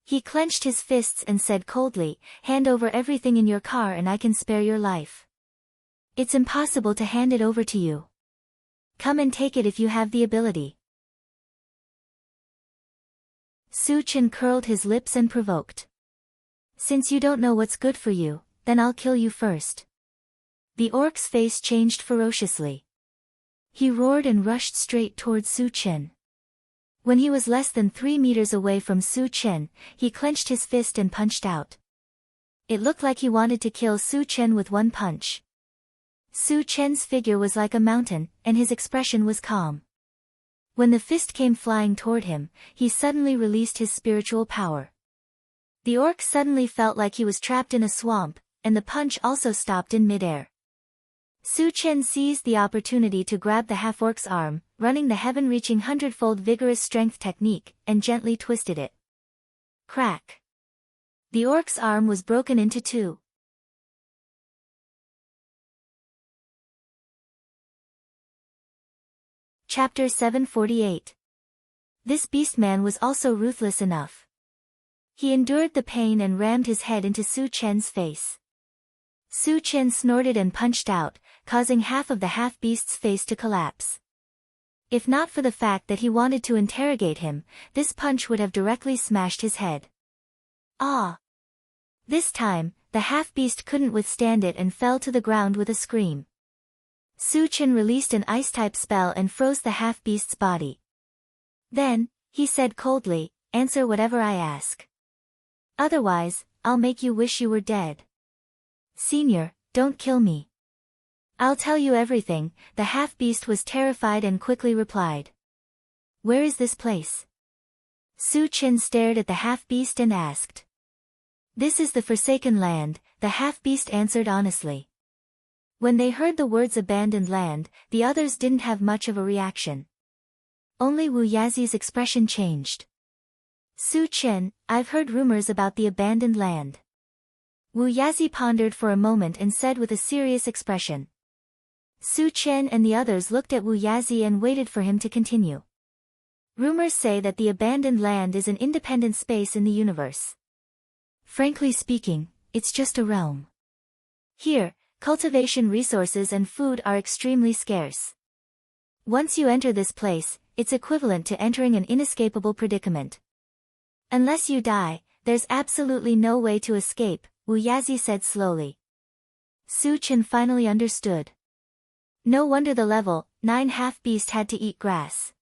He clenched his fists and said coldly, hand over everything in your car and I can spare your life. It's impossible to hand it over to you. Come and take it if you have the ability. Su Chen curled his lips and provoked. Since you don't know what's good for you, then I'll kill you first. The orc's face changed ferociously. He roared and rushed straight towards Su Chen. When he was less than 3 meters away from Su Chen, he clenched his fist and punched out. It looked like he wanted to kill Su Chen with one punch. Su Chen's figure was like a mountain, and his expression was calm. When the fist came flying toward him, he suddenly released his spiritual power. The orc suddenly felt like he was trapped in a swamp, and the punch also stopped in midair. Su Chen seized the opportunity to grab the half-orc's arm, running the heaven-reaching 100-fold vigorous strength technique, and gently twisted it. Crack! The orc's arm was broken into two. Chapter 748. This beastman was also ruthless enough. He endured the pain and rammed his head into Su Chen's face. Su Chen snorted and punched out, causing half of the half-beast's face to collapse. If not for the fact that he wanted to interrogate him, this punch would have directly smashed his head. Ah! This time, the half-beast couldn't withstand it and fell to the ground with a scream. Su Chen released an ice-type spell and froze the half-beast's body. Then, he said coldly, "Answer whatever I ask. Otherwise, I'll make you wish you were dead." "Senior, don't kill me. I'll tell you everything," the half-beast was terrified and quickly replied. "Where is this place?" Su Chen stared at the half-beast and asked. "This is the Forsaken Land," the half-beast answered honestly. When they heard the words abandoned land, the others didn't have much of a reaction. Only Wu Yazi's expression changed. "Su Chen, I've heard rumors about the abandoned land." Wu Yazi pondered for a moment and said with a serious expression. Su Chen and the others looked at Wu Yazi and waited for him to continue. "Rumors say that the abandoned land is an independent space in the universe. Frankly speaking, it's just a realm. Here, cultivation resources and food are extremely scarce. Once you enter this place, it's equivalent to entering an inescapable predicament. Unless you die, there's absolutely no way to escape," Wu Yazi said slowly. Su Chen finally understood. No wonder the level 9 half-beast had to eat grass.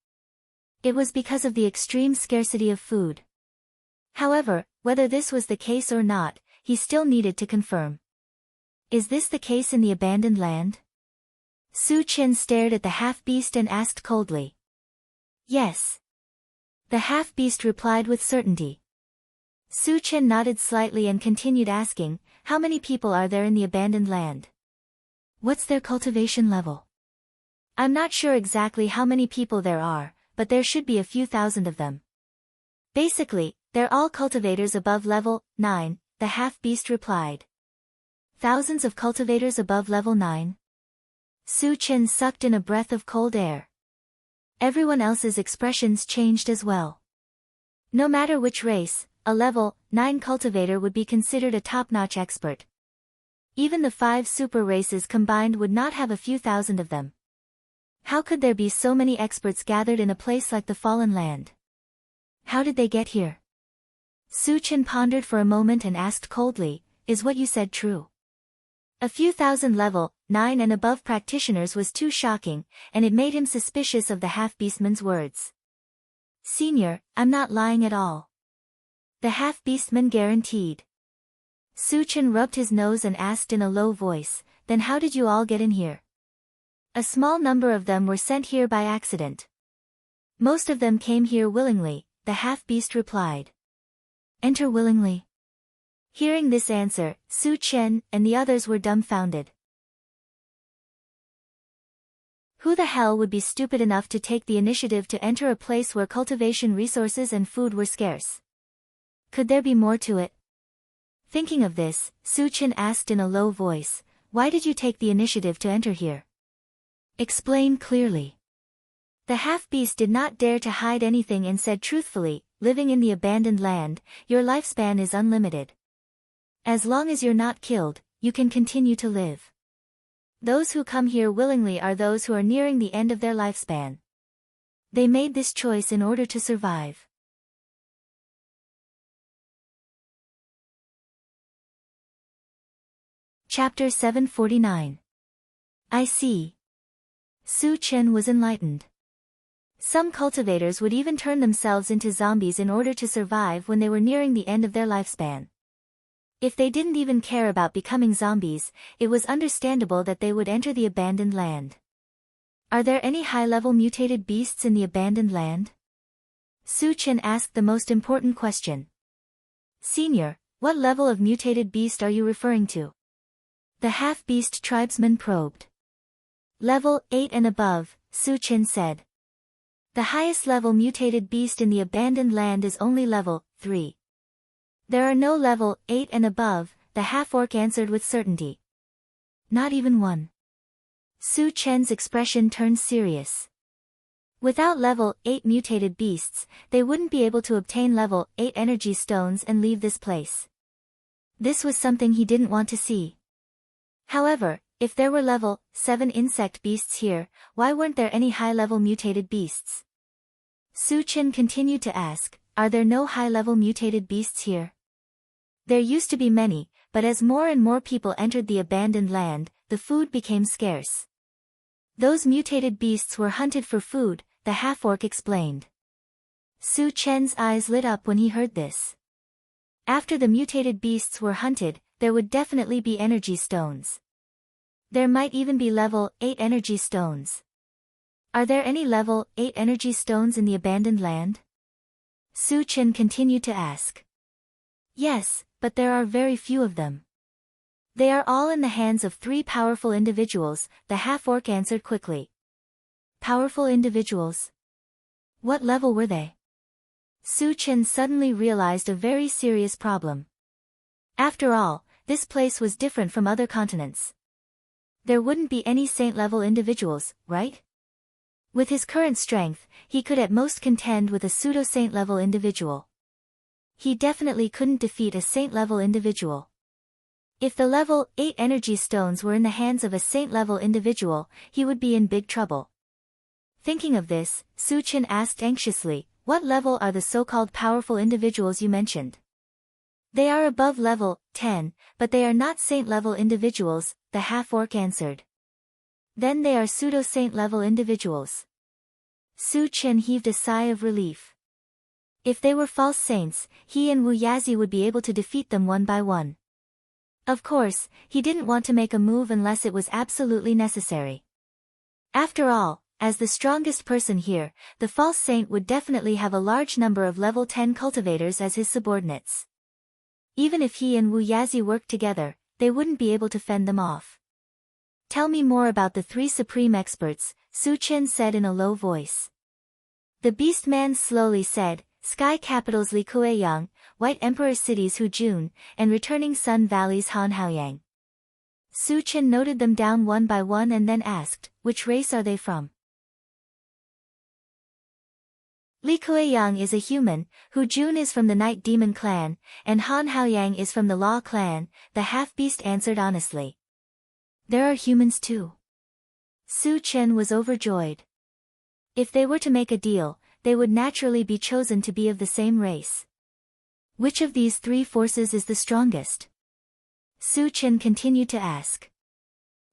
It was because of the extreme scarcity of food. However, whether this was the case or not, he still needed to confirm. "Is this the case in the abandoned land?" Su Chen stared at the half-beast and asked coldly. "Yes." The half-beast replied with certainty. Su Chen nodded slightly and continued asking, "How many people are there in the abandoned land? What's their cultivation level?" "I'm not sure exactly how many people there are, but there should be a few thousand of them. Basically, they're all cultivators above level 9, the half-beast replied. "Thousands of cultivators above level 9? Su Chen sucked in a breath of cold air. Everyone else's expressions changed as well. No matter which race, a level 9 cultivator would be considered a top-notch expert. Even the 5 super races combined would not have a few thousand of them. How could there be so many experts gathered in a place like the Fallen Land? How did they get here?" Su Chen pondered for a moment and asked coldly, "Is what you said true?" A few thousand level 9 and above practitioners was too shocking, and it made him suspicious of the half-beastman's words. "Senior, I'm not lying at all," the half-beastman guaranteed. Su Chen rubbed his nose and asked in a low voice, "Then how did you all get in here?" "A small number of them were sent here by accident. Most of them came here willingly," the half-beast replied. "Enter willingly?" Hearing this answer, Su Chen and the others were dumbfounded. Who the hell would be stupid enough to take the initiative to enter a place where cultivation resources and food were scarce? Could there be more to it? Thinking of this, Su Chen asked in a low voice, "Why did you take the initiative to enter here? Explain clearly." The half-beast did not dare to hide anything and said truthfully, "Living in the abandoned land, your lifespan is unlimited. As long as you're not killed, you can continue to live. Those who come here willingly are those who are nearing the end of their lifespan. They made this choice in order to survive." Chapter 749. I see. Su Chen was enlightened. Some cultivators would even turn themselves into zombies in order to survive when they were nearing the end of their lifespan. If they didn't even care about becoming zombies, it was understandable that they would enter the abandoned land. Are there any high-level mutated beasts in the abandoned land? Su Chen asked the most important question. "Senior, what level of mutated beast are you referring to?" The half-beast tribesman probed. "Level 8 and above," Su Chen said. "The highest level mutated beast in the abandoned land is only level 3. There are no level 8 and above," the half-orc answered with certainty. "Not even one?" Su Chen's expression turned serious. Without level 8 mutated beasts, they wouldn't be able to obtain level 8 energy stones and leave this place. This was something he didn't want to see. However, if there were level 7 insect beasts here, why weren't there any high-level mutated beasts? Su Chen continued to ask, are there no high-level mutated beasts here? There used to be many, but as more and more people entered the abandoned land, the food became scarce. Those mutated beasts were hunted for food, the half-orc explained. Su Chen's eyes lit up when he heard this. After the mutated beasts were hunted, there would definitely be energy stones. There might even be level 8 energy stones. Are there any level 8 energy stones in the abandoned land? Su Chen continued to ask. Yes, but there are very few of them. They are all in the hands of 3 powerful individuals, the half-orc answered quickly. Powerful individuals? What level were they? Su Chen suddenly realized a very serious problem. After all, this place was different from other continents. There wouldn't be any saint-level individuals, right? With his current strength, he could at most contend with a pseudo-saint-level individual. He definitely couldn't defeat a saint-level individual. If the level 8 energy stones were in the hands of a saint-level individual, he would be in big trouble. Thinking of this, Su Chen asked anxiously, what level are the so-called powerful individuals you mentioned? They are above level 10, but they are not saint-level individuals, the half-orc answered. Then they are pseudo-saint-level individuals. Su Chen heaved a sigh of relief. If they were false saints, he and Wu Yazi would be able to defeat them one by one. Of course, he didn't want to make a move unless it was absolutely necessary. After all, as the strongest person here, the false saint would definitely have a large number of level 10 cultivators as his subordinates. Even if he and Wu Yazi worked together, they wouldn't be able to fend them off. Tell me more about the 3 supreme experts, Su Chen said in a low voice. The beast man slowly said, Sky Capital's Li Kueyang, White Emperor City's Hu Jun, and Returning Sun Valley's Han Haoyang. Su Chen noted them down one by one and then asked, which race are they from? Li Kueyang is a human, Hu Jun is from the Night Demon clan, and Han Haoyang is from the Law clan, the half-beast answered honestly. There are humans too. Su Chen was overjoyed. If they were to make a deal, they would naturally be chosen to be of the same race. Which of these 3 forces is the strongest? Su Chen continued to ask.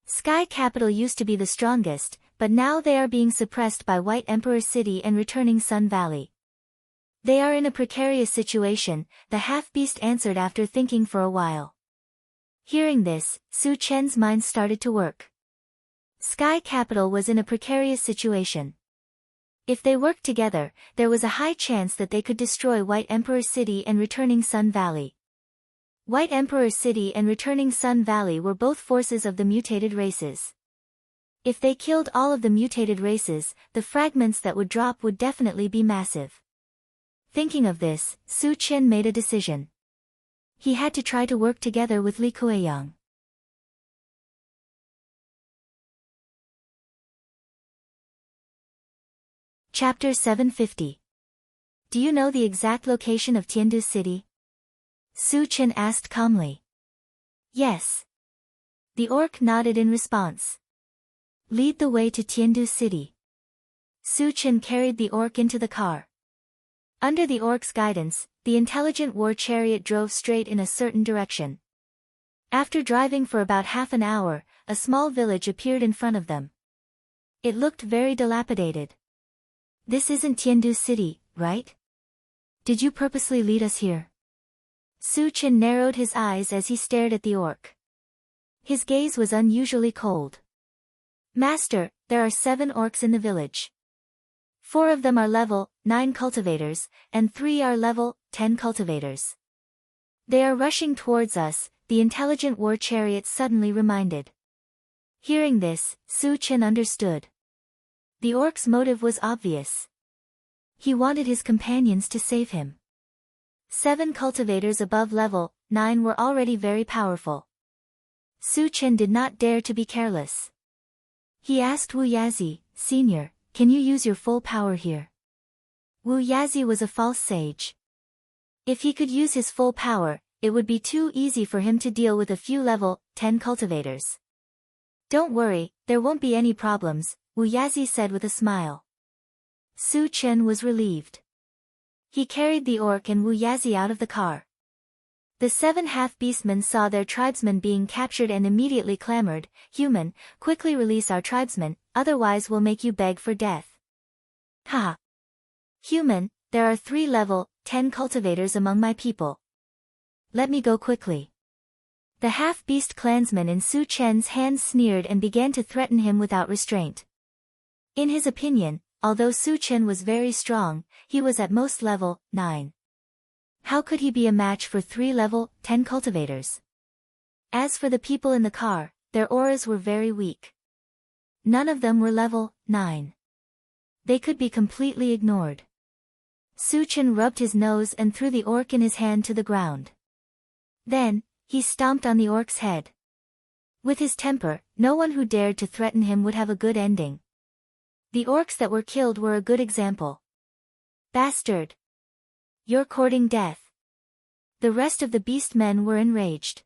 Sky Capital used to be the strongest, but now they are being suppressed by White Emperor City and Returning Sun Valley. They are in a precarious situation, the half-beast answered after thinking for a while. Hearing this, Su Chen's mind started to work. Sky Capital was in a precarious situation. If they worked together, there was a high chance that they could destroy White Emperor City and Returning Sun Valley. White Emperor City and Returning Sun Valley were both forces of the mutated races. If they killed all of the mutated races, the fragments that would drop would definitely be massive. Thinking of this, Su Chen made a decision. He had to try to work together with Li Kueyang. Chapter 750. Do you know the exact location of Tiandu City? Su Chen asked calmly. Yes. The orc nodded in response. Lead the way to Tiandu City. Su Chen carried the orc into the car. Under the orc's guidance, the intelligent war chariot drove straight in a certain direction. After driving for about half an hour, a small village appeared in front of them. It looked very dilapidated. This isn't Tiandu City, right? Did you purposely lead us here? Su Chen narrowed his eyes as he stared at the orc. His gaze was unusually cold. Master, there are 7 orcs in the village. 4 of them are level 9 cultivators, and 3 are level 10 cultivators. They are rushing towards us, the intelligent war chariot suddenly reminded. Hearing this, Su Chen understood. The orc's motive was obvious. He wanted his companions to save him. 7 cultivators above level 9 were already very powerful. Su Chen did not dare to be careless. He asked Wu Yazi, Senior, can you use your full power here? Wu Yazi was a false sage. If he could use his full power, it would be too easy for him to deal with a few level 10 cultivators. Don't worry, there won't be any problems, Wu Yazi said with a smile. Su Chen was relieved. He carried the orc and Wu Yazi out of the car. The 7 half-beastmen saw their tribesmen being captured and immediately clamored, "Human, quickly release our tribesmen, otherwise we'll make you beg for death." Ha! Human, there are 3 level 10 cultivators among my people. Let me go quickly. The half-beast clansmen in Su Chen's hands sneered and began to threaten him without restraint. In his opinion, although Su Chen was very strong, he was at most level 9. How could he be a match for 3 level 10 cultivators? As for the people in the car, their auras were very weak. None of them were level 9. They could be completely ignored. Su Chen rubbed his nose and threw the orc in his hand to the ground. Then, he stomped on the orc's head. With his temper, no one who dared to threaten him would have a good ending. The orcs that were killed were a good example. Bastard! You're courting death. The rest of the beast men were enraged.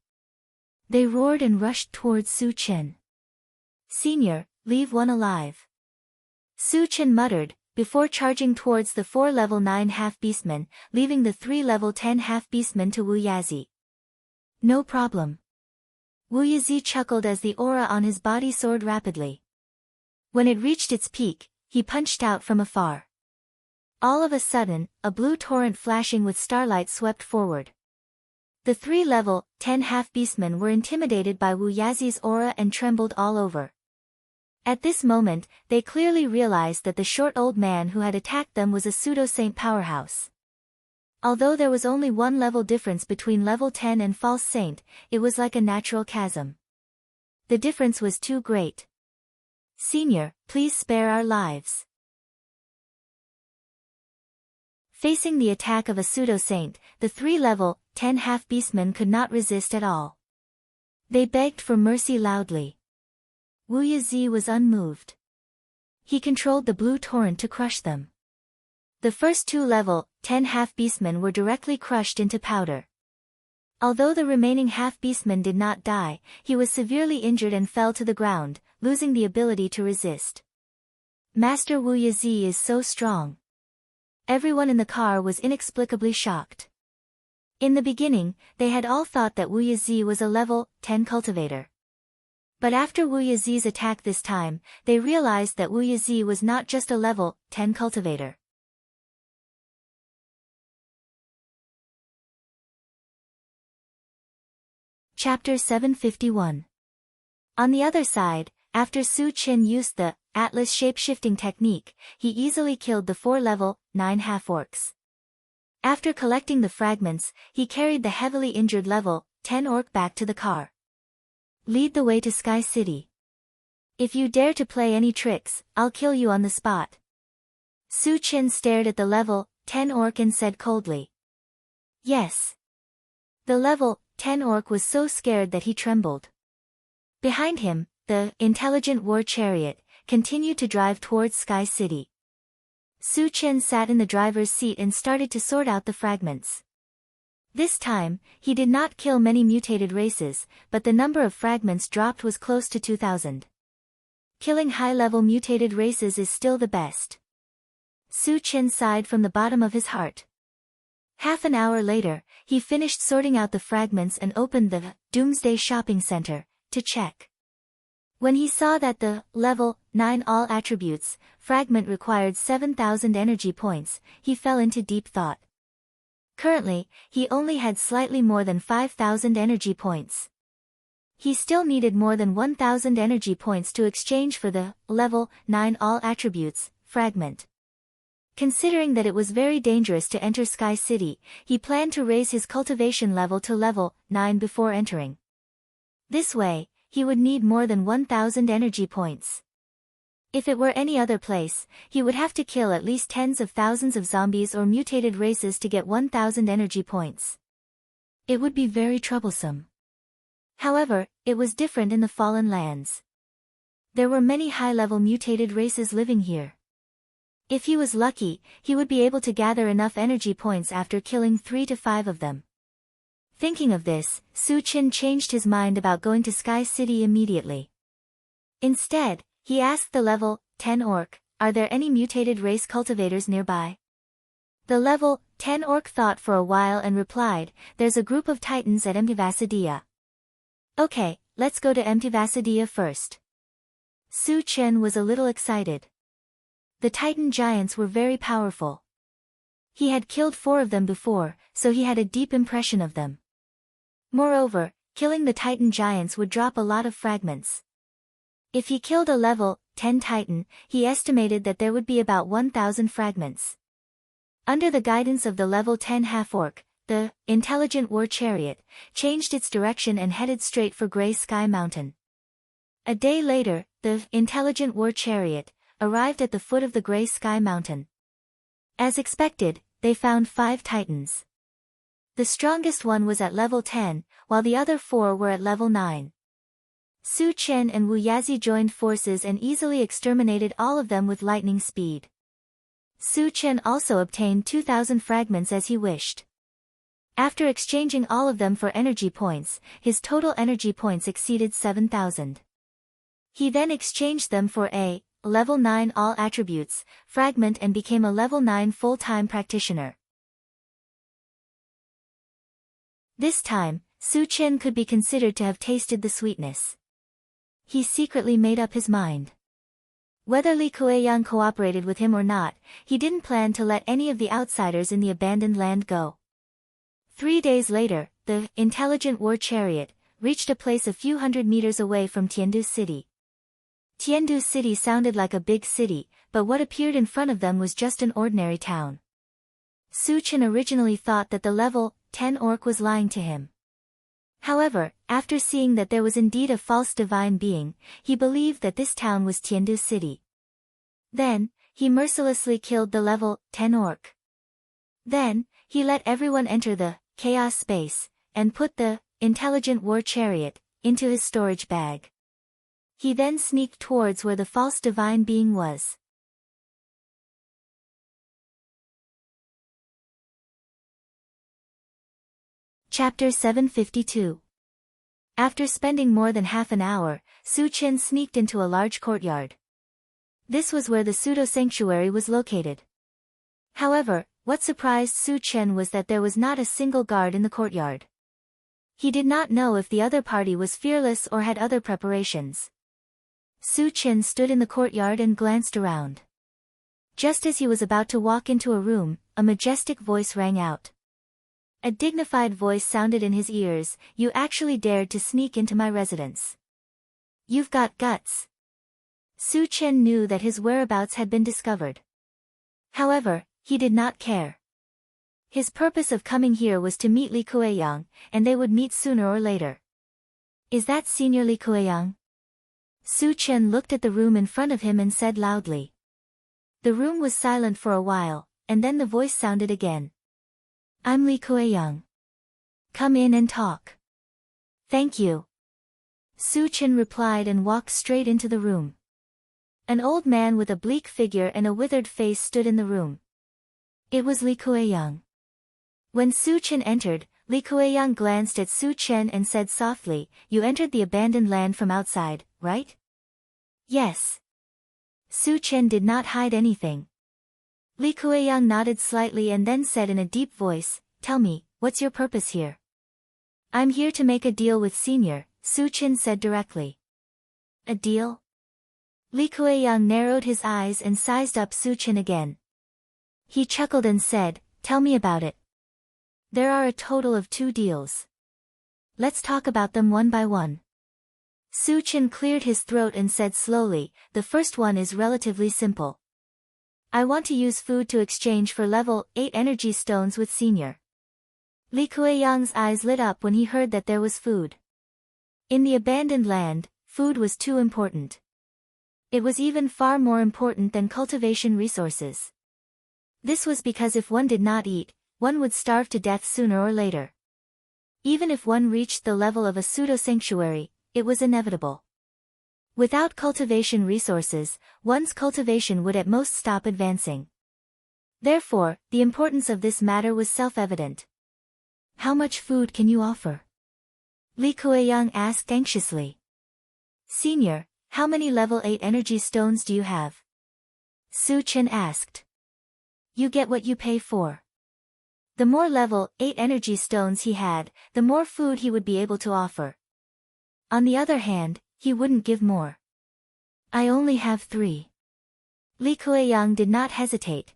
They roared and rushed towards Su Chen. Senior, leave one alive. Su Chen muttered, before charging towards the 4 level 9 half-beastmen, leaving the 3 level 10 half-beastmen to Wu Yazi. No problem. Wu Yazi chuckled as the aura on his body soared rapidly. When it reached its peak, he punched out from afar. All of a sudden, a blue torrent flashing with starlight swept forward. The 3 level 10 half-beastmen were intimidated by Wu Yazi's aura and trembled all over. At this moment, they clearly realized that the short old man who had attacked them was a pseudo-saint powerhouse. Although there was only 1 level difference between level 10 and false saint, it was like a natural chasm. The difference was too great. Senior, please spare our lives. Facing the attack of a pseudo-saint, the 3 level 10 half-beastmen could not resist at all. They begged for mercy loudly. Wu Yazi was unmoved. He controlled the blue torrent to crush them. The first 2 level 10 half-beastmen were directly crushed into powder. Although the remaining half-beastman did not die, he was severely injured and fell to the ground, losing the ability to resist. Master Wu Yazi is so strong. Everyone in the car was inexplicably shocked. In the beginning, they had all thought that Wu Yazi was a level 10 cultivator. But after Wu Yazi's attack this time, they realized that Wu Yazi was not just a level 10 cultivator. Chapter 751. On the other side, after Su Chen used the Atlas shape-shifting technique, he easily killed the 4 level 9 half-orcs. After collecting the fragments, he carried the heavily injured level 10 orc back to the car. Lead the way to Sky City. If you dare to play any tricks, I'll kill you on the spot. Su Chen stared at the level 10 orc and said coldly. Yes. The level 10 orc was so scared that he trembled. Behind him, the intelligent war chariot continued to drive towards Sky City. Su Chen sat in the driver's seat and started to sort out the fragments. This time, he did not kill many mutated races, but the number of fragments dropped was close to 2,000. Killing high-level mutated races is still the best. Su Chen sighed from the bottom of his heart. Half an hour later, he finished sorting out the fragments and opened the Doomsday Shopping Center to check. When he saw that the level 9 all attributes fragment required 7,000 energy points, he fell into deep thought. Currently, he only had slightly more than 5,000 energy points. He still needed more than 1,000 energy points to exchange for the level 9 all attributes fragment. Considering that it was very dangerous to enter Sky City, he planned to raise his cultivation level to level 9 before entering. This way, he would need more than 1,000 energy points. If it were any other place, he would have to kill at least tens of thousands of zombies or mutated races to get 1,000 energy points. It would be very troublesome. However, it was different in the Fallen Lands. There were many high-level mutated races living here. If he was lucky, he would be able to gather enough energy points after killing 3 to 5 of them. Thinking of this, Su Chen changed his mind about going to Sky City immediately. Instead, he asked the level 10 orc, "Are there any mutated race cultivators nearby?" The level 10 orc thought for a while and replied, "There's a group of titans at Mtivasidia." "Okay, let's go to Mtivasidia first." Su Chen was a little excited. The titan giants were very powerful. He had killed 4 of them before, so he had a deep impression of them. Moreover, killing the titan giants would drop a lot of fragments. If he killed a level 10 titan, he estimated that there would be about 1,000 fragments. Under the guidance of the level 10 half-orc, the intelligent war chariot changed its direction and headed straight for Grey Sky Mountain. A day later, the intelligent war chariot arrived at the foot of the Grey Sky Mountain. As expected, they found 5 titans. The strongest one was at level 10, while the other 4 were at level 9. Su Chen and Wu Yazi joined forces and easily exterminated all of them with lightning speed. Su Chen also obtained 2,000 fragments as he wished. After exchanging all of them for energy points, his total energy points exceeded 7,000. He then exchanged them for a level 9 all attributes fragment and became a level 9 full-time practitioner. This time, Su Chen could be considered to have tasted the sweetness. He secretly made up his mind. Whether Li Kueyang cooperated with him or not, he didn't plan to let any of the outsiders in the abandoned land go. 3 days later, the intelligent war chariot reached a place a few hundred meters away from Tiandu City. Tiandu City sounded like a big city, but what appeared in front of them was just an ordinary town. Su Chen originally thought that the level 10 orc was lying to him. However, after seeing that there was indeed a false divine being, he believed that this town was Tiandu City. Then, he mercilessly killed the level 10 orc. Then, he let everyone enter the chaos space, and put the intelligent war chariot into his storage bag. He then sneaked towards where the false divine being was. Chapter 752. After spending more than half an hour, Su Chen sneaked into a large courtyard. This was where the pseudo-sanctuary was located. However, what surprised Su Chen was that there was not a single guard in the courtyard. He did not know if the other party was fearless or had other preparations. Su Chen stood in the courtyard and glanced around. Just as he was about to walk into a room, a majestic voice rang out. A dignified voice sounded in his ears, "You actually dared to sneak into my residence. You've got guts." Su Chen knew that his whereabouts had been discovered. However, he did not care. His purpose of coming here was to meet Li Kueyang, and they would meet sooner or later. "Is that Senior Li Kueyang?" Su Chen looked at the room in front of him and said loudly. The room was silent for a while, and then the voice sounded again. "I'm Li Kueyang. Come in and talk." "Thank you." Su Chen replied and walked straight into the room. An old man with a bleak figure and a withered face stood in the room. It was Li Kueyang. When Su Chen entered, Li Kueyang glanced at Su Chen and said softly, "You entered the abandoned land from outside, right?" "Yes." Su Chen did not hide anything. Li Kueyang nodded slightly and then said in a deep voice, "Tell me, what's your purpose here?" "I'm here to make a deal with Senior," Su Chen said directly. "A deal?" Li Kueyang narrowed his eyes and sized up Su Chen again. He chuckled and said, "Tell me about it." "There are a total of 2 deals. Let's talk about them one by one." Su Chen cleared his throat and said slowly, "The first one is relatively simple. I want to use food to exchange for level 8 energy stones with Senior." Li Kueyang's eyes lit up when he heard that there was food. In the abandoned land, food was too important. It was even far more important than cultivation resources. This was because if one did not eat, one would starve to death sooner or later. Even if one reached the level of a pseudo-sanctuary, it was inevitable. Without cultivation resources, one's cultivation would at most stop advancing. Therefore, the importance of this matter was self-evident. How much food can you offer? Li Kueyang asked anxiously. Senior, how many level 8 energy stones do you have? Su Chen asked. You get what you pay for. The more level 8 energy stones he had, the more food he would be able to offer. On the other hand, he wouldn't give more. I only have 3. Li Kueyang did not hesitate.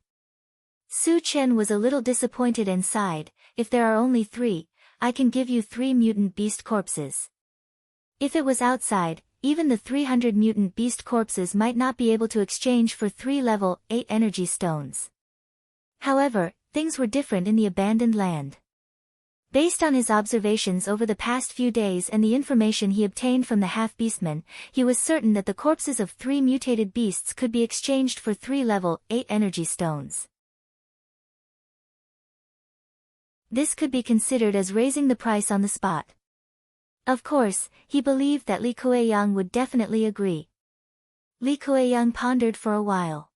Su Chen was a little disappointed and sighed, if there are only 3, I can give you 3 mutant beast corpses. If it was outside, even the 300 mutant beast corpses might not be able to exchange for 3 level 8 energy stones. However, things were different in the abandoned land. Based on his observations over the past few days and the information he obtained from the half-beastmen, he was certain that the corpses of 3 mutated beasts could be exchanged for 3 level 8 energy stones. This could be considered as raising the price on the spot. Of course, he believed that Li Kueyang would definitely agree. Li Kueyang pondered for a while.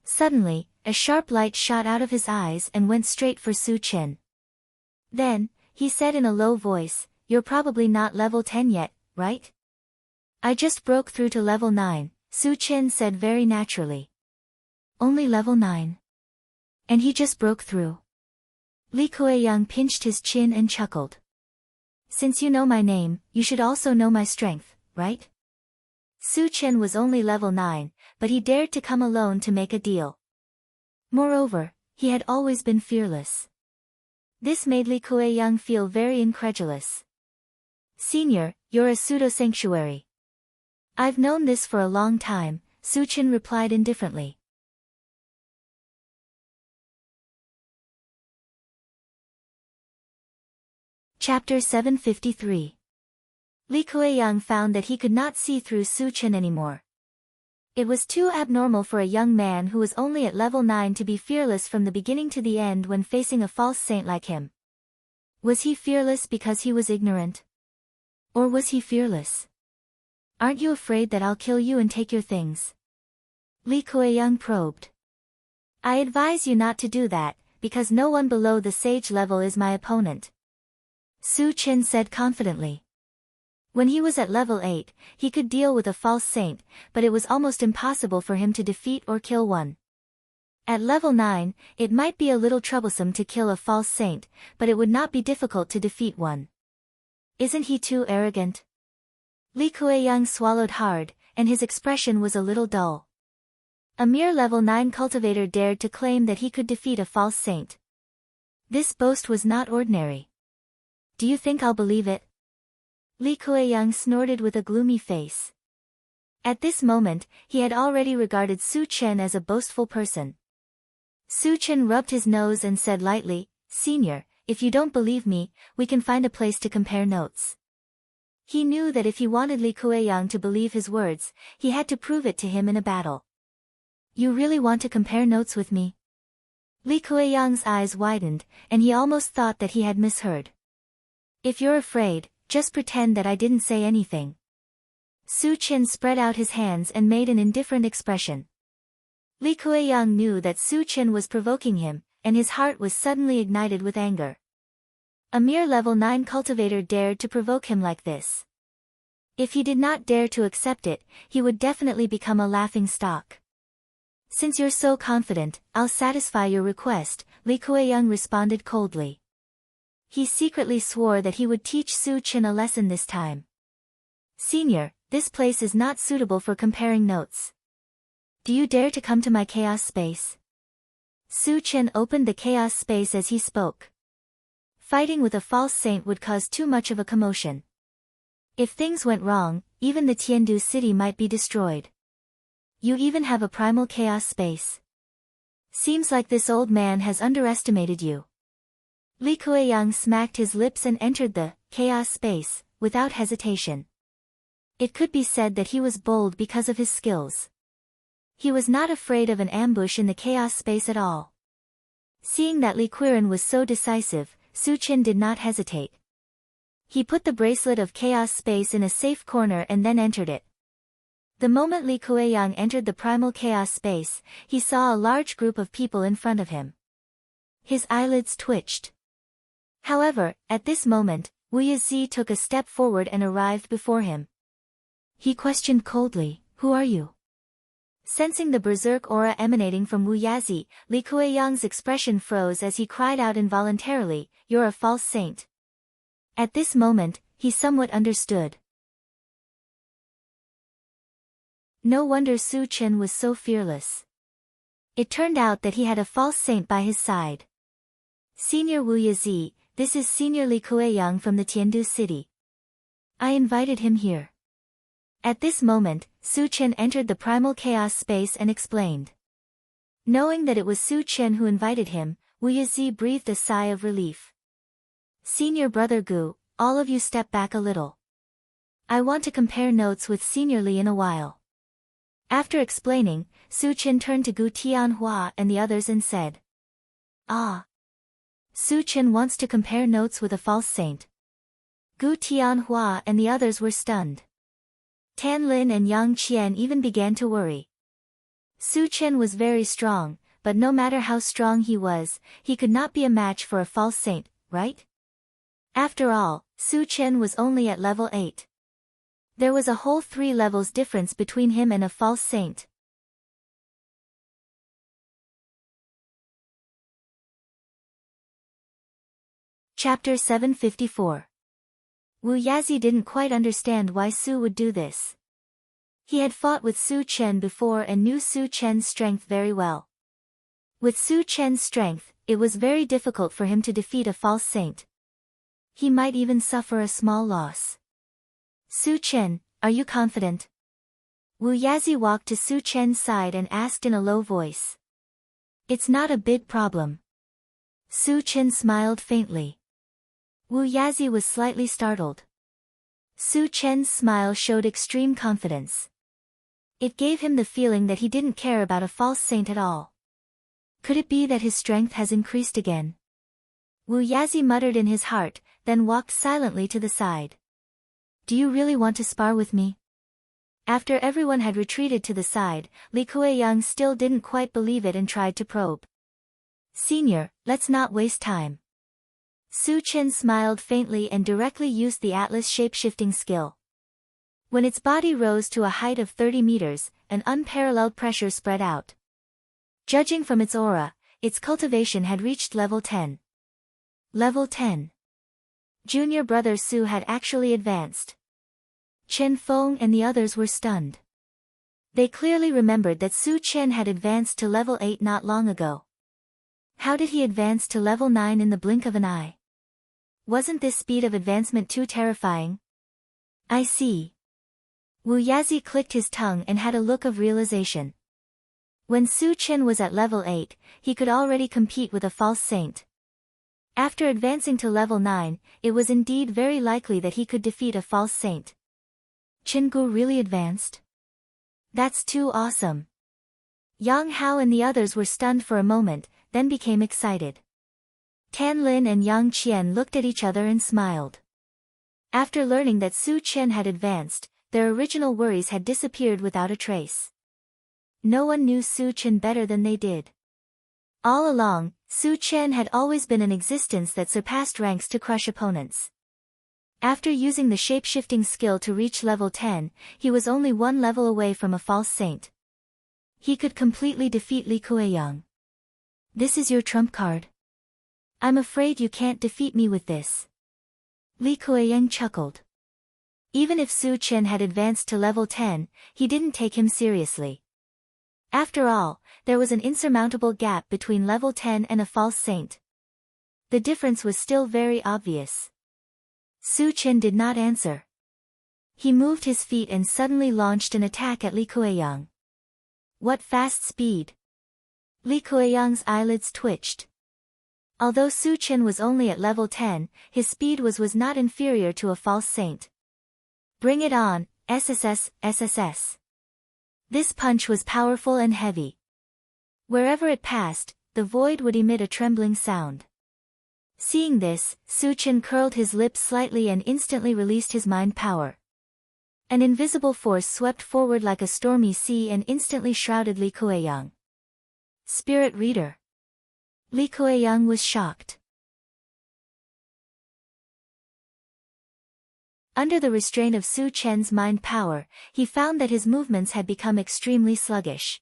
Suddenly, a sharp light shot out of his eyes and went straight for Su Chen. Then, he said in a low voice, You're probably not level 10 yet, right? I just broke through to level 9, Su Chen said very naturally. Only level 9. And he just broke through. Li Kueyang pinched his chin and chuckled. Since you know my name, you should also know my strength, right? Su Chen was only level 9, but he dared to come alone to make a deal. Moreover, he had always been fearless. This made Li Kueyang feel very incredulous. Senior, you're a pseudo-sanctuary. I've known this for a long time, Su Chen replied indifferently. Chapter 753. Li Kueyang found that he could not see through Su Chen anymore. It was too abnormal for a young man who was only at level 9 to be fearless from the beginning to the end when facing a false saint like him. Was he fearless because he was ignorant? Or was he fearless? Aren't you afraid that I'll kill you and take your things? Li Kueyang probed. I advise you not to do that, because no one below the sage level is my opponent. Su Chen said confidently. When he was at level 8, he could deal with a false saint, but it was almost impossible for him to defeat or kill one. At level 9, it might be a little troublesome to kill a false saint, but it would not be difficult to defeat one. Isn't he too arrogant? Li Kueyang swallowed hard, and his expression was a little dull. A mere level 9 cultivator dared to claim that he could defeat a false saint. This boast was not ordinary. Do you think I'll believe it? Li Kueyang snorted with a gloomy face. At this moment, he had already regarded Su Chen as a boastful person. Su Chen rubbed his nose and said lightly, Senior, if you don't believe me, we can find a place to compare notes. He knew that if he wanted Li Kueyang to believe his words, he had to prove it to him in a battle. You really want to compare notes with me? Li Kueyang's eyes widened, and he almost thought that he had misheard. If you're afraid, just pretend that I didn't say anything. Su Chen spread out his hands and made an indifferent expression. Li Kueyang knew that Su Chen was provoking him, and his heart was suddenly ignited with anger. A mere level 9 cultivator dared to provoke him like this. If he did not dare to accept it, he would definitely become a laughing stock. Since you're so confident, I'll satisfy your request, Li Kueyang responded coldly. He secretly swore that he would teach Su Chen a lesson this time. Senior, this place is not suitable for comparing notes. Do you dare to come to my chaos space? Su Chen opened the chaos space as he spoke. Fighting with a false saint would cause too much of a commotion. If things went wrong, even the Tiandu city might be destroyed. You even have a primal chaos space. Seems like this old man has underestimated you. Li Kueyang smacked his lips and entered the chaos space, without hesitation. It could be said that he was bold because of his skills. He was not afraid of an ambush in the chaos space at all. Seeing that Li Quirin was so decisive, Su Chen did not hesitate. He put the bracelet of chaos space in a safe corner and then entered it. The moment Li Kueyang entered the primal chaos space, he saw a large group of people in front of him. His eyelids twitched. However, at this moment, Wu Yizi took a step forward and arrived before him. He questioned coldly, "Who are you?" Sensing the berserk aura emanating from Wu Yizi, Li Kueyang's expression froze as he cried out involuntarily, "You're a false saint." At this moment, he somewhat understood. No wonder Su Chen was so fearless. It turned out that he had a false saint by his side. "Senior Wu Yizi, this is Senior Li Kueyang from the Tiandu city. I invited him here." At this moment, Su Chen entered the primal chaos space and explained. Knowing that it was Su Chen who invited him, Wu Yizi breathed a sigh of relief. "Senior Brother Gu, all of you step back a little. I want to compare notes with Senior Li in a while." After explaining, Su Chen turned to Gu Tianhua and the others and said, "Ah. Su Chen wants to compare notes with a false saint." Gu Tianhua and the others were stunned. Tan Lin and Yang Qian even began to worry. Su Chen was very strong, but no matter how strong he was, he could not be a match for a false saint, right? After all, Su Chen was only at level 8. There was a whole 3 levels difference between him and a false saint. Chapter 754. Wu Yizi didn't quite understand why Su would do this. He had fought with Su Chen before and knew Su Chen's strength very well. With Su Chen's strength, it was very difficult for him to defeat a false saint. He might even suffer a small loss. "Su Chen, are you confident?" Wu Yizi walked to Su Chen's side and asked in a low voice. "It's not a big problem." Su Chen smiled faintly. Wu Yizi was slightly startled. Su Chen's smile showed extreme confidence. It gave him the feeling that he didn't care about a false saint at all. Could it be that his strength has increased again? Wu Yizi muttered in his heart, then walked silently to the side. "Do you really want to spar with me?" After everyone had retreated to the side, Li Kueyang still didn't quite believe it and tried to probe. "Senior, let's not waste time." Su Chen smiled faintly and directly used the Atlas shape-shifting skill. When its body rose to a height of 30 meters, an unparalleled pressure spread out. Judging from its aura, its cultivation had reached level 10. Level 10. Junior brother Su had actually advanced. Chen Feng and the others were stunned. They clearly remembered that Su Chen had advanced to level 8 not long ago. How did he advance to level 9 in the blink of an eye? Wasn't this speed of advancement too terrifying? "I see." Wu Yizi clicked his tongue and had a look of realization. When Su Chen was at level 8, he could already compete with a false saint. After advancing to level 9, it was indeed very likely that he could defeat a false saint. Chen Gu really advanced? That's too awesome. Yang Hao and the others were stunned for a moment, then became excited. Tan Lin and Yang Qian looked at each other and smiled. After learning that Su Chen had advanced, their original worries had disappeared without a trace. No one knew Su Chen better than they did. All along, Su Chen had always been an existence that surpassed ranks to crush opponents. After using the shape-shifting skill to reach level 10, he was only 1 level away from a false saint. He could completely defeat Li Kueyang. "This is your trump card. I'm afraid you can't defeat me with this." Li Kueyang chuckled. Even if Su Chen had advanced to level 10, he didn't take him seriously. After all, there was an insurmountable gap between level 10 and a false saint. The difference was still very obvious. Su Chen did not answer. He moved his feet and suddenly launched an attack at Li Kueyang. What fast speed! Li Kueyang's eyelids twitched. Although Su Chen was only at level 10, his speed was not inferior to a false saint. "Bring it on, SSS, SSS." This punch was powerful and heavy. Wherever it passed, the void would emit a trembling sound. Seeing this, Su Chen curled his lips slightly and instantly released his mind power. An invisible force swept forward like a stormy sea and instantly shrouded Li Kuei-yang. Spirit Reader. Li Kuei-yang was shocked. Under the restraint of Su Chen's mind power, he found that his movements had become extremely sluggish.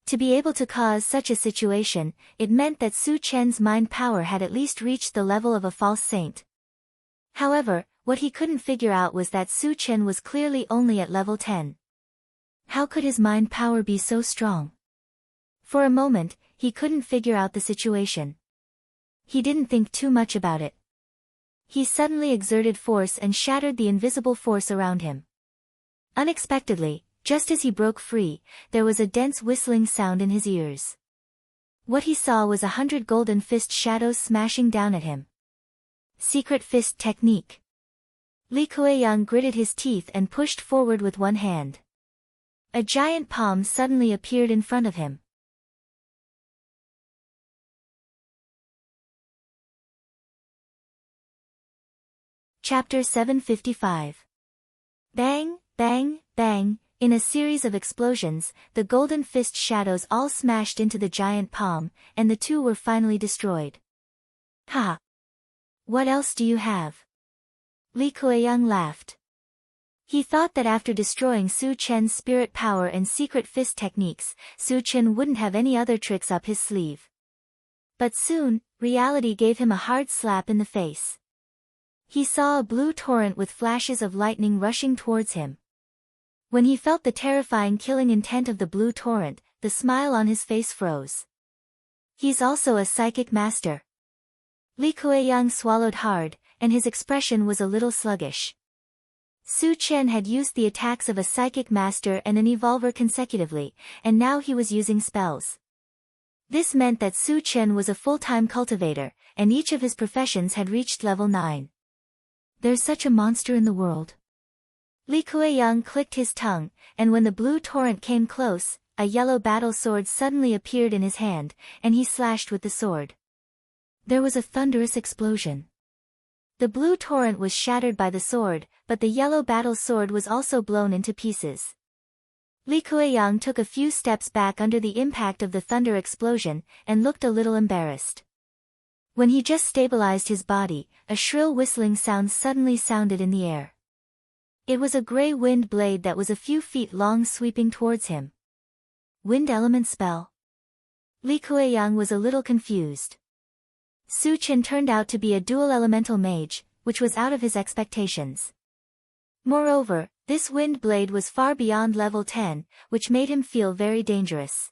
To be able to cause such a situation, it meant that Su Chen's mind power had at least reached the level of a false saint. However, what he couldn't figure out was that Su Chen was clearly only at level 10. How could his mind power be so strong? For a moment, he couldn't figure out the situation. He didn't think too much about it. He suddenly exerted force and shattered the invisible force around him. Unexpectedly, just as he broke free, there was a dense whistling sound in his ears. What he saw was 100 golden fist shadows smashing down at him. Secret fist technique. Li Kuei-yang gritted his teeth and pushed forward with one hand. A giant palm suddenly appeared in front of him. Chapter 755. Bang, bang, bang. In a series of explosions, the golden fist shadows all smashed into the giant palm, and the two were finally destroyed. Ha! What else do you have? Li Kuei-yang laughed. He thought that after destroying Su Chen's spirit power and secret fist techniques, Su Chen wouldn't have any other tricks up his sleeve. But soon, reality gave him a hard slap in the face. He saw a blue torrent with flashes of lightning rushing towards him. When he felt the terrifying killing intent of the blue torrent, the smile on his face froze. He's also a psychic master. Li Kuei-yang swallowed hard, and his expression was a little sluggish. Su Chen had used the attacks of a psychic master and an evolver consecutively, and now he was using spells. This meant that Su Chen was a full-time cultivator, and each of his professions had reached level 9. There's such a monster in the world. Li Kuei-yang clicked his tongue, and when the blue torrent came close, a yellow battle sword suddenly appeared in his hand, and he slashed with the sword. There was a thunderous explosion. The blue torrent was shattered by the sword, but the yellow battle sword was also blown into pieces. Li Kuei-yang took a few steps back under the impact of the thunder explosion, and looked a little embarrassed. When he just stabilized his body, a shrill whistling sound suddenly sounded in the air. It was a gray wind blade that was a few feet long sweeping towards him. Wind element spell? Li Kuei-yang was a little confused. Su Chen turned out to be a dual elemental mage, which was out of his expectations. Moreover, this wind blade was far beyond level 10, which made him feel very dangerous.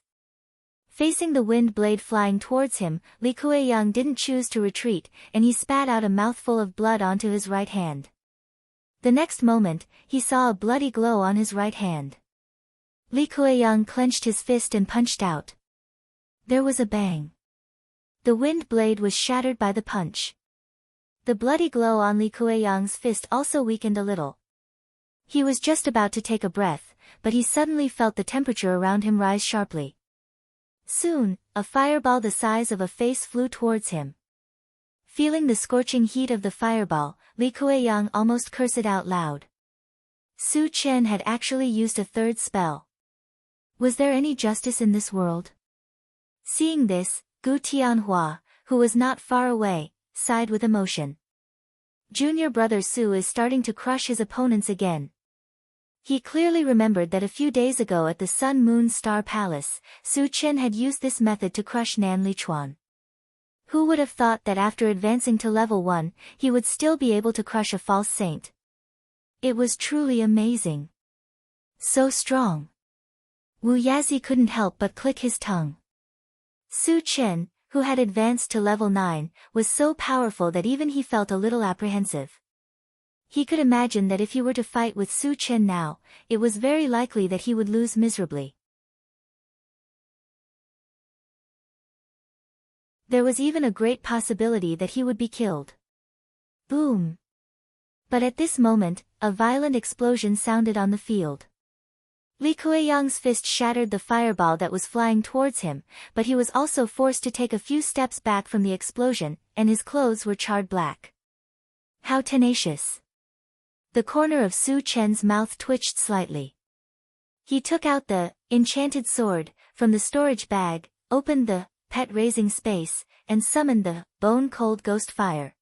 Facing the wind blade flying towards him, Li Kuei-yang didn't choose to retreat, and he spat out a mouthful of blood onto his right hand. The next moment, he saw a bloody glow on his right hand. Li Kuei-yang clenched his fist and punched out. There was a bang. The wind blade was shattered by the punch. The bloody glow on Li Kuei-yang's fist also weakened a little. He was just about to take a breath, but he suddenly felt the temperature around him rise sharply. Soon, a fireball the size of a face flew towards him. Feeling the scorching heat of the fireball, Li Kuei-yang almost cursed out loud. Su Chen had actually used a third spell. Was there any justice in this world? Seeing this, Gu Tianhua, who was not far away, sighed with emotion. Junior brother Su is starting to crush his opponents again. He clearly remembered that a few days ago at the Sun Moon Star Palace, Su Chen had used this method to crush Nan Lichuan. Who would have thought that after advancing to level 1, he would still be able to crush a false saint? It was truly amazing. So strong. Wu Yazi couldn't help but click his tongue. Su Chen, who had advanced to level 9, was so powerful that even he felt a little apprehensive. He could imagine that if he were to fight with Su Chen now, it was very likely that he would lose miserably. There was even a great possibility that he would be killed. Boom! But at this moment, a violent explosion sounded on the field. Li Kuei-yang's fist shattered the fireball that was flying towards him, but he was also forced to take a few steps back from the explosion, and his clothes were charred black. How tenacious! The corner of Su Chen's mouth twitched slightly. He took out the enchanted sword from the storage bag, opened the pet-raising space, and summoned the bone-cold ghost fire.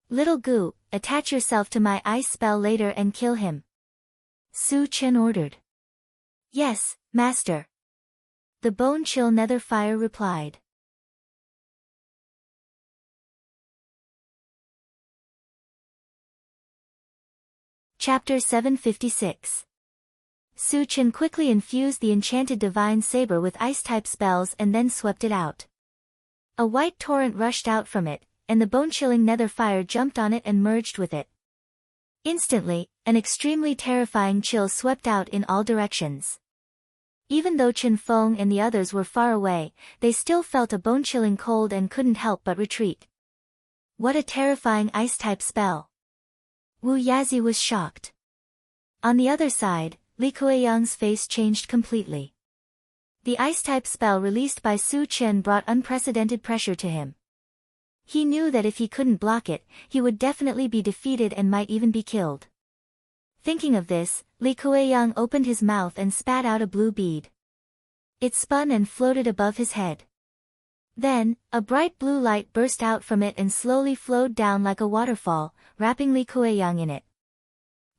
Little Gu, attach yourself to my ice spell later and kill him. Su Chen ordered. Yes, master. The bone-chill nether fire replied. Chapter 756. Su Chen quickly infused the enchanted divine saber with ice-type spells and then swept it out. A white torrent rushed out from it, and the bone-chilling nether fire jumped on it and merged with it. Instantly, an extremely terrifying chill swept out in all directions. Even though Chen Feng and the others were far away, they still felt a bone-chilling cold and couldn't help but retreat. What a terrifying ice-type spell! Wu Yazi was shocked. On the other side, Li Kueyang's face changed completely. The ice-type spell released by Su Chen brought unprecedented pressure to him. He knew that if he couldn't block it, he would definitely be defeated and might even be killed. Thinking of this, Li Kueyang opened his mouth and spat out a blue bead. It spun and floated above his head. Then, a bright blue light burst out from it and slowly flowed down like a waterfall, wrapping Li Kueyang in it.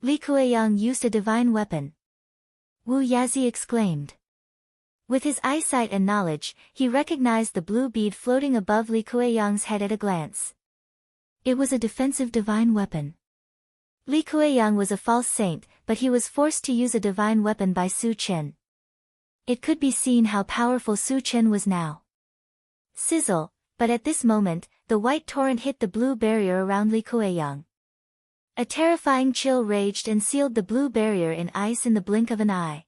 Li Kueyang used a divine weapon. Wu Yazi exclaimed. With his eyesight and knowledge, he recognized the blue bead floating above Li Kueyang's head at a glance. It was a defensive divine weapon. Li Kueyang was a false saint, but he was forced to use a divine weapon by Su Chen. It could be seen how powerful Su Chen was now. Sizzle, but at this moment, the white torrent hit the blue barrier around Li Kueyang. A terrifying chill raged and sealed the blue barrier in ice in the blink of an eye.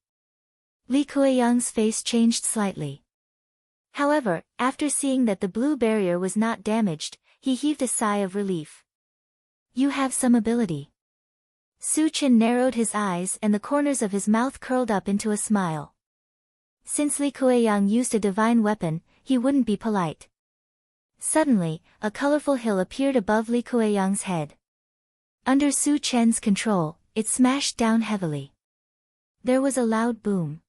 Li Kueyang's face changed slightly. However, after seeing that the blue barrier was not damaged, he heaved a sigh of relief. You have some ability. Su Chen narrowed his eyes and the corners of his mouth curled up into a smile. Since Li Kueyang used a divine weapon, he wouldn't be polite. Suddenly, a colorful hill appeared above Li Kueyang's head. Under Su Chen's control, it smashed down heavily. There was a loud boom.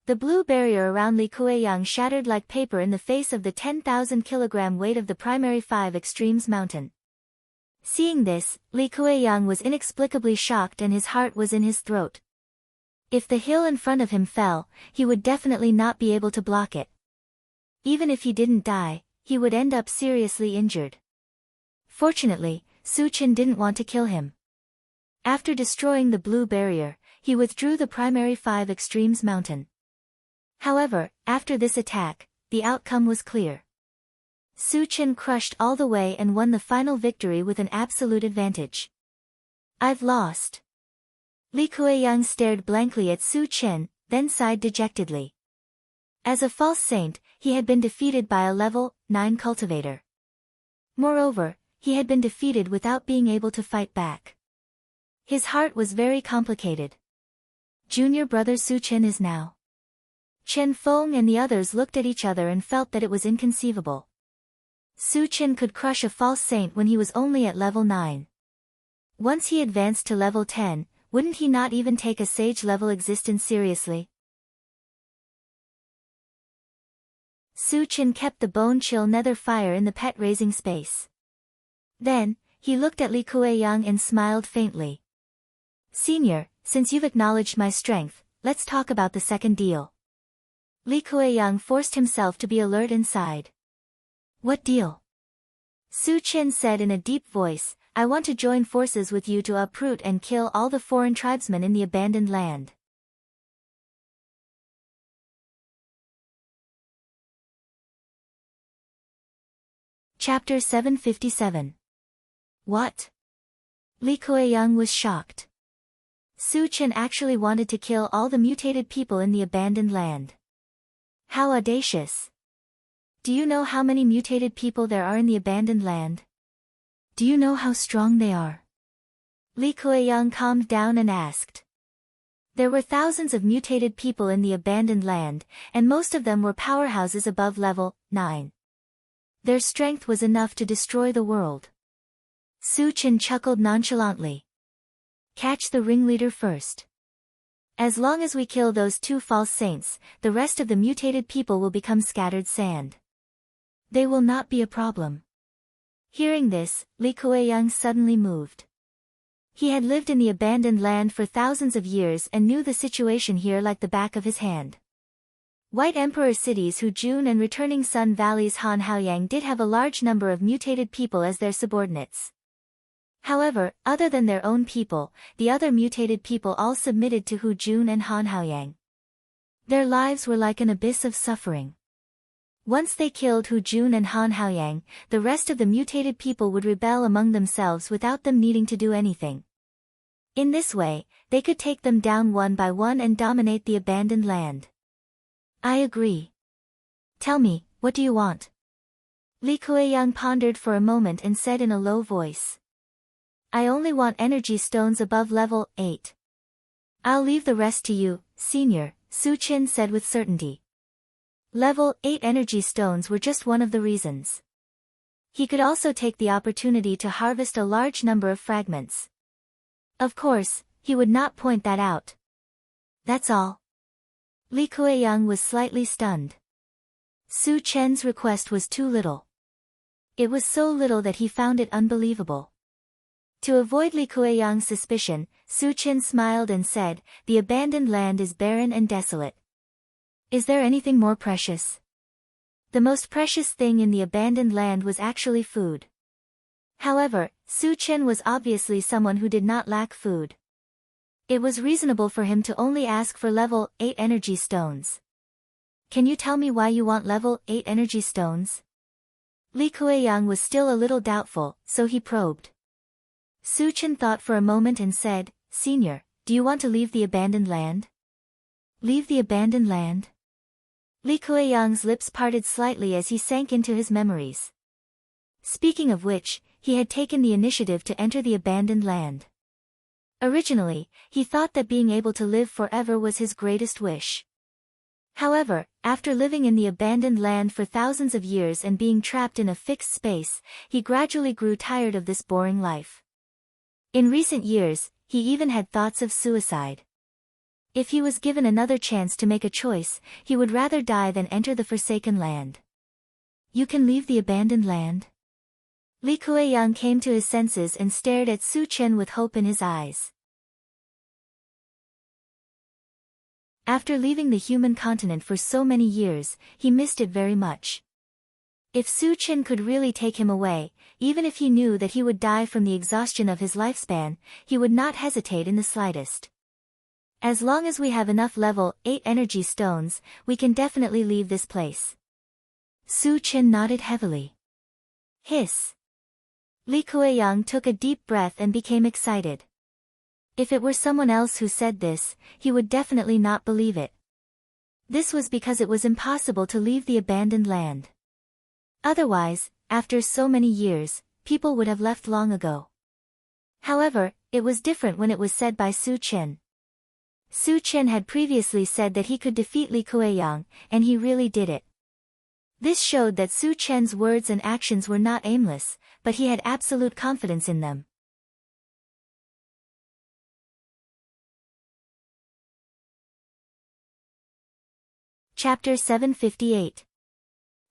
The blue barrier around Li Kueyang shattered like paper in the face of the 10,000 kilogram weight of the primary 5 extremes mountain. Seeing this, Li Kueyang was inexplicably shocked and his heart was in his throat. If the hill in front of him fell, he would definitely not be able to block it. Even if he didn't die, he would end up seriously injured. Fortunately, Su Chen didn't want to kill him. After destroying the blue barrier, he withdrew the primary 5 extremes mountain. However, after this attack, the outcome was clear. Su Chen crushed all the way and won the final victory with an absolute advantage. I've lost. Li Kueyang stared blankly at Su Chen, then sighed dejectedly. As a false saint, he had been defeated by a level 9 cultivator. Moreover, he had been defeated without being able to fight back. His heart was very complicated. Junior brother Su Chen is now. Chen Feng and the others looked at each other and felt that it was inconceivable. Su Chen could crush a false saint when he was only at level 9. Once he advanced to level 10, wouldn't he not even take a sage-level existence seriously? Su Chen kept the bone-chill nether fire in the pet-raising space. Then, he looked at Li Kueyang and smiled faintly. Senior, since you've acknowledged my strength, let's talk about the second deal. Li Kueyang forced himself to be alert and sighed. What deal? Su Chen said in a deep voice, I want to join forces with you to uproot and kill all the foreign tribesmen in the abandoned land. Chapter 757. What? Li Kueyang was shocked. Su Chen actually wanted to kill all the mutated people in the abandoned land. How audacious! Do you know how many mutated people there are in the abandoned land? Do you know how strong they are? Li Kueyang calmed down and asked. There were thousands of mutated people in the abandoned land, and most of them were powerhouses above level 9. Their strength was enough to destroy the world. Su Chen chuckled nonchalantly. Catch the ringleader first. As long as we kill those 2 false saints, the rest of the mutated people will become scattered sand. They will not be a problem. Hearing this, Li Kuei-yang suddenly moved. He had lived in the abandoned land for thousands of years and knew the situation here like the back of his hand. White Emperor cities Hujun and returning Sun Valley's Han Haoyang did have a large number of mutated people as their subordinates. However, other than their own people, the other mutated people all submitted to Hujun and Han Haoyang. Their lives were like an abyss of suffering. Once they killed Hujun and Han Haoyang, the rest of the mutated people would rebel among themselves without them needing to do anything. In this way, they could take them down one by one and dominate the abandoned land. I agree. Tell me, what do you want? Li Kuei-yang pondered for a moment and said in a low voice. I only want energy stones above level 8. I'll leave the rest to you, senior, Su Qin said with certainty. Level 8 energy stones were just one of the reasons. He could also take the opportunity to harvest a large number of fragments. Of course, he would not point that out. That's all. Li Kuei-yang was slightly stunned. Su Chen's request was too little. It was so little that he found it unbelievable. To avoid Li Kuei-yang's suspicion, Su Chen smiled and said, the abandoned land is barren and desolate. Is there anything more precious? The most precious thing in the abandoned land was actually food. However, Su Chen was obviously someone who did not lack food. It was reasonable for him to only ask for level 8 energy stones. Can you tell me why you want level 8 energy stones? Li Kuei-yang was still a little doubtful, so he probed. Su Chen thought for a moment and said, Senior, do you want to leave the abandoned land? Leave the abandoned land? Li Kuei-yang's lips parted slightly as he sank into his memories. Speaking of which, he had taken the initiative to enter the abandoned land. Originally, he thought that being able to live forever was his greatest wish. However, after living in the abandoned land for thousands of years and being trapped in a fixed space, he gradually grew tired of this boring life. In recent years, he even had thoughts of suicide. If he was given another chance to make a choice, he would rather die than enter the forsaken land. You can leave the abandoned land? Li Kuei-yang came to his senses and stared at Su Chen with hope in his eyes. After leaving the human continent for so many years, he missed it very much. If Su Chen could really take him away, even if he knew that he would die from the exhaustion of his lifespan, he would not hesitate in the slightest. As long as we have enough level 8 energy stones, we can definitely leave this place. Su Chen nodded heavily. Hiss. Li Kuei-yang took a deep breath and became excited. If it were someone else who said this, he would definitely not believe it. This was because it was impossible to leave the abandoned land. Otherwise, after so many years, people would have left long ago. However, it was different when it was said by Su Chen. Su Chen had previously said that he could defeat Li Kuei-yang, and he really did it. This showed that Su Chen's words and actions were not aimless, but he had absolute confidence in them. Chapter 758.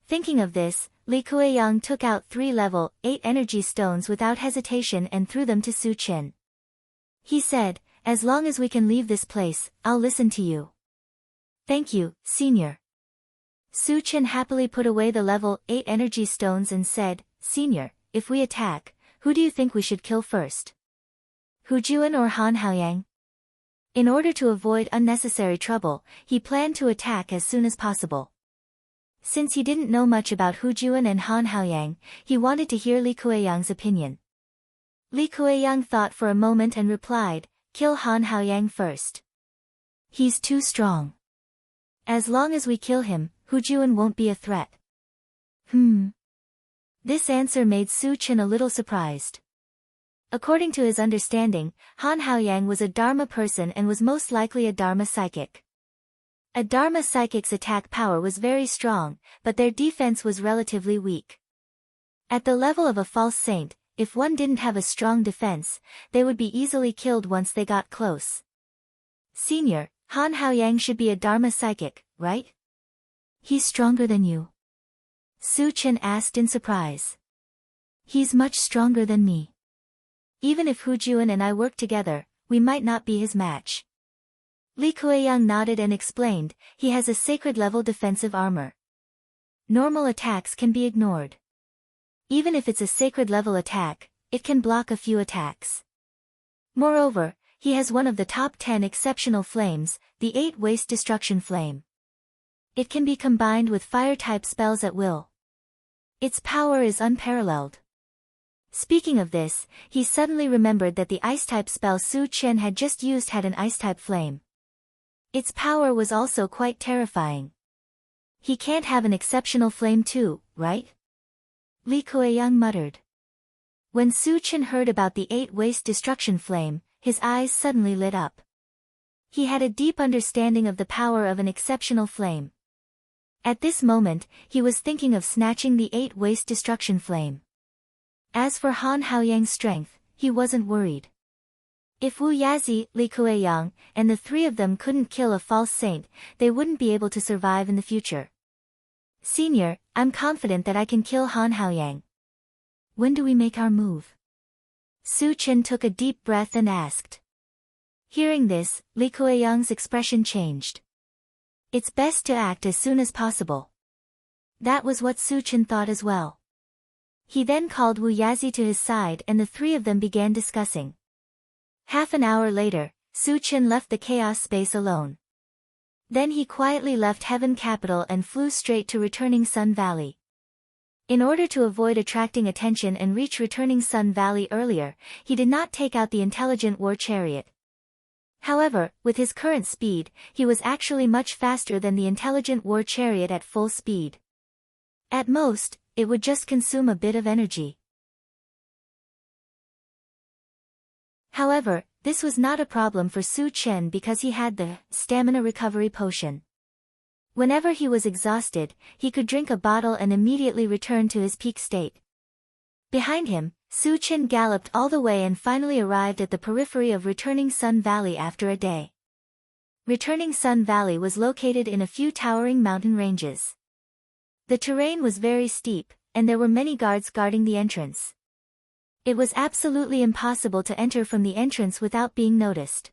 Thinking of this, Li Kuei-yang took out 3 level 8 energy stones without hesitation and threw them to Su Chen. He said, as long as we can leave this place, I'll listen to you. Thank you, Senior. Su Chen happily put away the level 8 energy stones and said, Senior, if we attack, who do you think we should kill first? Hu Juan or Han Haoyang? In order to avoid unnecessary trouble, he planned to attack as soon as possible. Since he didn't know much about Hu Juan and Han Haoyang, he wanted to hear Li Kuei-yang's opinion. Li Kuei-yang thought for a moment and replied, kill Han Haoyang first. He's too strong. As long as we kill him, Hu Juan won't be a threat. This answer made Su Chen a little surprised. According to his understanding, Han Haoyang was a Dharma person and was most likely a Dharma psychic. A Dharma psychic's attack power was very strong, but their defense was relatively weak. At the level of a false saint, if one didn't have a strong defense, they would be easily killed once they got close. Senior, Han Haoyang should be a Dharma psychic, right? He's stronger than you. Su Chen asked in surprise. He's much stronger than me. Even if Hu Juan and I work together, we might not be his match. Li Kueyang nodded and explained, he has a sacred level defensive armor. Normal attacks can be ignored. Even if it's a sacred level attack, it can block a few attacks. Moreover, he has one of the top 10 exceptional flames, the 8 Waste Destruction Flame. It can be combined with fire-type spells at will. Its power is unparalleled. Speaking of this, he suddenly remembered that the ice-type spell Su Chen had just used had an ice-type flame. Its power was also quite terrifying. He can't have an exceptional flame too, right? Li Kueyang muttered. When Su Chen heard about the 8 Waste Destruction Flame, his eyes suddenly lit up. He had a deep understanding of the power of an exceptional flame. At this moment, he was thinking of snatching the 8 Waste Destruction Flame. As for Han Haoyang's strength, he wasn't worried. If Wu Yazi, Li Kueyang, and the three of them couldn't kill a false saint, they wouldn't be able to survive in the future. Senior, I'm confident that I can kill Han Haoyang. When do we make our move? Su Chen took a deep breath and asked. Hearing this, Li Kueyang's expression changed. It's best to act as soon as possible. That was what Su Chen thought as well. He then called Wu Yazi to his side and the three of them began discussing. Half an hour later, Su Chen left the chaos space alone. Then he quietly left Heaven Capital and flew straight to Returning Sun Valley. In order to avoid attracting attention and reach Returning Sun Valley earlier, he did not take out the intelligent war chariot. However, with his current speed, he was actually much faster than the intelligent war chariot at full speed. At most, it would just consume a bit of energy. However, this was not a problem for Su Chen because he had the stamina recovery potion. Whenever he was exhausted, he could drink a bottle and immediately return to his peak state. Behind him, Su Chen galloped all the way and finally arrived at the periphery of Returning Sun Valley after a day. Returning Sun Valley was located in a few towering mountain ranges. The terrain was very steep, and there were many guards guarding the entrance. It was absolutely impossible to enter from the entrance without being noticed.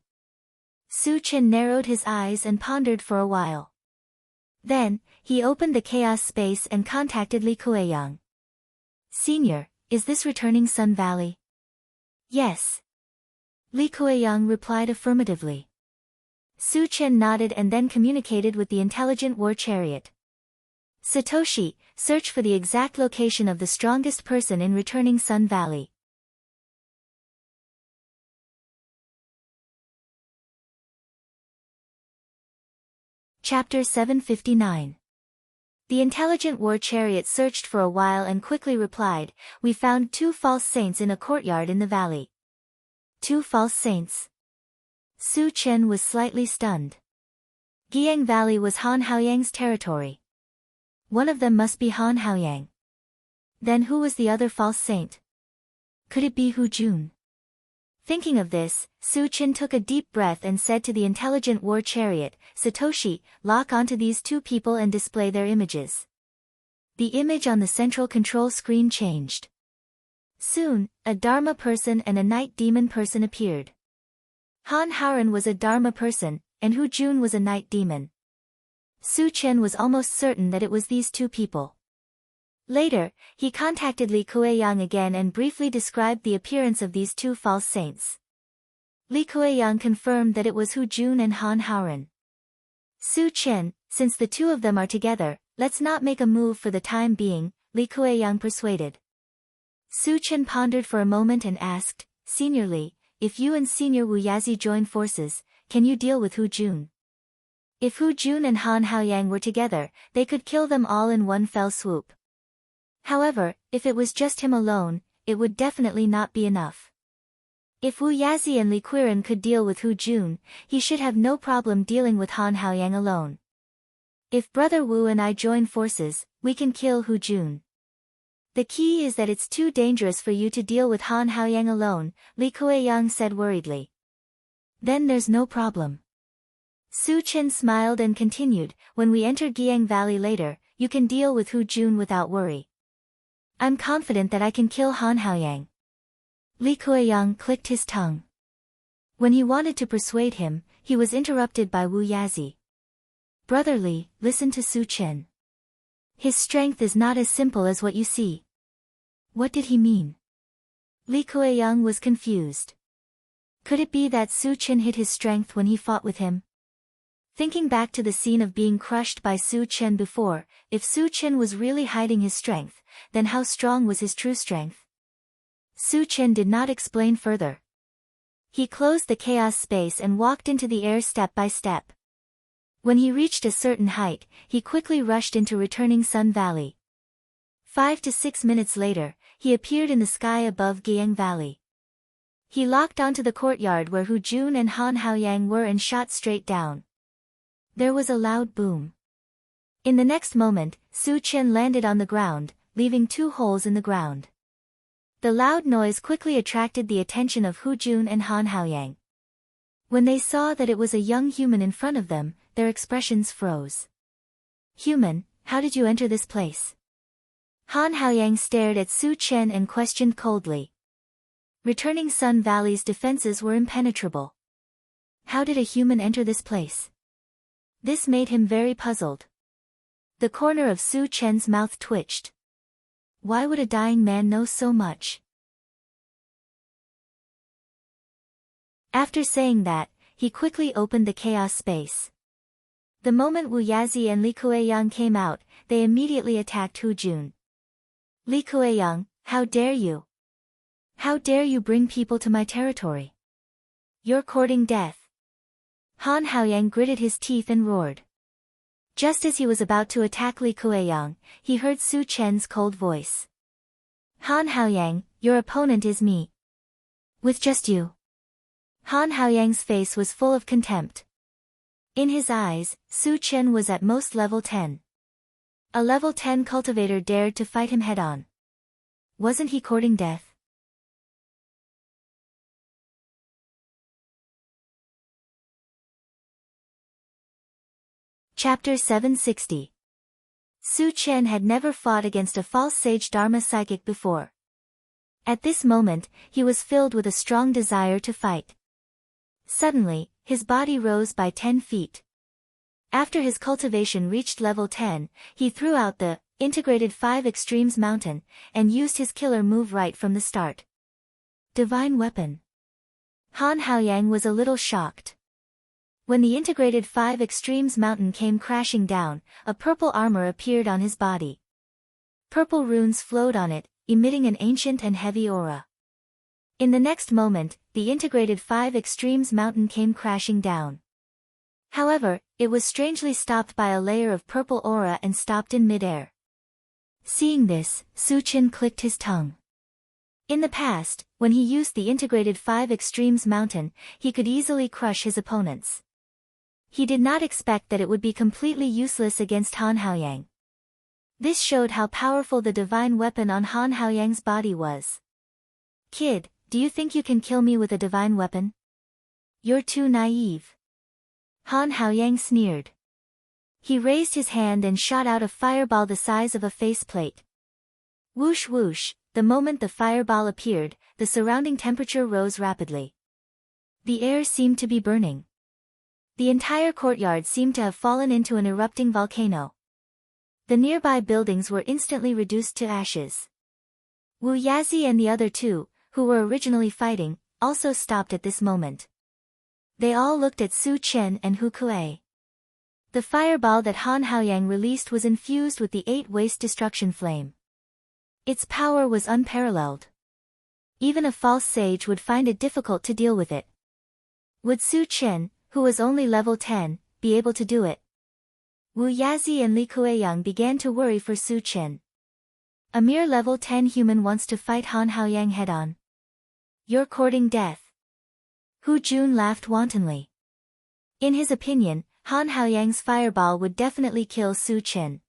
Su Chen narrowed his eyes and pondered for a while. Then, he opened the chaos space and contacted Li Kueyang. Senior, is this Returning Sun Valley? Yes. Li Kueyang replied affirmatively. Su Chen nodded and then communicated with the intelligent war chariot. Satoshi, search for the exact location of the strongest person in Returning Sun Valley. Chapter 759. The intelligent war chariot searched for a while and quickly replied, we found 2 false saints in a courtyard in the valley. 2 false saints. Su Chen was slightly stunned. Giang Valley was Han Haoyang's territory. One of them must be Han Haoyang. Then who was the other false saint? Could it be Hu Jun? Thinking of this, Su Chen took a deep breath and said to the intelligent war chariot, Satoshi, lock onto these 2 people and display their images. The image on the central control screen changed. Soon, a Dharma person and a night demon person appeared. Han Haoren was a Dharma person, and Hu Jun was a night demon. Su Chen was almost certain that it was these 2 people. Later, he contacted Li Kueyang again and briefly described the appearance of these 2 false saints. Li Kueyang confirmed that it was Hu Jun and Han Haoren. Su Chen, since the 2 of them are together, let's not make a move for the time being, Li Kueyang persuaded. Su Chen pondered for a moment and asked, Senior Li, if you and Senior Wu Yazi join forces, can you deal with Hu Jun? If Hu Jun and Han Haoyang were together, they could kill them all in one fell swoop. However, if it was just him alone, it would definitely not be enough. If Wu Yazi and Li Qiren could deal with Hu Jun, he should have no problem dealing with Han Haoyang alone. If Brother Wu and I join forces, we can kill Hu Jun. The key is that it's too dangerous for you to deal with Han Haoyang alone, Li Kuei-yang said worriedly. Then there's no problem. Su Chen smiled and continued, when we enter Giang Valley later, you can deal with Hu Jun without worry. I'm confident that I can kill Han Haoyang. Li Kuei-yang clicked his tongue. When he wanted to persuade him, he was interrupted by Wu Yazi. Brother Li, listen to Su Chen. His strength is not as simple as what you see. What did he mean? Li Kuei-yang was confused. Could it be that Su Chen hid his strength when he fought with him? Thinking back to the scene of being crushed by Su Chen before, if Su Chen was really hiding his strength, then how strong was his true strength? Su Chen did not explain further. He closed the chaos space and walked into the air step by step. When he reached a certain height, he quickly rushed into returning Sun Valley. 5 to 6 minutes later, he appeared in the sky above Giang Valley. He locked onto the courtyard where Hu Jun and Han Haoyang were and shot straight down. There was a loud boom. In the next moment, Su Chen landed on the ground, leaving 2 holes in the ground. The loud noise quickly attracted the attention of Hu Jun and Han Haoyang. When they saw that it was a young human in front of them, their expressions froze. Human, how did you enter this place? Han Haoyang stared at Su Chen and questioned coldly. Returning Sun Valley's defenses were impenetrable. How did a human enter this place? This made him very puzzled. The corner of Su Chen's mouth twitched. Why would a dying man know so much? After saying that, he quickly opened the chaos space. The moment Wu Yazi and Li Kuei-yang came out, they immediately attacked Hu Jun. Li Kuei-yang, how dare you? How dare you bring people to my territory? You're courting death. Han Haoyang gritted his teeth and roared. Just as he was about to attack Li Kuei-yang, he heard Su Chen's cold voice. Han Haoyang, your opponent is me. With just you. Han Haoyang's face was full of contempt. In his eyes, Su Chen was at most level 10. A level 10 cultivator dared to fight him head-on. Wasn't he courting death? Chapter 760. Su Chen had never fought against a false sage Dharma psychic before. At this moment, he was filled with a strong desire to fight. Suddenly, his body rose by 10 feet. After his cultivation reached level 10, he threw out the integrated 5 extremes mountain, and used his killer move right from the start. Divine weapon. Han Haoyang was a little shocked. When the integrated 5 extremes mountain came crashing down, a purple armor appeared on his body. Purple runes flowed on it, emitting an ancient and heavy aura. In the next moment, the integrated 5 extremes mountain came crashing down. However, it was strangely stopped by a layer of purple aura and stopped in midair. Seeing this, Su Chen clicked his tongue. In the past, when he used the integrated 5 extremes mountain, he could easily crush his opponents. He did not expect that it would be completely useless against Han Haoyang. This showed how powerful the divine weapon on Han Haoyang's body was. Kid, do you think you can kill me with a divine weapon? You're too naive. Han Haoyang sneered. He raised his hand and shot out a fireball the size of a faceplate. Whoosh whoosh, the moment the fireball appeared, the surrounding temperature rose rapidly. The air seemed to be burning. The entire courtyard seemed to have fallen into an erupting volcano. The nearby buildings were instantly reduced to ashes. Wu Yazi and the other 2, who were originally fighting, also stopped at this moment. They all looked at Su Chen and Hu Kuei. The fireball that Han Haoyang released was infused with the 8 waste destruction flame. Its power was unparalleled. Even a false sage would find it difficult to deal with it. Would Su Chen, who was only level 10, be able to do it? Wu Yazi and Li Kuei-yang began to worry for Su Chen. A mere level 10 human wants to fight Han Haoyang head-on. You're courting death. Hu Jun laughed wantonly. In his opinion, Han Haoyang's fireball would definitely kill Su Chen.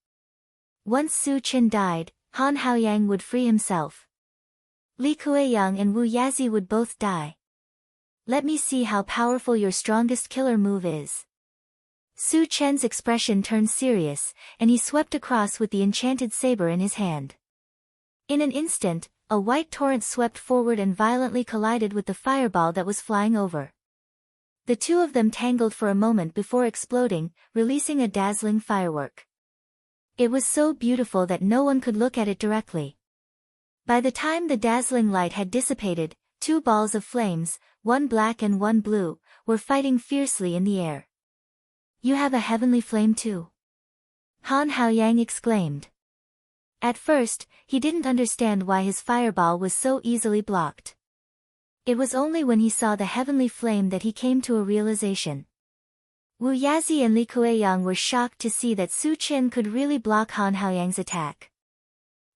Once Su Chen died, Han Haoyang would free himself. Li Kueyang and Wu Yazi would both die. Let me see how powerful your strongest killer move is. Su Chen's expression turned serious, and he swept across with the enchanted saber in his hand. In an instant, a white torrent swept forward and violently collided with the fireball that was flying over. The two of them tangled for a moment before exploding, releasing a dazzling firework. It was so beautiful that no one could look at it directly. By the time the dazzling light had dissipated, two balls of flames, one black and one blue, were fighting fiercely in the air. You have a heavenly flame too? Han Haoyang exclaimed. At first, he didn't understand why his fireball was so easily blocked. It was only when he saw the heavenly flame that he came to a realization. Wu Yazi and Li Kueyang were shocked to see that Su Chen could really block Han Haoyang's attack.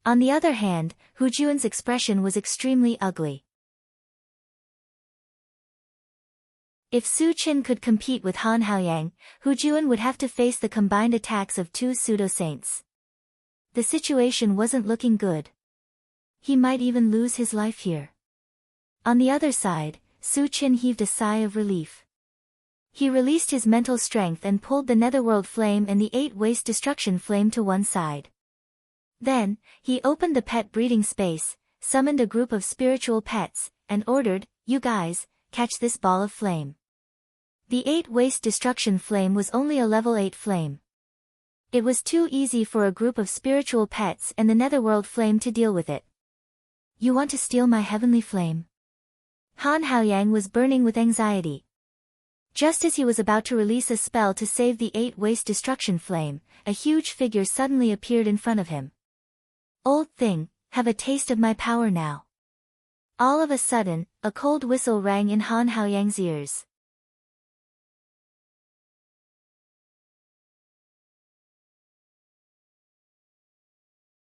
On the other hand, Hu Juan's expression was extremely ugly. If Su Chen could compete with Han Haoyang, Hu Juan would have to face the combined attacks of two pseudo-saints. The situation wasn't looking good. He might even lose his life here. On the other side, Su Chen heaved a sigh of relief. He released his mental strength and pulled the Netherworld Flame and the 8 Waste Destruction Flame to one side. Then, he opened the pet breeding space, summoned a group of spiritual pets, and ordered, "You guys, catch this ball of flame." The 8 Waste Destruction Flame was only a level 8 flame. It was too easy for a group of spiritual pets and the Netherworld Flame to deal with it. You want to steal my heavenly flame? Han Haoyang was burning with anxiety. Just as he was about to release a spell to save the 8 Waste Destruction Flame, a huge figure suddenly appeared in front of him. Old thing, have a taste of my power now. All of a sudden, a cold whistle rang in Han Haoyang's ears.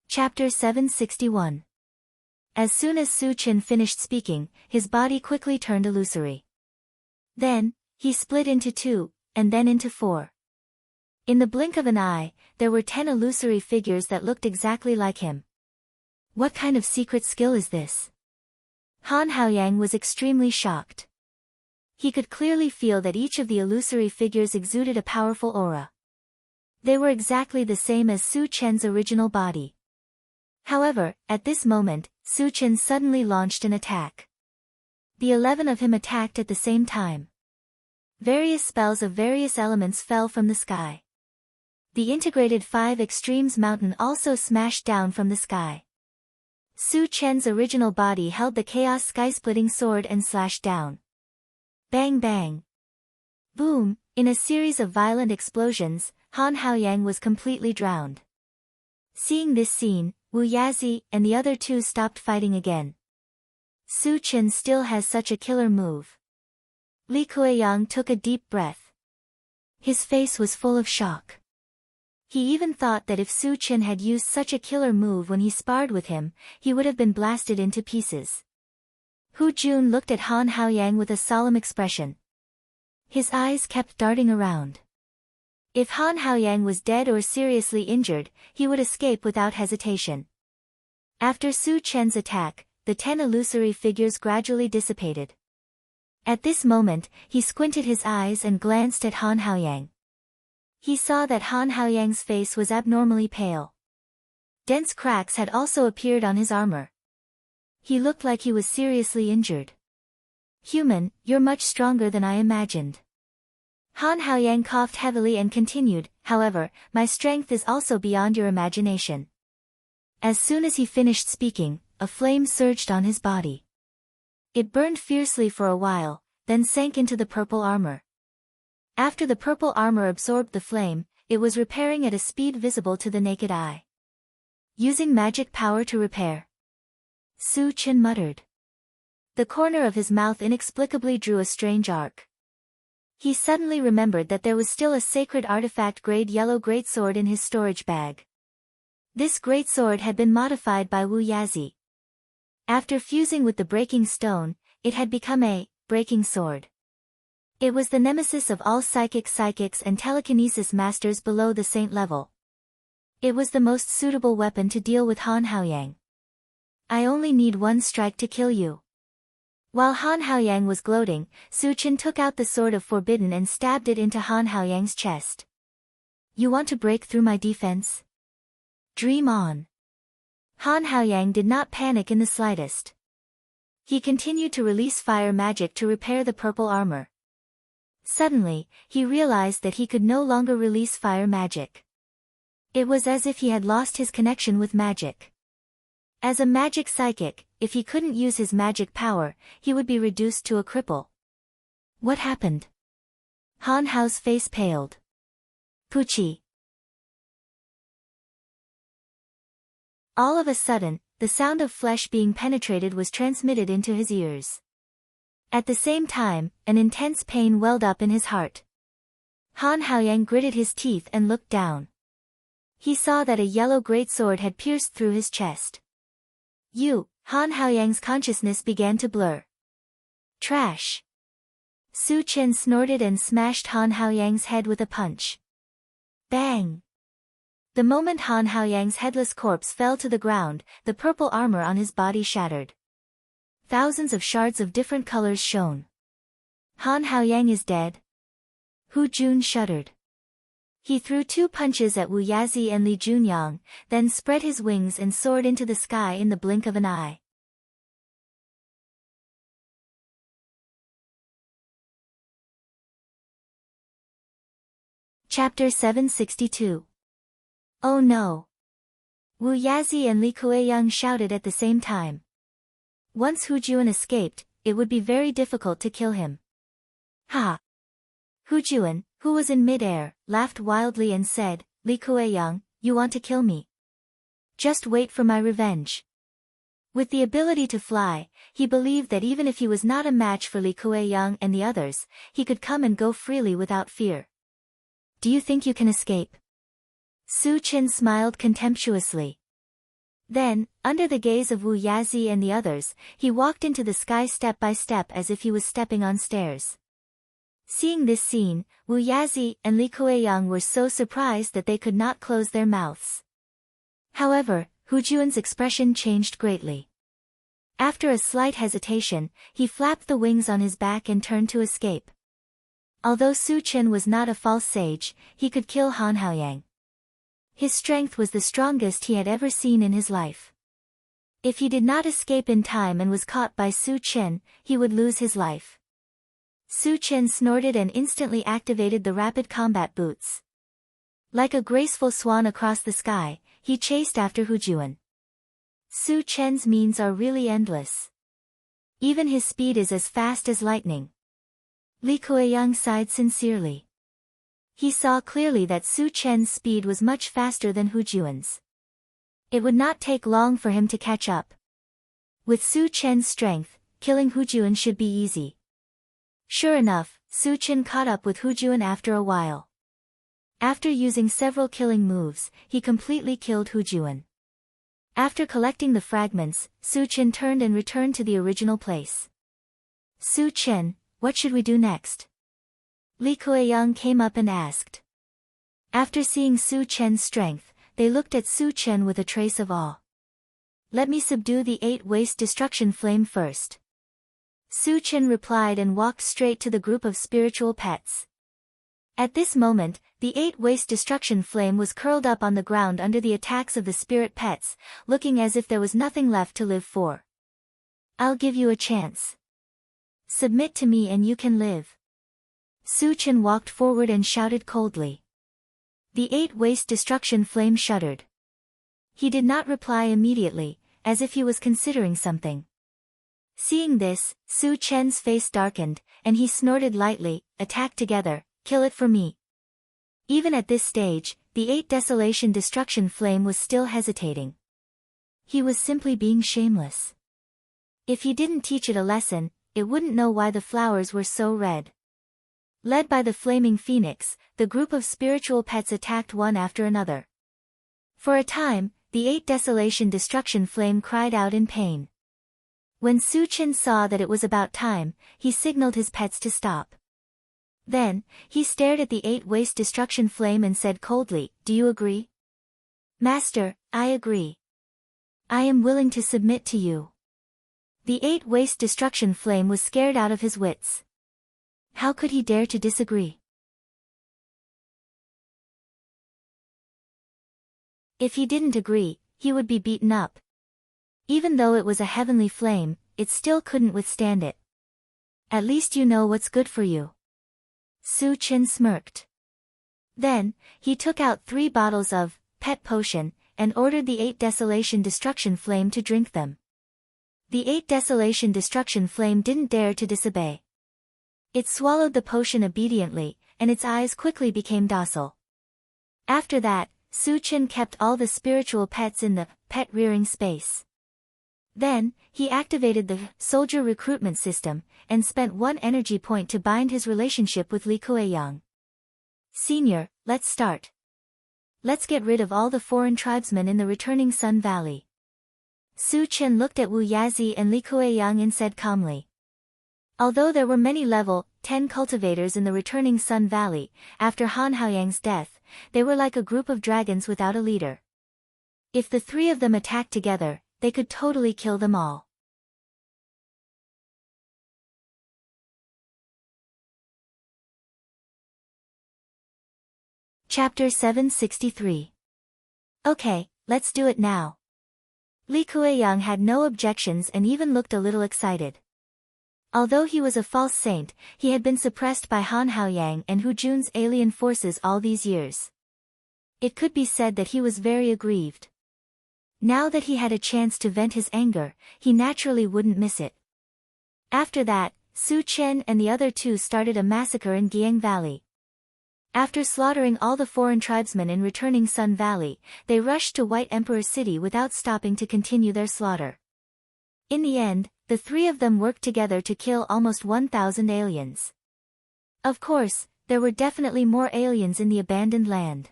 Chapter 761. As soon as Su Chen finished speaking, his body quickly turned illusory. Then, he split into 2, and then into 4. In the blink of an eye, there were 10 illusory figures that looked exactly like him. What kind of secret skill is this? Han Haoyang was extremely shocked. He could clearly feel that each of the illusory figures exuded a powerful aura. They were exactly the same as Su Chen's original body. However, at this moment, Su Chen suddenly launched an attack. The 11 of him attacked at the same time. Various spells of various elements fell from the sky. The integrated 5 Extremes Mountain also smashed down from the sky. Su Chen's original body held the Chaos Sky-Splitting Sword and slashed down. Bang bang. Boom, in a series of violent explosions, Han Haoyang was completely drowned. Seeing this scene, Wu Yazi and the other two stopped fighting again. Su Chen still has such a killer move. Li Kueyang took a deep breath. His face was full of shock. He even thought that if Su Chen had used such a killer move when he sparred with him, he would have been blasted into pieces. Hu Jun looked at Han Haoyang with a solemn expression. His eyes kept darting around. If Han Haoyang was dead or seriously injured, he would escape without hesitation. After Su Chen's attack, the 10 illusory figures gradually dissipated. At this moment, he squinted his eyes and glanced at Han Haoyang. He saw that Han Haoyang's face was abnormally pale. Dense cracks had also appeared on his armor. He looked like he was seriously injured. Human, you're much stronger than I imagined. Han Haoyang coughed heavily and continued, however, my strength is also beyond your imagination. As soon as he finished speaking, a flame surged on his body. It burned fiercely for a while, then sank into the purple armor. After the purple armor absorbed the flame, it was repairing at a speed visible to the naked eye. Using magic power to repair. Su Chen muttered. The corner of his mouth inexplicably drew a strange arc. He suddenly remembered that there was still a sacred artifact grade yellow greatsword in his storage bag. This greatsword had been modified by Wu Yazi. After fusing with the breaking stone, it had become a breaking sword. It was the nemesis of all psychics and telekinesis masters below the saint level. It was the most suitable weapon to deal with Han Haoyang. I only need one strike to kill you. While Han Haoyang was gloating, Su Chen took out the sword of forbidden and stabbed it into Han Haoyang's chest. You want to break through my defense? Dream on. Han Haoyang did not panic in the slightest. He continued to release fire magic to repair the purple armor. Suddenly, he realized that he could no longer release fire magic. It was as if he had lost his connection with magic. As a magic psychic, if he couldn't use his magic power, he would be reduced to a cripple. What happened? Han Hao's face paled. Puchi. All of a sudden, the sound of flesh being penetrated was transmitted into his ears. At the same time, an intense pain welled up in his heart. Han Haoyang gritted his teeth and looked down. He saw that a yellow greatsword had pierced through his chest. Han Haoyang's consciousness began to blur. Trash. Su Chen snorted and smashed Han Haoyang's head with a punch. Bang! The moment Han Haoyang's headless corpse fell to the ground, the purple armor on his body shattered. Thousands of shards of different colors shone. Han Haoyang is dead. Hu Jun shuddered. He threw 2 punches at Wu Yazi and Li Junyang, then spread his wings and soared into the sky in the blink of an eye. Chapter 762. Oh no! Wu Yazi and Li Kueyang shouted at the same time. Once Hu Juan escaped, it would be very difficult to kill him. Ha! Hu Juan, who was in mid-air, laughed wildly and said, Li Kueyang, you want to kill me? Just wait for my revenge. With the ability to fly, he believed that even if he was not a match for Li Kueyang and the others, he could come and go freely without fear. Do you think you can escape? Su Chen smiled contemptuously. Then, under the gaze of Wu Yazi and the others, he walked into the sky step by step as if he was stepping on stairs. Seeing this scene, Wu Yazi and Li Kueyang were so surprised that they could not close their mouths. However, Hu Juan's expression changed greatly. After a slight hesitation, he flapped the wings on his back and turned to escape. Although Su Chen was not a false sage, he could kill Han Haoyang. His strength was the strongest he had ever seen in his life. If he did not escape in time and was caught by Su Chen, he would lose his life. Su Chen snorted and instantly activated the rapid combat boots. Like a graceful swan across the sky, he chased after Hu Juan. Su Chen's means are really endless. Even his speed is as fast as lightning. Li Kueyang sighed sincerely. He saw clearly that Su Chen's speed was much faster than Hu Juan's. It would not take long for him to catch up. With Su Chen's strength, killing Hu Juan should be easy. Sure enough, Su Chen caught up with Hu Juan after a while. After using several killing moves, he completely killed Hu Juan. After collecting the fragments, Su Chen turned and returned to the original place. Su Chen, what should we do next? Li Kueyang came up and asked. After seeing Su Chen's strength, they looked at Su Chen with a trace of awe. Let me subdue the 8 waste destruction flame first. Su Chen replied and walked straight to the group of spiritual pets. At this moment, the 8 waste destruction flame was curled up on the ground under the attacks of the spirit pets, looking as if there was nothing left to live for. I'll give you a chance. Submit to me and you can live. Su Chen walked forward and shouted coldly. The 8 waste destruction flame shuddered. He did not reply immediately, as if he was considering something. Seeing this, Su Chen's face darkened, and he snorted lightly, attack together, kill it for me. Even at this stage, the 8 desolation destruction flame was still hesitating. He was simply being shameless. If he didn't teach it a lesson, it wouldn't know why the flowers were so red. Led by the flaming phoenix, the group of spiritual pets attacked one after another. For a time, the 8 desolation destruction flame cried out in pain. When Su Chen saw that it was about time, he signaled his pets to stop. Then, he stared at the 8 waste destruction flame and said coldly, Do you agree? Master, I agree. I am willing to submit to you. The 8-waste destruction flame was scared out of his wits. How could he dare to disagree? If he didn't agree, he would be beaten up. Even though it was a heavenly flame, it still couldn't withstand it. At least you know what's good for you. Su Chen smirked. Then, he took out 3 bottles of pet potion, and ordered the 8 desolation destruction flame to drink them. The 8 desolation destruction flame didn't dare to disobey. It swallowed the potion obediently, and its eyes quickly became docile. After that, Su Chen kept all the spiritual pets in the pet rearing space. Then, he activated the soldier recruitment system, and spent 1 energy point to bind his relationship with Li Kuei-yang. Senior, let's start. Let's get rid of all the foreign tribesmen in the returning Sun Valley. Su Chen looked at Wu Yazi and Li Kuei-yang and said calmly. Although there were many level 10 cultivators in the returning Sun Valley, after Han Haoyang's death, they were like a group of dragons without a leader. If the 3 of them attacked together, they could totally kill them all. Chapter 763. Okay, let's do it now. Li Kuei-yang had no objections and even looked a little excited. Although he was a false saint, he had been suppressed by Han Haoyang and Hu Jun's alien forces all these years. It could be said that he was very aggrieved. Now that he had a chance to vent his anger, he naturally wouldn't miss it. After that, Su Chen and the other 2 started a massacre in Giang Valley. After slaughtering all the foreign tribesmen in returning Sun Valley, they rushed to White Emperor City without stopping to continue their slaughter. In the end, the 3 of them worked together to kill almost 1,000 aliens. Of course, there were definitely more aliens in the abandoned land.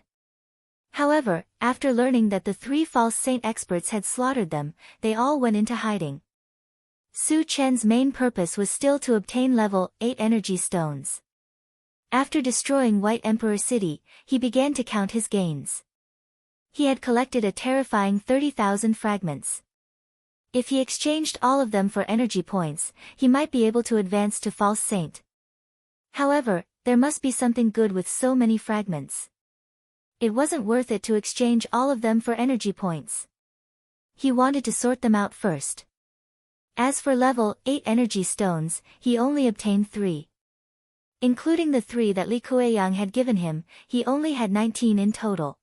However, after learning that the 3 false saint experts had slaughtered them, they all went into hiding. Su Chen's main purpose was still to obtain level 8 energy stones. After destroying White Emperor City, he began to count his gains. He had collected a terrifying 30,000 fragments. If he exchanged all of them for energy points, he might be able to advance to False Saint. However, there must be something good with so many fragments. It wasn't worth it to exchange all of them for energy points. He wanted to sort them out first. As for level 8 energy stones, he only obtained 3. Including the 3 that Li Kuei-yang had given him, he only had 19 in total.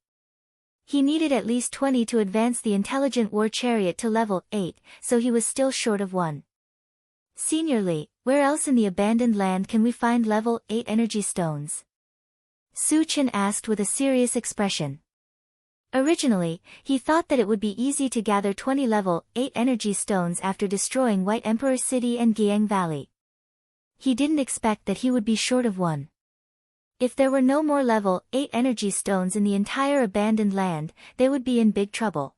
He needed at least 20 to advance the intelligent war chariot to level 8, so he was still short of 1. Senior Li, where else in the abandoned land can we find level 8 energy stones? Su Chen asked with a serious expression. Originally, he thought that it would be easy to gather 20 level 8 energy stones after destroying White Emperor City and Giang Valley. He didn't expect that he would be short of 1. If there were no more level 8 energy stones in the entire abandoned land, they would be in big trouble.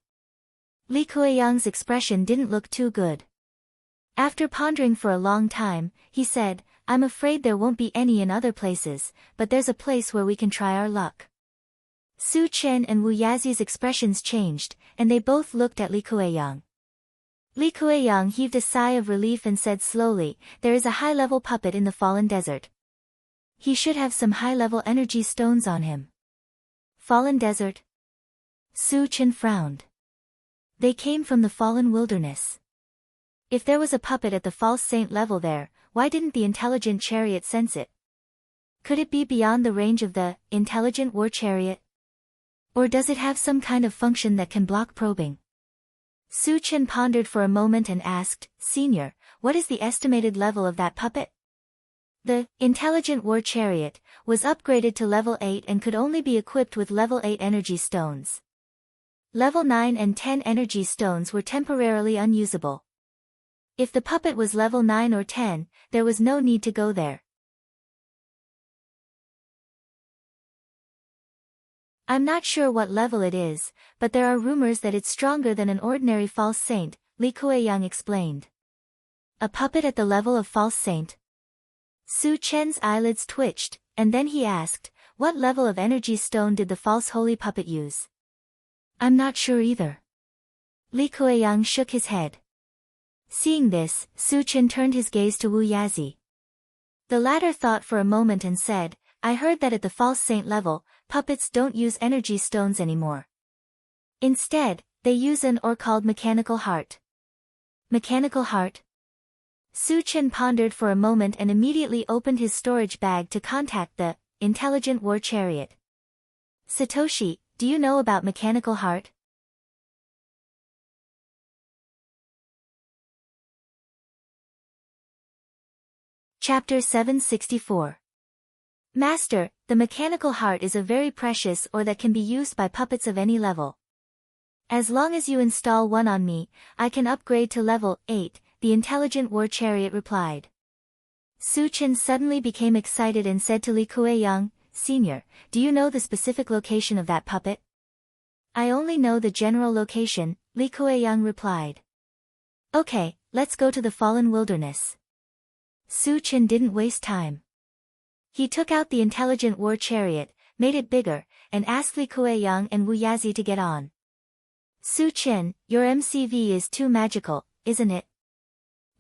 Li Kuei-yang's expression didn't look too good. After pondering for a long time, he said, I'm afraid there won't be any in other places, but there's a place where we can try our luck. Su Chen and Wu Yazi's expressions changed, and they both looked at Li Kuei-yang. Li Kuei-yang heaved a sigh of relief and said slowly, there is a high-level puppet in the Fallen Desert. He should have some high-level energy stones on him. Fallen Desert? Su Chen frowned. They came from the Fallen Wilderness. If there was a puppet at the False Saint level there, why didn't the intelligent chariot sense it? Could it be beyond the range of the intelligent war chariot? Or does it have some kind of function that can block probing? Su Chen pondered for a moment and asked, Senior, what is the estimated level of that puppet? The intelligent war chariot was upgraded to level 8 and could only be equipped with level 8 energy stones. Level 9 and 10 energy stones were temporarily unusable. If the puppet was level 9 or 10, there was no need to go there. I'm not sure what level it is, but there are rumors that it's stronger than an ordinary false saint, Li Kuei-yang explained. A puppet at the level of false saint? Su Chen's eyelids twitched, and then he asked, what level of energy stone did the false holy puppet use? I'm not sure either. Li Kueyang shook his head. Seeing this, Su Chen turned his gaze to Wu Yazi. The latter thought for a moment and said, I heard that at the false saint level, puppets don't use energy stones anymore. Instead, they use an ore called mechanical heart. Mechanical heart? Su Chen pondered for a moment and immediately opened his storage bag to contact the intelligent war chariot. Satoshi, do you know about mechanical heart? Chapter 764. Master, the mechanical heart is a very precious ore that can be used by puppets of any level. As long as you install one on me, I can upgrade to level 8, the intelligent war chariot replied. Su Chen suddenly became excited and said to Li Kueyang, Senior, do you know the specific location of that puppet? I only know the general location, Li Kueyang replied. Okay, let's go to the fallen wilderness. Su Chen didn't waste time. He took out the intelligent war chariot, made it bigger, and asked Li Kueyang and Wu Yazi to get on. Su Chen, your MCV is too magical, isn't it?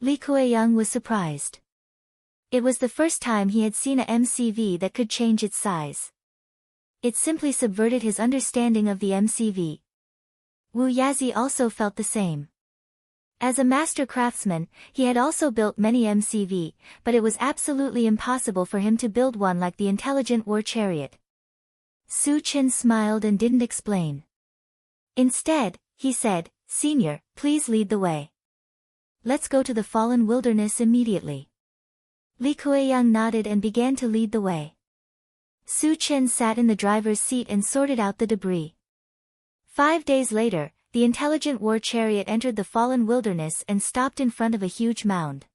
Li Kueyang was surprised. It was the first time he had seen a MCV that could change its size. It simply subverted his understanding of the MCV. Wu Yazi also felt the same. As a master craftsman, he had also built many MCV, but it was absolutely impossible for him to build one like the intelligent war chariot. Su Chen smiled and didn't explain. Instead, he said, Senior, please lead the way. Let's go to the fallen wilderness immediately. Li Kueyang nodded and began to lead the way. Su Chen sat in the driver's seat and sorted out the debris. 5 days later, the intelligent war chariot entered the fallen wilderness and stopped in front of a huge mound.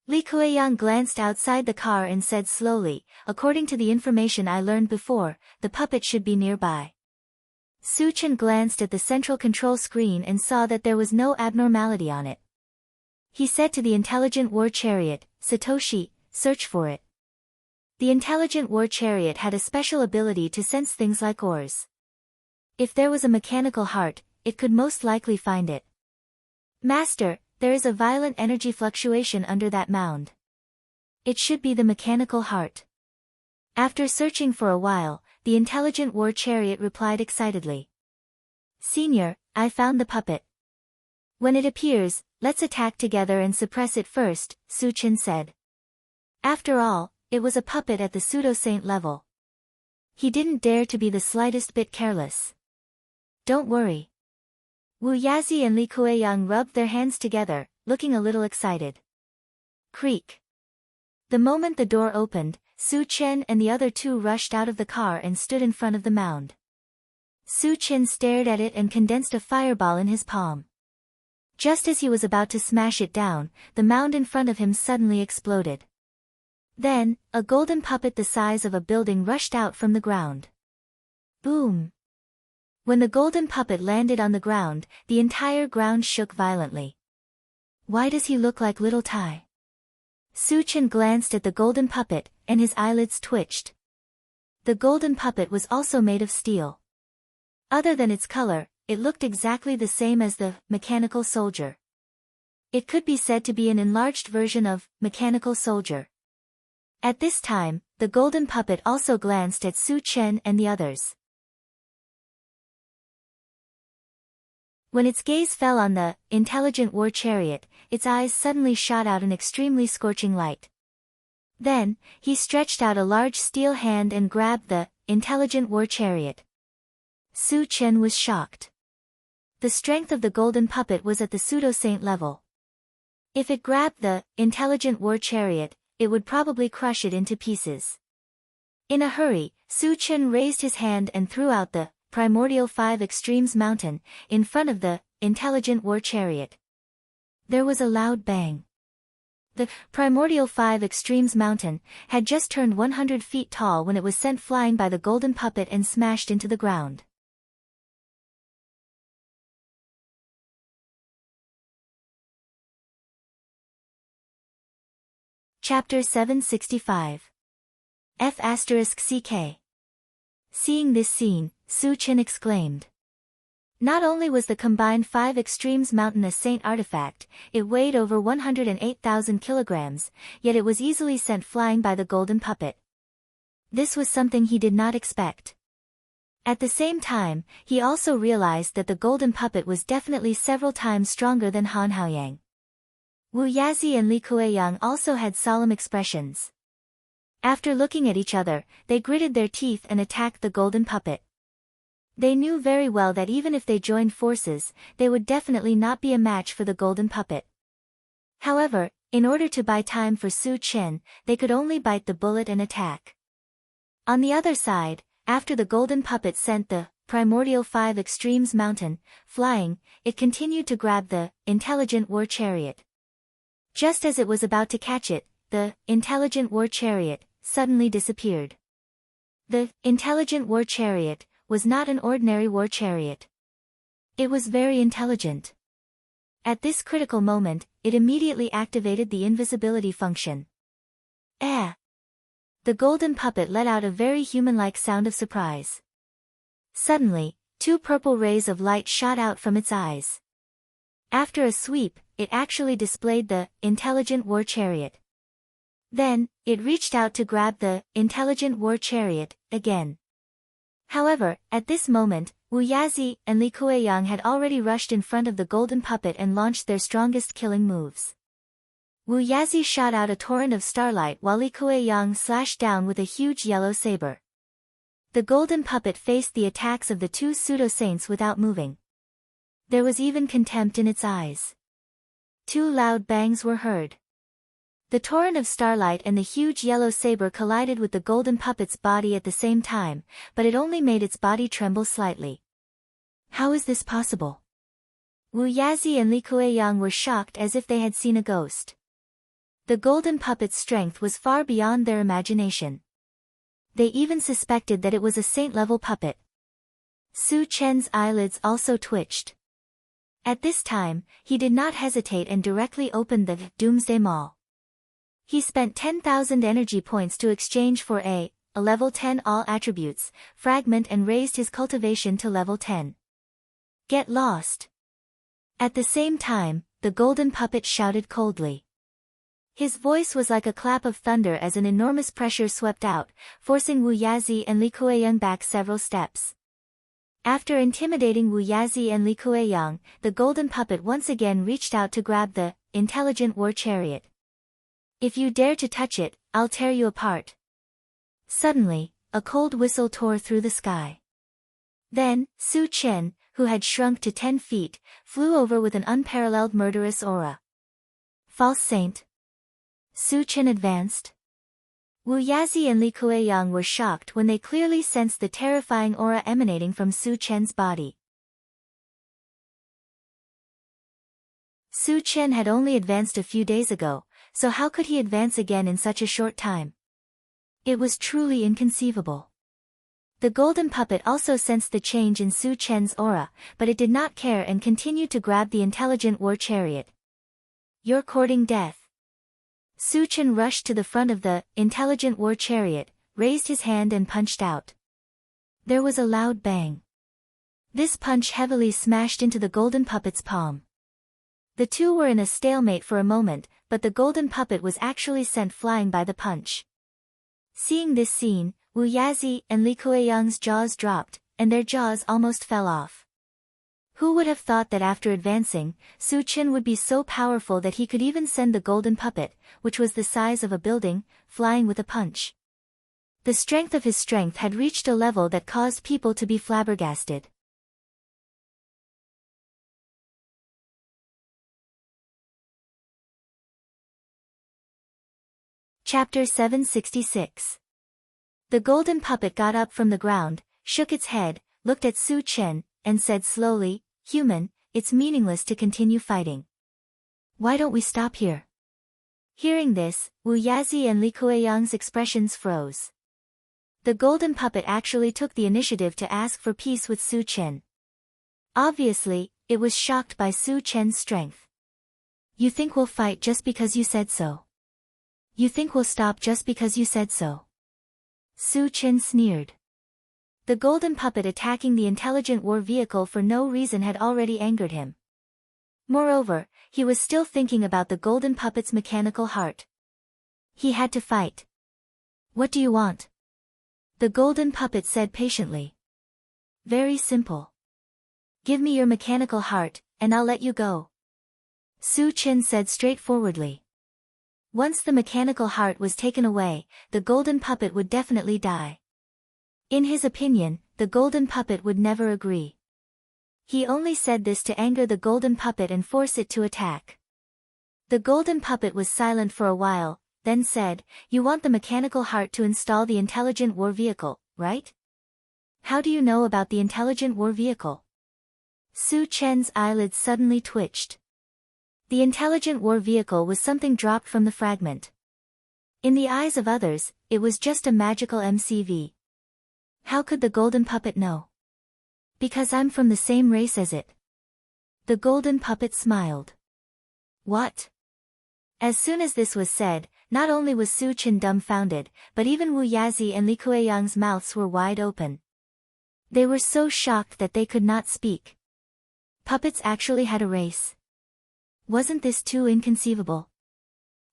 Li Kueyang glanced outside the car and said slowly, according to the information I learned before, the puppet should be nearby. Su Chen glanced at the central control screen and saw that there was no abnormality on it. He said to the intelligent war chariot, Satoshi, search for it. The intelligent war chariot had a special ability to sense things like ores. If there was a mechanical heart, it could most likely find it. Master, there is a violent energy fluctuation under that mound. It should be the mechanical heart. After searching for a while, the intelligent war chariot replied excitedly. Senior, I found the puppet. When it appears, let's attack together and suppress it first, Su Chen said. After all, it was a puppet at the pseudo-saint level. He didn't dare to be the slightest bit careless. Don't worry. Wu Yazi and Li Kueyang rubbed their hands together, looking a little excited. Creak. The moment the door opened, Su Chen and the other two rushed out of the car and stood in front of the mound. Su Chen stared at it and condensed a fireball in his palm. Just as he was about to smash it down, the mound in front of him suddenly exploded. Then, a golden puppet the size of a building rushed out from the ground. Boom! When the golden puppet landed on the ground, the entire ground shook violently. Why does he look like little Tai? Su Chen glanced at the golden puppet, and his eyelids twitched. The golden puppet was also made of steel. Other than its color, it looked exactly the same as the mechanical soldier. It could be said to be an enlarged version of mechanical soldier. At this time, the golden puppet also glanced at Su Chen and the others. When its gaze fell on the intelligent war chariot, its eyes suddenly shot out an extremely scorching light. Then, he stretched out a large steel hand and grabbed the intelligent war chariot. Su Chen was shocked. The strength of the golden puppet was at the pseudo-saint level. If it grabbed the intelligent war chariot, it would probably crush it into pieces. In a hurry, Su Chen raised his hand and threw out the Primordial 5 Extremes Mountain in front of the intelligent war chariot. There was a loud bang. The Primordial 5 Extremes Mountain had just turned 100 feet tall when it was sent flying by the golden puppet and smashed into the ground. Chapter 765. F***CK. Seeing this scene, Su Chen exclaimed. Not only was the combined 5 extremes mountain a saint artifact, it weighed over 108,000 kilograms, yet it was easily sent flying by the golden puppet. This was something he did not expect. At the same time, he also realized that the golden puppet was definitely several times stronger than Han Haoyang. Wu Yazi and Li Kueyang also had solemn expressions. After looking at each other, they gritted their teeth and attacked the golden puppet. They knew very well that even if they joined forces, they would definitely not be a match for the golden puppet. However, in order to buy time for Su Chen, they could only bite the bullet and attack. On the other side, after the golden puppet sent the primordial 5 extremes mountain flying, it continued to grab the intelligent war chariot. Just as it was about to catch it, the intelligent war chariot suddenly disappeared. The intelligent war chariot was not an ordinary war chariot. It was very intelligent. At this critical moment, it immediately activated the invisibility function. Eh! The golden puppet let out a very human-like sound of surprise. Suddenly, 2 purple rays of light shot out from its eyes. After a sweep, it actually displayed the intelligent war chariot. Then, it reached out to grab the intelligent war chariot again. However, at this moment, Wu Yazi and Li Kueyang had already rushed in front of the golden puppet and launched their strongest killing moves. Wu Yazi shot out a torrent of starlight while Li Kueyang slashed down with a huge yellow saber. The golden puppet faced the attacks of the 2 pseudo-saints without moving. There was even contempt in its eyes. 2 loud bangs were heard. The torrent of starlight and the huge yellow saber collided with the golden puppet's body at the same time, but it only made its body tremble slightly. How is this possible? Wu Yazi and Li Kueyang were shocked as if they had seen a ghost. The golden puppet's strength was far beyond their imagination. They even suspected that it was a saint-level puppet. Su Chen's eyelids also twitched. At this time, he did not hesitate and directly opened the Doomsday Maul. He spent 10,000 energy points to exchange for a level 10 all attributes fragment and raised his cultivation to level 10. Get lost. At the same time, the golden puppet shouted coldly. His voice was like a clap of thunder as an enormous pressure swept out, forcing Wu Yazi and Li Kueyang back several steps. After intimidating Wu Yazi and Li Kueyang, the golden puppet once again reached out to grab the intelligent war chariot. If you dare to touch it, I'll tear you apart. Suddenly, a cold whistle tore through the sky. Then, Su Chen, who had shrunk to 10 feet, flew over with an unparalleled murderous aura. False saint. Su Chen advanced. Wu Yazi and Li Kueyang were shocked when they clearly sensed the terrifying aura emanating from Su Chen's body. Su Chen had only advanced a few days ago, so how could he advance again in such a short time? It was truly inconceivable. The golden puppet also sensed the change in Su Chen's aura, but it did not care and continued to grab the intelligent war chariot. You're courting death. Su Chen rushed to the front of the intelligent war chariot, raised his hand and punched out. There was a loud bang. This punch heavily smashed into the golden puppet's palm. The 2 were in a stalemate for a moment, but the golden puppet was actually sent flying by the punch. Seeing this scene, Wu Yazi and Li Kueyang's jaws dropped, and their jaws almost fell off. Who would have thought that after advancing, Su Chen would be so powerful that he could even send the golden puppet, which was the size of a building, flying with a punch? The strength of his strength had reached a level that caused people to be flabbergasted. Chapter 766. The golden puppet got up from the ground, shook its head, looked at Su Chen, and said slowly, "Human, it's meaningless to continue fighting. Why don't we stop here?" Hearing this, Wu Yazi and Li Kueyang's expressions froze. The golden puppet actually took the initiative to ask for peace with Su Chen. Obviously, it was shocked by Su Chen's strength. You think we'll fight just because you said so? You think we'll stop just because you said so? Su Chen sneered. The golden puppet attacking the intelligent war vehicle for no reason had already angered him. Moreover, he was still thinking about the golden puppet's mechanical heart. He had to fight. "What do you want?" the golden puppet said patiently. "Very simple. Give me your mechanical heart, and I'll let you go," Su Chen said straightforwardly. Once the mechanical heart was taken away, the golden puppet would definitely die. In his opinion, the golden puppet would never agree. He only said this to anger the golden puppet and force it to attack. The golden puppet was silent for a while, then said, "You want the mechanical heart to install the intelligent war vehicle, right? How do you know about the intelligent war vehicle?" Su Chen's eyelids suddenly twitched. The intelligent war vehicle was something dropped from the fragment. In the eyes of others, it was just a magical MCV. How could the golden puppet know? "Because I'm from the same race as it." The golden puppet smiled. "What?" As soon as this was said, not only was Su Chen dumbfounded, but even Wu Yazi and Li Kueyang's mouths were wide open. They were so shocked that they could not speak. Puppets actually had a race. Wasn't this too inconceivable?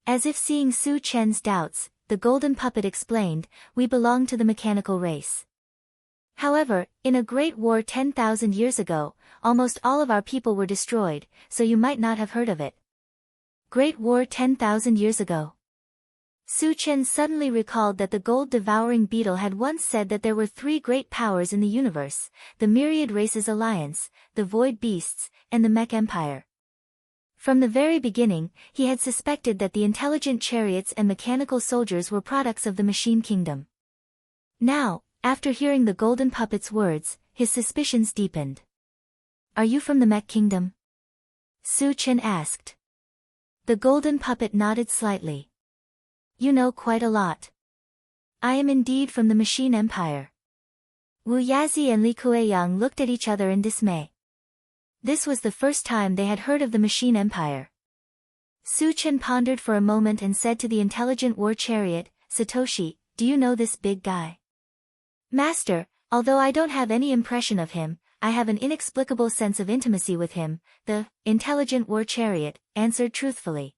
As if seeing Su Chen's doubts, the golden puppet explained, "We belong to the mechanical race. However, in a great war 10,000 years ago, almost all of our people were destroyed, so you might not have heard of it." Great War 10,000 years ago. Su Chen suddenly recalled that the gold-devouring beetle had once said that there were three great powers in the universe, the Myriad Races Alliance, the Void Beasts, and the Mech Empire. From the very beginning, he had suspected that the intelligent chariots and mechanical soldiers were products of the Machine Kingdom. Now, after hearing the golden puppet's words, his suspicions deepened. "Are you from the Mech Kingdom?" Su Chen asked. The golden puppet nodded slightly. "You know quite a lot. I am indeed from the Machine Empire." Wu Yazi and Li Kueyang looked at each other in dismay. This was the first time they had heard of the Machine Empire. Su Chen pondered for a moment and said to the intelligent war chariot, "Satoshi, do you know this big guy?" "Master, although I don't have any impression of him, I have an inexplicable sense of intimacy with him," the intelligent war chariot answered truthfully.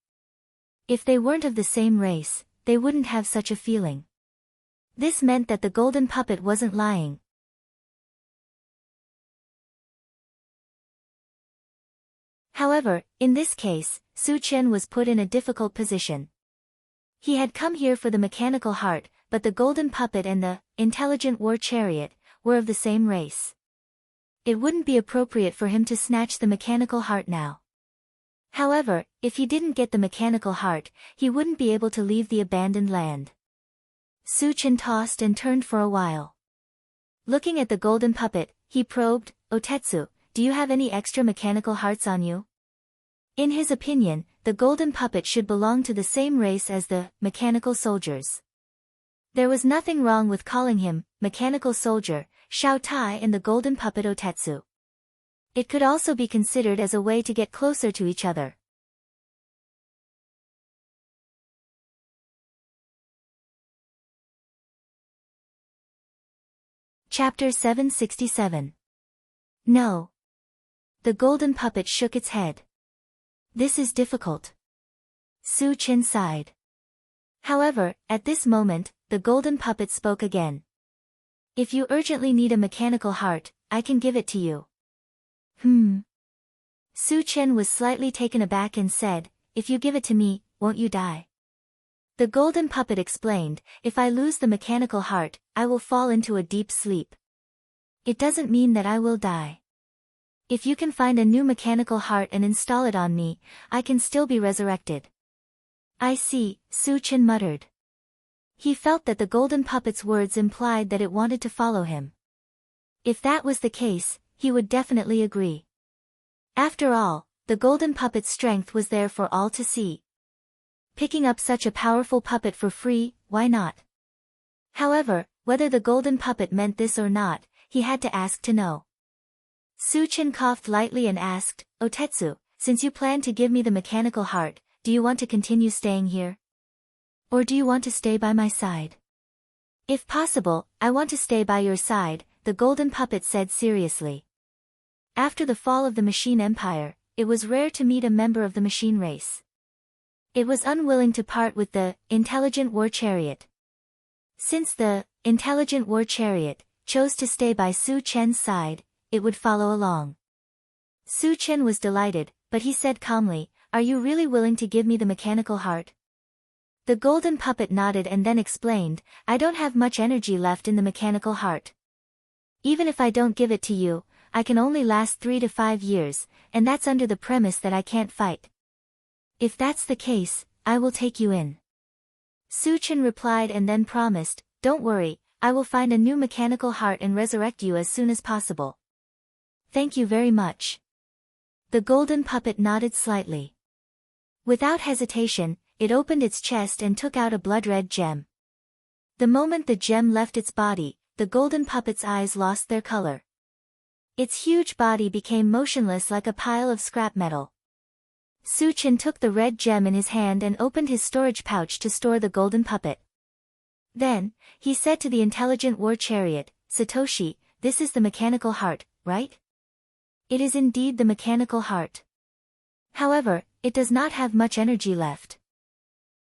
If they weren't of the same race, they wouldn't have such a feeling. This meant that the golden puppet wasn't lying. However, in this case, Su Chen was put in a difficult position. He had come here for the mechanical heart, but the golden puppet and the intelligent war chariot were of the same race. It wouldn't be appropriate for him to snatch the mechanical heart now. However, if he didn't get the mechanical heart, he wouldn't be able to leave the abandoned land. Su Chen tossed and turned for a while. Looking at the golden puppet, he probed, "Otetsu, do you have any extra mechanical hearts on you?" In his opinion, the golden puppet should belong to the same race as the mechanical soldiers. There was nothing wrong with calling him mechanical soldier, Xiao Tai, and the golden puppet Otetsu. It could also be considered as a way to get closer to each other. Chapter 767. No. The golden puppet shook its head. "This is difficult." Su Chen sighed. However, at this moment, the golden puppet spoke again. "If you urgently need a mechanical heart, I can give it to you." Su Chen was slightly taken aback and said, "If you give it to me, won't you die?" The golden puppet explained, "If I lose the mechanical heart, I will fall into a deep sleep. It doesn't mean that I will die. If you can find a new mechanical heart and install it on me, I can still be resurrected." "I see," Su Chen muttered. He felt that the golden puppet's words implied that it wanted to follow him. If that was the case, he would definitely agree. After all, the golden puppet's strength was there for all to see. Picking up such a powerful puppet for free, why not? However, whether the golden puppet meant this or not, he had to ask to know. Su Chen coughed lightly and asked, "Otetsu, since you plan to give me the mechanical heart, do you want to continue staying here? Or do you want to stay by my side?" "If possible, I want to stay by your side," the golden puppet said seriously. After the fall of the machine empire, it was rare to meet a member of the machine race. It was unwilling to part with the intelligent war chariot. Since the intelligent war chariot chose to stay by Su Chen's side, it would follow along. Su Chen was delighted, but he said calmly, "Are you really willing to give me the mechanical heart?" The golden puppet nodded and then explained, "I don't have much energy left in the mechanical heart. Even if I don't give it to you, I can only last 3 to 5 years, and that's under the premise that I can't fight. If that's the case, I will take you in." Su Chen replied and then promised, "Don't worry, I will find a new mechanical heart and resurrect you as soon as possible." "Thank you very much." The golden puppet nodded slightly. Without hesitation, it opened its chest and took out a blood-red gem. The moment the gem left its body, the golden puppet's eyes lost their color. Its huge body became motionless like a pile of scrap metal. Su Chen took the red gem in his hand and opened his storage pouch to store the golden puppet. Then, he said to the intelligent war chariot, "Satoshi, this is the mechanical heart, right?" "It is indeed the mechanical heart. However, it does not have much energy left.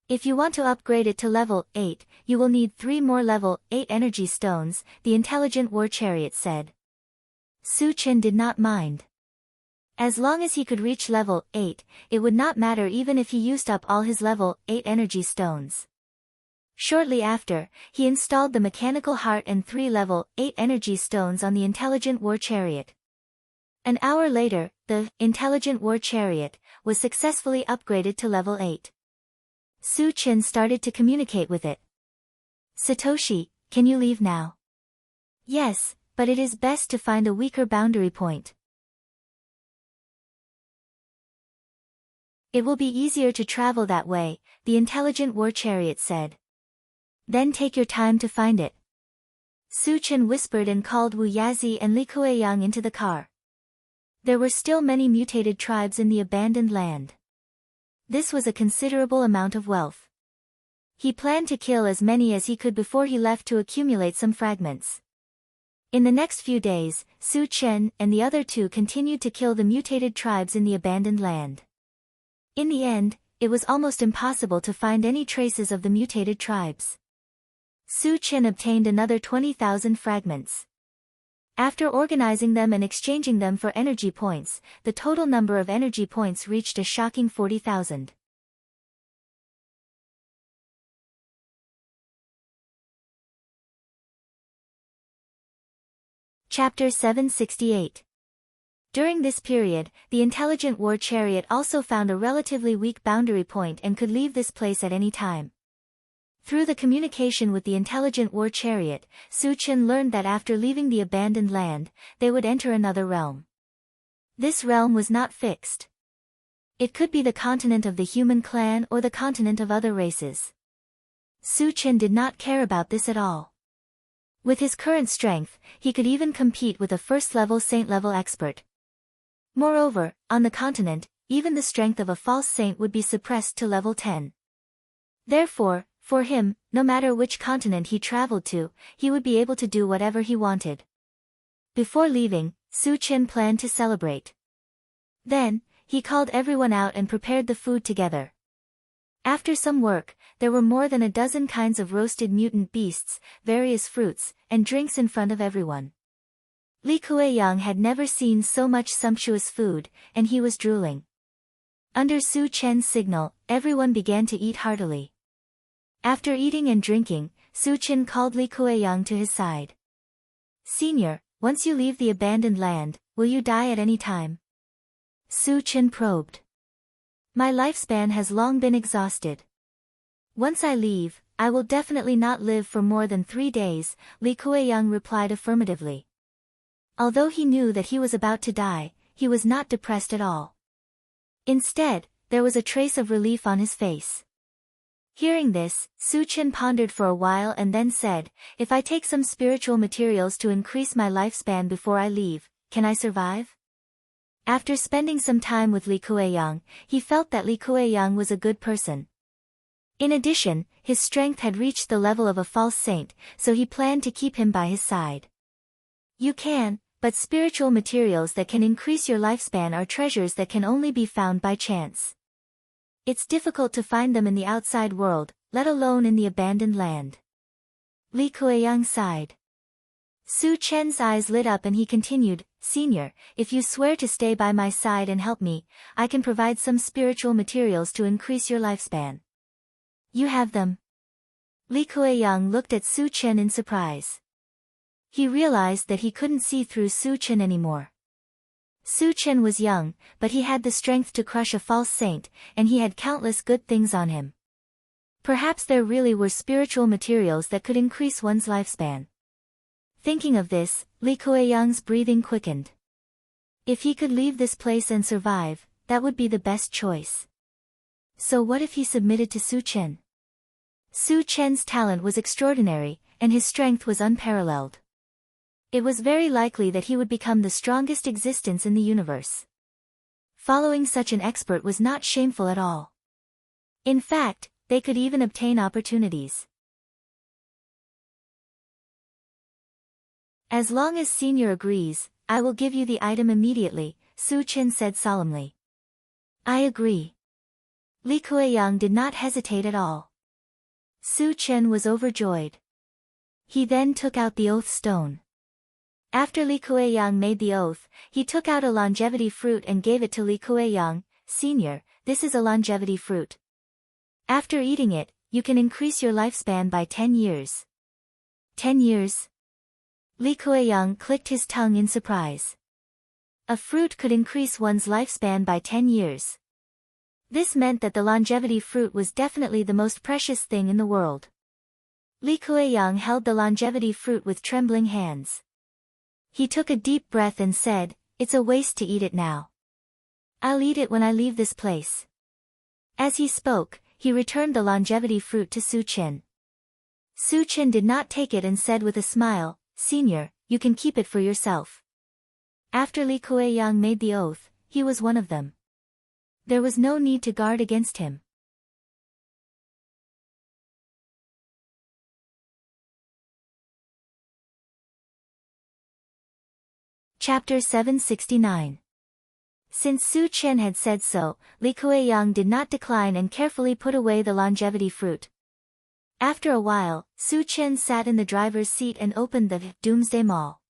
If you want to upgrade it to level 8, you will need 3 more level 8 energy stones," the intelligent war chariot said. Su Chen did not mind. As long as he could reach level 8, it would not matter even if he used up all his level 8 energy stones. Shortly after, he installed the mechanical heart and 3 level 8 energy stones on the intelligent war chariot. An hour later, the intelligent war chariot was successfully upgraded to level 8. Su Chen started to communicate with it. "Satoshi, can you leave now?" "Yes, but it is best to find a weaker boundary point. It will be easier to travel that way," the intelligent war chariot said. "Then take your time to find it." Su Chen whispered and called Wu Yazi and Li Kueyang into the car. There were still many mutated tribes in the abandoned land. This was a considerable amount of wealth. He planned to kill as many as he could before he left to accumulate some fragments. In the next few days, Su Chen and the other 2 continued to kill the mutated tribes in the abandoned land. In the end, it was almost impossible to find any traces of the mutated tribes. Su Chen obtained another 20,000 fragments. After organizing them and exchanging them for energy points, the total number of energy points reached a shocking 40,000. Chapter 768. During this period, the intelligent war chariot also found a relatively weak boundary point and could leave this place at any time. Through the communication with the intelligent war chariot, Su Chen learned that after leaving the abandoned land, they would enter another realm. This realm was not fixed. It could be the continent of the human clan or the continent of other races. Su Chen did not care about this at all. With his current strength, he could even compete with a first-level saint-level expert. Moreover, on the continent, even the strength of a false saint would be suppressed to level 10. Therefore, for him, no matter which continent he traveled to, he would be able to do whatever he wanted. Before leaving, Su Chen planned to celebrate. Then, he called everyone out and prepared the food together. After some work, there were more than a dozen kinds of roasted mutant beasts, various fruits, and drinks in front of everyone. Li Kueyang had never seen so much sumptuous food, and he was drooling. Under Su Chen's signal, everyone began to eat heartily. After eating and drinking, Su Chen called Li Kueyang to his side. "Senior, once you leave the abandoned land, will you die at any time?" Su Chen probed. "My lifespan has long been exhausted. Once I leave, I will definitely not live for more than 3 days, Li Kueyang replied affirmatively. Although he knew that he was about to die, he was not depressed at all. Instead, there was a trace of relief on his face. Hearing this, Su Chen pondered for a while and then said, "If I take some spiritual materials to increase my lifespan before I leave, can I survive?" After spending some time with Li Kueyang, he felt that Li Kueyang was a good person. In addition, his strength had reached the level of a false saint, so he planned to keep him by his side. You can, but spiritual materials that can increase your lifespan are treasures that can only be found by chance. It's difficult to find them in the outside world, let alone in the abandoned land. Li Kueyang sighed. Su Chen's eyes lit up and he continued, Senior, if you swear to stay by my side and help me, I can provide some spiritual materials to increase your lifespan. You have them? Li Kueyang looked at Su Chen in surprise. He realized that he couldn't see through Su Chen anymore. Su Chen was young, but he had the strength to crush a false saint, and he had countless good things on him. Perhaps there really were spiritual materials that could increase one's lifespan. Thinking of this, Li Kueyang's breathing quickened. If he could leave this place and survive, that would be the best choice. So what if he submitted to Su Chen? Su Chen's talent was extraordinary, and his strength was unparalleled. It was very likely that he would become the strongest existence in the universe. Following such an expert was not shameful at all. In fact, they could even obtain opportunities. As long as Senior agrees, I will give you the item immediately, Su Chen said solemnly. I agree. Li Kueyang did not hesitate at all. Su Chen was overjoyed. He then took out the oath stone. After Li Kueyang made the oath, he took out a longevity fruit and gave it to Li Kueyang. Senior, this is a longevity fruit. After eating it, you can increase your lifespan by 10 years. 10 years? Li Kueyang clicked his tongue in surprise. A fruit could increase one's lifespan by 10 years. This meant that the longevity fruit was definitely the most precious thing in the world. Li Kueyang held the longevity fruit with trembling hands. He took a deep breath and said, It's a waste to eat it now. I'll eat it when I leave this place. As he spoke, he returned the longevity fruit to Su Chen. Su Chen did not take it and said with a smile, Senior, you can keep it for yourself. After Li Kueyang made the oath, he was one of them. There was no need to guard against him. Chapter 769. Since Su Chen had said so, Li Kueyang did not decline and carefully put away the longevity fruit. After a while, Su Chen sat in the driver's seat and opened the Doomsday Mall.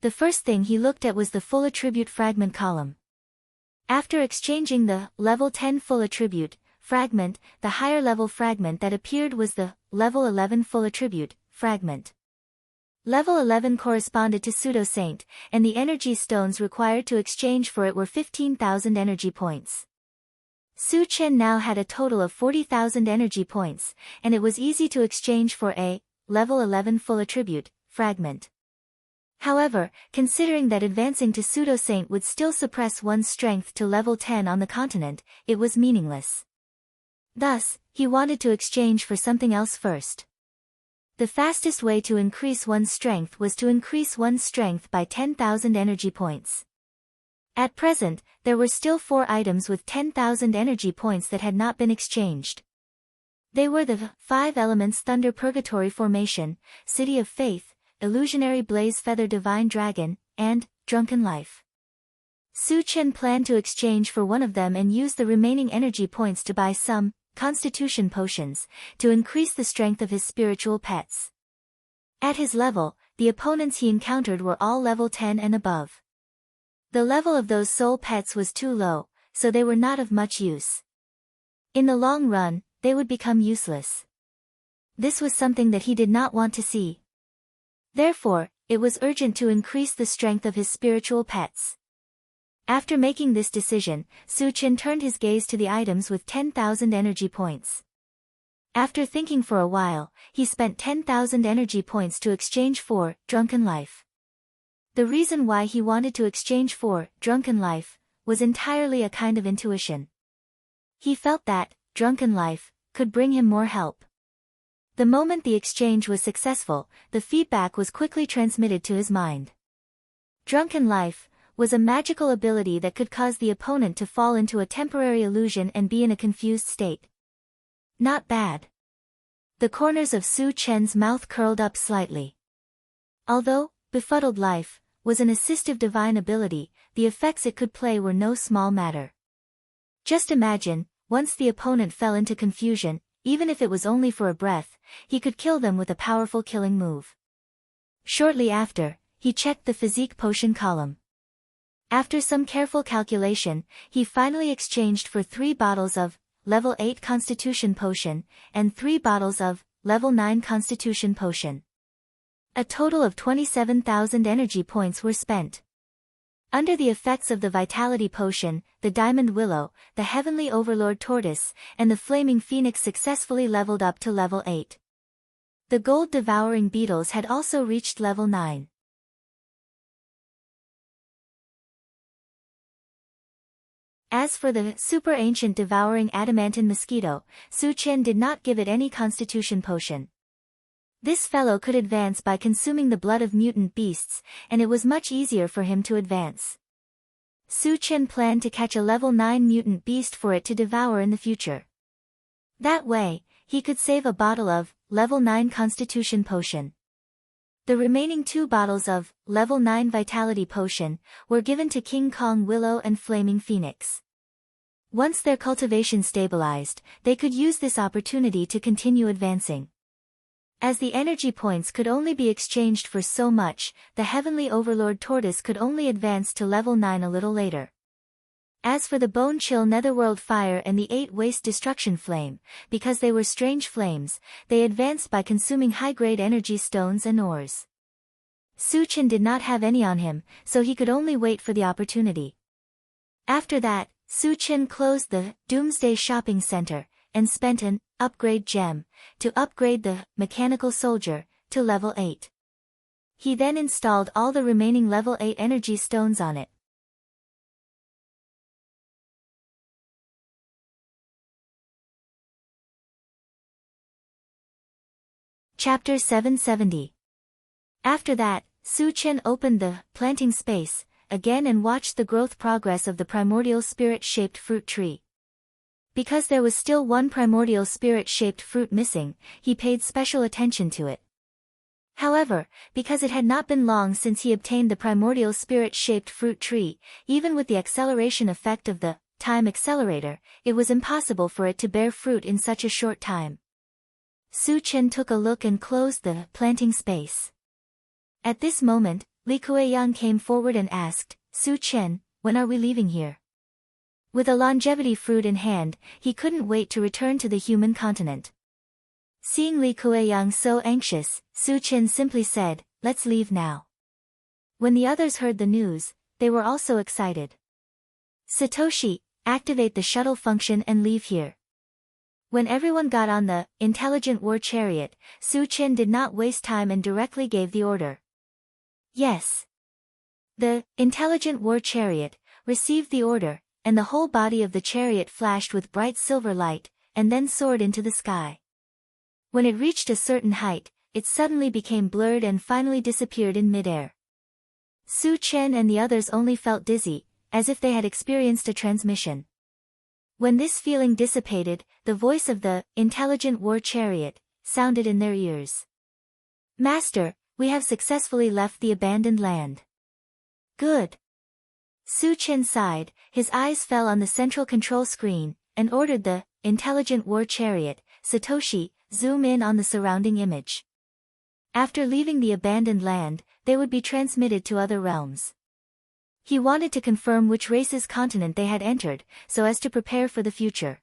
The first thing he looked at was the full attribute fragment column. After exchanging the level 10 full attribute fragment, the higher level fragment that appeared was the level 11 full attribute fragment. Level 11 corresponded to Pseudo-Saint, and the energy stones required to exchange for it were 15,000 energy points. Su Chen now had a total of 40,000 energy points, and it was easy to exchange for a level 11 full attribute fragment. However, considering that advancing to Pseudo-Saint would still suppress one's strength to level 10 on the continent, it was meaningless. Thus, he wanted to exchange for something else first. The fastest way to increase one's strength was to increase one's strength by 10,000 energy points. At present, there were still 4 items with 10,000 energy points that had not been exchanged. They were the 5 elements Thunder Purgatory Formation, City of Faith, Illusionary Blaze Feather Divine Dragon, and Drunken Life. Su Chen planned to exchange for one of them and use the remaining energy points to buy some Constitution potions to increase the strength of his spiritual pets. At his level, the opponents he encountered were all level 10 and above. The level of those soul pets was too low, so they were not of much use. In the long run, they would become useless. This was something that he did not want to see. Therefore, it was urgent to increase the strength of his spiritual pets. After making this decision, Su Chen turned his gaze to the items with 10,000 energy points. After thinking for a while, he spent 10,000 energy points to exchange for Drunken Life. The reason why he wanted to exchange for Drunken Life was entirely a kind of intuition. He felt that Drunken Life could bring him more help. The moment the exchange was successful, the feedback was quickly transmitted to his mind. Drunken Life was a magical ability that could cause the opponent to fall into a temporary illusion and be in a confused state. Not bad. The corners of Su Chen's mouth curled up slightly. Although befuddled life, was an assistive divine ability. The effects it could play were no small matter. Just imagine, once the opponent fell into confusion, even if it was only for a breath, he could kill them with a powerful killing move. Shortly after, he checked the physique potion column. After some careful calculation, he finally exchanged for 3 bottles of level 8 Constitution Potion and 3 bottles of level 9 Constitution Potion. A total of 27,000 energy points were spent. Under the effects of the Vitality Potion, the Diamond Willow, the Heavenly Overlord Tortoise, and the Flaming Phoenix successfully leveled up to level 8. The Gold Devouring Beetles had also reached level 9. As for the super ancient devouring adamantine mosquito, Su Qian did not give it any constitution potion. This fellow could advance by consuming the blood of mutant beasts, and it was much easier for him to advance. Su Qian planned to catch a level 9 mutant beast for it to devour in the future. That way, he could save a bottle of level 9 constitution potion. The remaining 2 bottles of level 9 vitality potion were given to King Kong Willow and Flaming Phoenix. Once their cultivation stabilized, they could use this opportunity to continue advancing. As the energy points could only be exchanged for so much, the Heavenly Overlord Tortoise could only advance to level 9 a little later. As for the Bone Chill Netherworld Fire and the 8 Waste Destruction Flame, because they were strange flames, they advanced by consuming high-grade energy stones and ores. Su Qian did not have any on him, so he could only wait for the opportunity. After that, Su Qian closed the Doomsday Shopping Center, and spent an upgrade gem to upgrade the Mechanical Soldier to level 8. He then installed all the remaining level 8 energy stones on it. Chapter 770. After that, Su Qian opened the planting space again and watched the growth progress of the primordial spirit-shaped fruit tree. Because there was still one primordial spirit-shaped fruit missing, he paid special attention to it. However, because it had not been long since he obtained the primordial spirit-shaped fruit tree, even with the acceleration effect of the time accelerator, it was impossible for it to bear fruit in such a short time. Su Qian took a look and closed the planting space. At this moment, Li Kueyang came forward and asked, "Su Qian, when are we leaving here?" With a longevity fruit in hand, he couldn't wait to return to the human continent. Seeing Li Kueyang so anxious, Su Qian simply said, "Let's leave now." When the others heard the news, they were also excited. "Satoshi, activate the shuttle function and leave here." When everyone got on the Intelligent War Chariot, Su Qian did not waste time and directly gave the order. Yes. The Intelligent War Chariot received the order, and the whole body of the chariot flashed with bright silver light, and then soared into the sky. When it reached a certain height, it suddenly became blurred and finally disappeared in midair. Su Qian and the others only felt dizzy, as if they had experienced a transmission. When this feeling dissipated, the voice of the Intelligent War Chariot sounded in their ears. "Master, we have successfully left the abandoned land." "Good." Su Qian sighed, his eyes fell on the central control screen, and ordered the Intelligent War Chariot, "Satoshi, zoom in on the surrounding image." After leaving the abandoned land, they would be transmitted to other realms. He wanted to confirm which race's continent they had entered, so as to prepare for the future.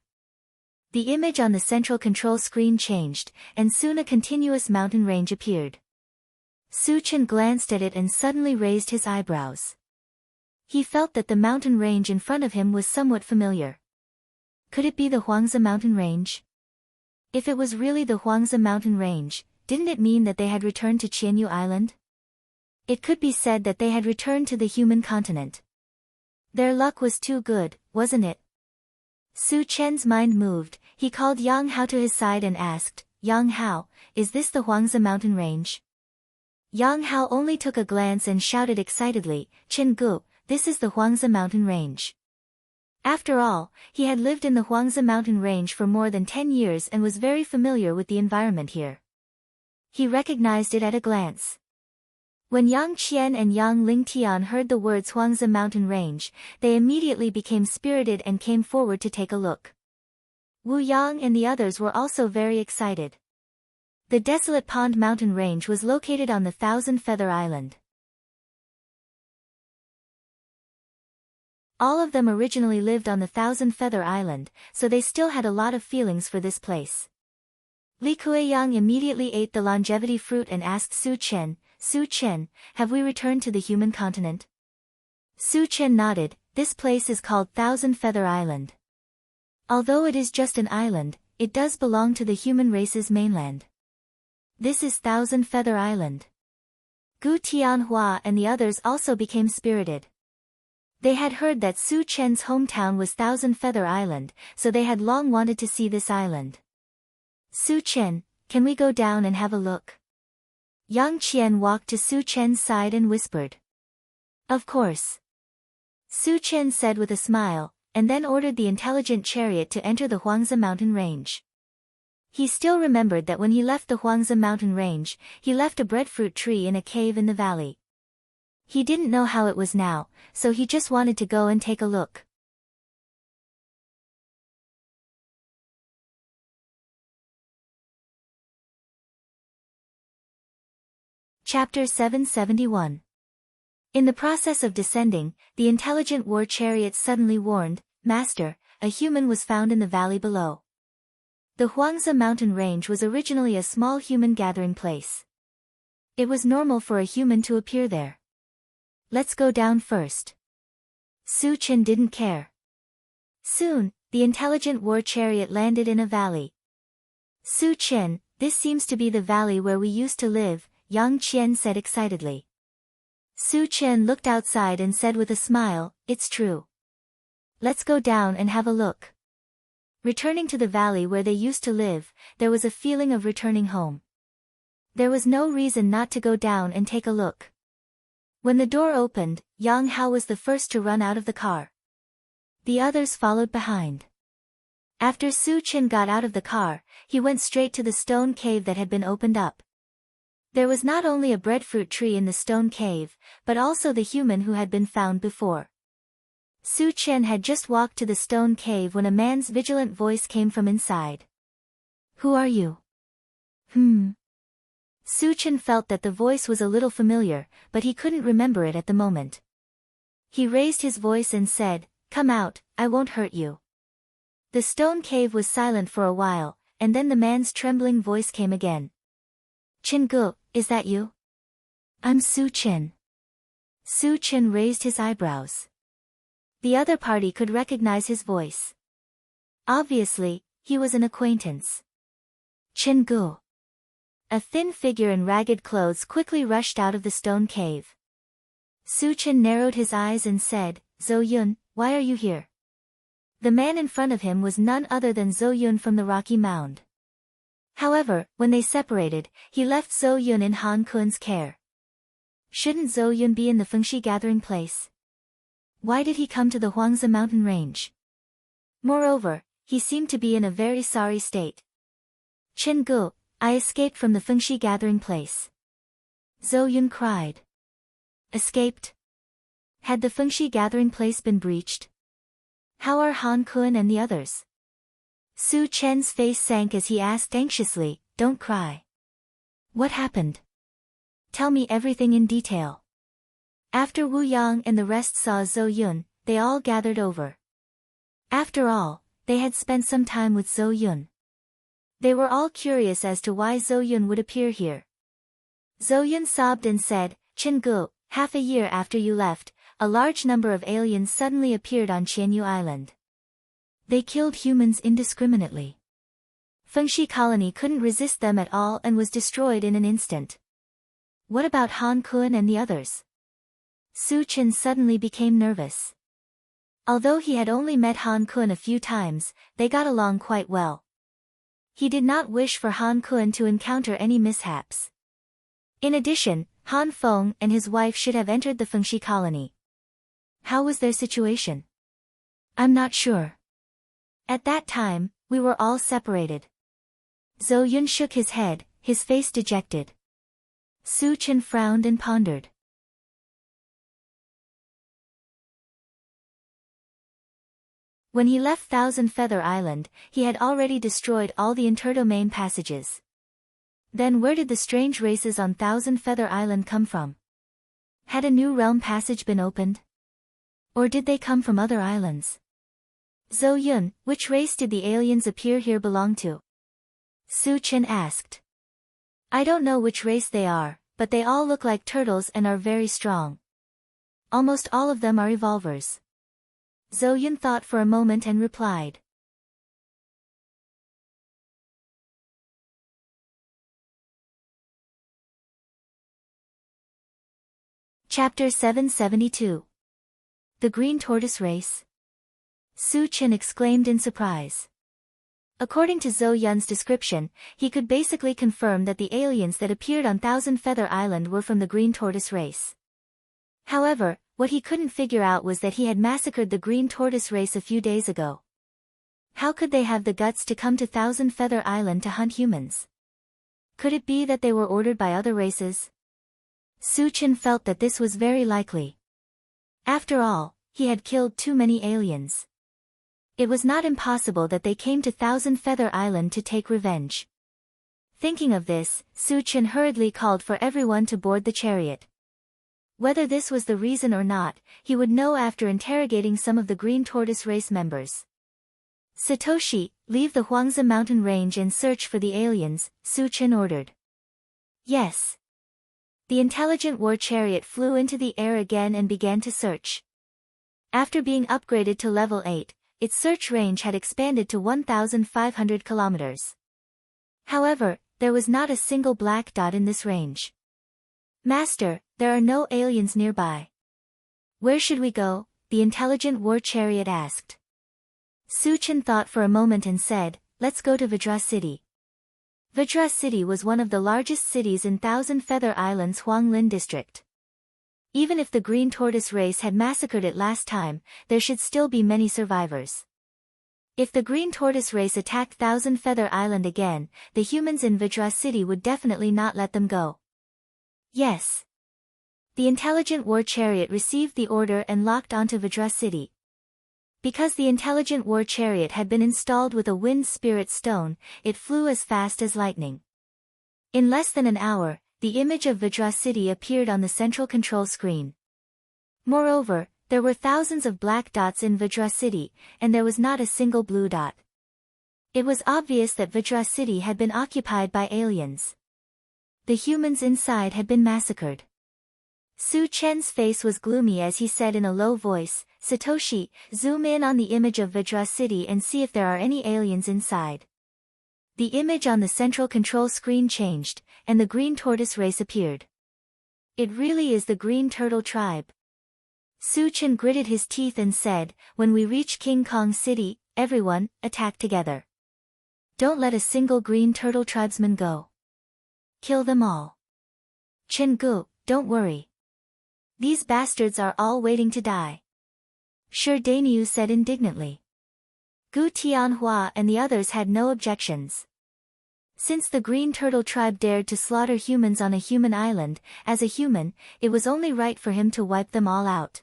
The image on the central control screen changed, and soon a continuous mountain range appeared. Su Qian glanced at it and suddenly raised his eyebrows. He felt that the mountain range in front of him was somewhat familiar. Could it be the Huangzi mountain range? If it was really the Huangzi mountain range, didn't it mean that they had returned to Qianyu Island? It could be said that they had returned to the human continent. Their luck was too good, wasn't it? Su Qian's mind moved. He called Yang Hao to his side and asked, "Yang Hao, is this the Huangzi mountain range?" Yang Hao only took a glance and shouted excitedly, "Qin Gu, this is the Huangzi mountain range." After all, he had lived in the Huangzi mountain range for more than 10 years and was very familiar with the environment here. He recognized it at a glance. When Yang Qian and Yang Lingtian heard the words Huangzi Mountain Range, they immediately became spirited and came forward to take a look. Wu Yang and the others were also very excited. The desolate Pond Mountain Range was located on the Thousand Feather Island. All of them originally lived on the Thousand Feather Island, so they still had a lot of feelings for this place. Li Kuiyang immediately ate the longevity fruit and asked Su Chen, "Su Chen, have we returned to the human continent?" Su Chen nodded. This place is called Thousand Feather Island. Although it is just an island, it does belong to the human race's mainland. This is Thousand Feather Island. Gu Tianhua and the others also became spirited. They had heard that Su Chen's hometown was Thousand Feather Island, so they had long wanted to see this island. "Su Chen, can we go down and have a look?" Yang Qian walked to Su Chen's side and whispered. "Of course." Su Chen said with a smile, and then ordered the intelligent chariot to enter the Huangzi Mountain Range. He still remembered that when he left the Huangzi Mountain Range, he left a breadfruit tree in a cave in the valley. He didn't know how it was now, so he just wanted to go and take a look. Chapter 771. In the process of descending, the intelligent war chariot suddenly warned, "Master, a human was found in the valley below." The Huangzi Mountain Range was originally a small human gathering place. It was normal for a human to appear there. "Let's go down first." Su Chen didn't care. Soon, the intelligent war chariot landed in a valley. "Su Chen, this seems to be the valley where we used to live," Yang Qian said excitedly. Su Chen looked outside and said with a smile, "It's true. Let's go down and have a look." Returning to the valley where they used to live, there was a feeling of returning home. There was no reason not to go down and take a look. When the door opened, Yang Hao was the first to run out of the car. The others followed behind. After Su Chen got out of the car, he went straight to the stone cave that had been opened up. There was not only a breadfruit tree in the stone cave, but also the human who had been found before. Su Chen had just walked to the stone cave when a man's vigilant voice came from inside. "Who are you?" Su Chen felt that the voice was a little familiar, but he couldn't remember it at the moment. He raised his voice and said, "Come out, I won't hurt you." The stone cave was silent for a while, and then the man's trembling voice came again. "Chen Gu, is that you?" "I'm Su Chen." Su Chen raised his eyebrows. The other party could recognize his voice. Obviously, he was an acquaintance. "Chen Gu." A thin figure in ragged clothes quickly rushed out of the stone cave. Su Chen narrowed his eyes and said, "Zhou Yun, why are you here?" The man in front of him was none other than Zhou Yun from the Rocky Mound. However, when they separated, he left Zhou Yun in Han Kun's care. Shouldn't Zhou Yun be in the Fengxi gathering place? Why did he come to the Huangzi Mountain Range? Moreover, he seemed to be in a very sorry state. "Chen Gu, I escaped from the Fengxi gathering place." Zhou Yun cried. Escaped? Had the Fengxi gathering place been breached? How are Han Kun and the others? Su Chen's face sank as he asked anxiously, "Don't cry. What happened? Tell me everything in detail." After Wu Yang and the rest saw Zhou Yun, they all gathered over. After all, they had spent some time with Zhou Yun. They were all curious as to why Zhou Yun would appear here. Zhou Yun sobbed and said, "Chen Gu, half a year after you left, a large number of aliens suddenly appeared on Qianyu Island. They killed humans indiscriminately. Fengxi Colony couldn't resist them at all and was destroyed in an instant. What about Han Kun and the others?" Su Chen suddenly became nervous. Although he had only met Han Kun a few times, they got along quite well. He did not wish for Han Kun to encounter any mishaps. In addition, Han Feng and his wife should have entered the Fengxi Colony. How was their situation? "I'm not sure. At that time, we were all separated." Zhou Yun shook his head, his face dejected. Su Chen frowned and pondered. When he left Thousand Feather Island, he had already destroyed all the interdomain passages. Then where did the strange races on Thousand Feather Island come from? Had a new realm passage been opened? Or did they come from other islands? Zhou Yun, which race did the aliens appear here belong to? Su Chen asked. I don't know which race they are, but they all look like turtles and are very strong. Almost all of them are evolvers. Zhou Yun thought for a moment and replied. Chapter 772. The Green Tortoise Race? Su Chen exclaimed in surprise. According to Zhou Yun's description, he could basically confirm that the aliens that appeared on Thousand Feather Island were from the Green Tortoise race. However, what he couldn't figure out was that he had massacred the Green Tortoise race a few days ago. How could they have the guts to come to Thousand Feather Island to hunt humans? Could it be that they were ordered by other races? Su Chen felt that this was very likely. After all, he had killed too many aliens. It was not impossible that they came to Thousand Feather Island to take revenge. Thinking of this, Su Chen hurriedly called for everyone to board the chariot. Whether this was the reason or not, he would know after interrogating some of the Green Tortoise race members. Satoshi, leave the Huangzi mountain range and search for the aliens, Su Chen ordered. Yes. The intelligent war chariot flew into the air again and began to search. After being upgraded to level 8, its search range had expanded to 1,500 kilometers. However, there was not a single black dot in this range. Master, there are no aliens nearby. Where should we go? The intelligent war chariot asked. Su Chen thought for a moment and said, let's go to Vajra City. Vajra City was one of the largest cities in Thousand Feather Island's Huanglin district. Even if the Green Tortoise race had massacred it last time, there should still be many survivors. If the Green Tortoise race attacked Thousand Feather Island again, the humans in Vajra City would definitely not let them go. Yes. The intelligent war chariot received the order and locked onto Vajra City. Because the intelligent war chariot had been installed with a wind spirit stone, it flew as fast as lightning. In less than an hour, the image of Vajra City appeared on the central control screen. Moreover, there were thousands of black dots in Vajra City, and there was not a single blue dot. It was obvious that Vajra City had been occupied by aliens. The humans inside had been massacred. Su Chen's face was gloomy as he said in a low voice, Satoshi, zoom in on the image of Vajra City and see if there are any aliens inside. The image on the central control screen changed, and the Green Tortoise race appeared. It really is the Green Turtle tribe. Su Chen gritted his teeth and said, when we reach King Kong City, everyone, attack together. Don't let a single Green Turtle tribesman go. Kill them all. Chen Gu, don't worry. These bastards are all waiting to die. Sure, Dainyu said indignantly. Gu Tianhua and the others had no objections. Since the Green Turtle tribe dared to slaughter humans on a human island, as a human, it was only right for him to wipe them all out.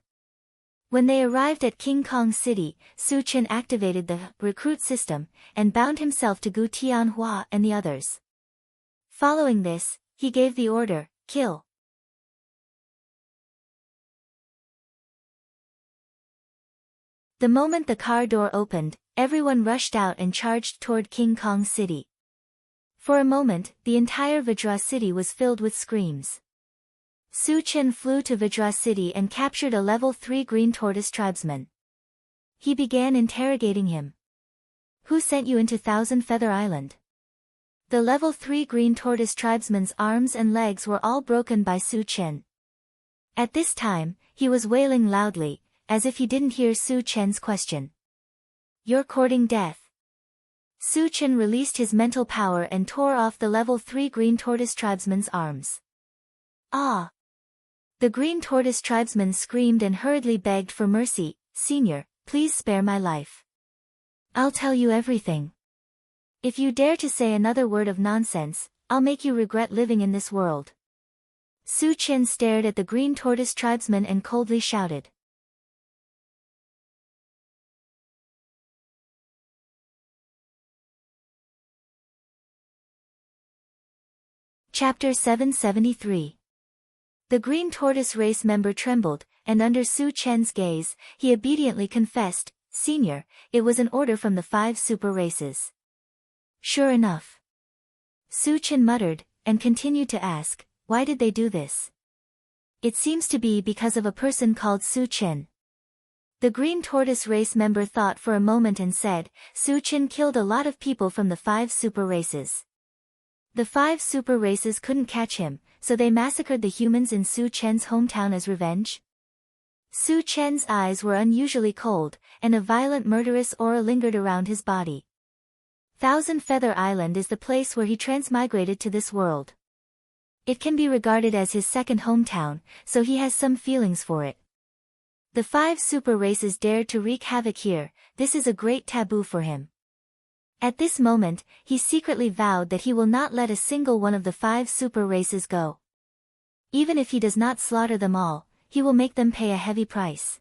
When they arrived at King Kong City, Su Chen activated the recruit system, and bound himself to Gu Tianhua and the others. Following this, he gave the order, kill. The moment the car door opened, everyone rushed out and charged toward King Kong City. For a moment, the entire Vajra City was filled with screams. Su Chen flew to Vajra City and captured a level 3 Green Tortoise tribesman. He began interrogating him. Who sent you into Thousand Feather Island? The level 3 Green Tortoise tribesman's arms and legs were all broken by Su Chen. At this time, he was wailing loudly, as if he didn't hear Su Chen's question. You're courting death. Su Chen released his mental power and tore off the level 3 Green Tortoise tribesman's arms. Ah! The Green Tortoise tribesman screamed and hurriedly begged for mercy, Senior, please spare my life. I'll tell you everything. If you dare to say another word of nonsense, I'll make you regret living in this world. Su Chen stared at the green tortoise tribesman and coldly shouted. Chapter 773. The green tortoise race member trembled, and under Su Chen's gaze, he obediently confessed, "Senior, it was an order from the 5 super races." "Sure enough." Su Chen muttered, and continued to ask, "Why did they do this?" "It seems to be because of a person called Su Chen." The green tortoise race member thought for a moment and said, "Su Chen killed a lot of people from the 5 super races. The 5 super races couldn't catch him, so they massacred the humans in Su Chen's hometown as revenge?" Su Chen's eyes were unusually cold, and a violent murderous aura lingered around his body. Thousand Feather Island is the place where he transmigrated to this world. It can be regarded as his second hometown, so he has some feelings for it. The 5 super races dared to wreak havoc here. This is a great taboo for him. At this moment, he secretly vowed that he will not let a single one of the 5 super races go. Even if he does not slaughter them all, he will make them pay a heavy price.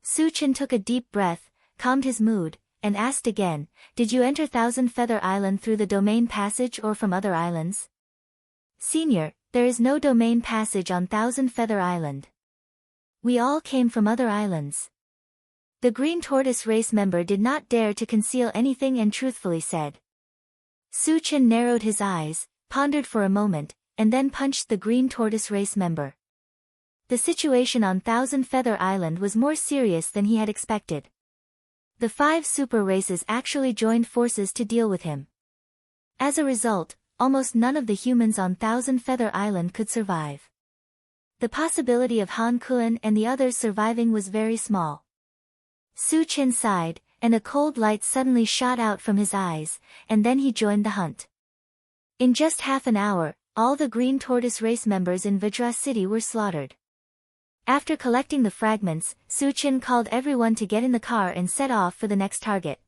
Su Chen took a deep breath, calmed his mood, and asked again, "Did you enter Thousand Feather Island through the domain passage or from other islands?" "Senior, there is no domain passage on Thousand Feather Island. We all came from other islands." The green tortoise race member did not dare to conceal anything and truthfully said. Su Chen narrowed his eyes, pondered for a moment, and then punched the green tortoise race member. The situation on Thousand Feather Island was more serious than he had expected. The 5 super races actually joined forces to deal with him. As a result, almost none of the humans on Thousand Feather Island could survive. The possibility of Han Kuan and the others surviving was very small. Su Chen sighed, and a cold light suddenly shot out from his eyes, and then he joined the hunt. In just half an hour, all the green tortoise race members in Vajra City were slaughtered. After collecting the fragments, Su Chen called everyone to get in the car and set off for the next target.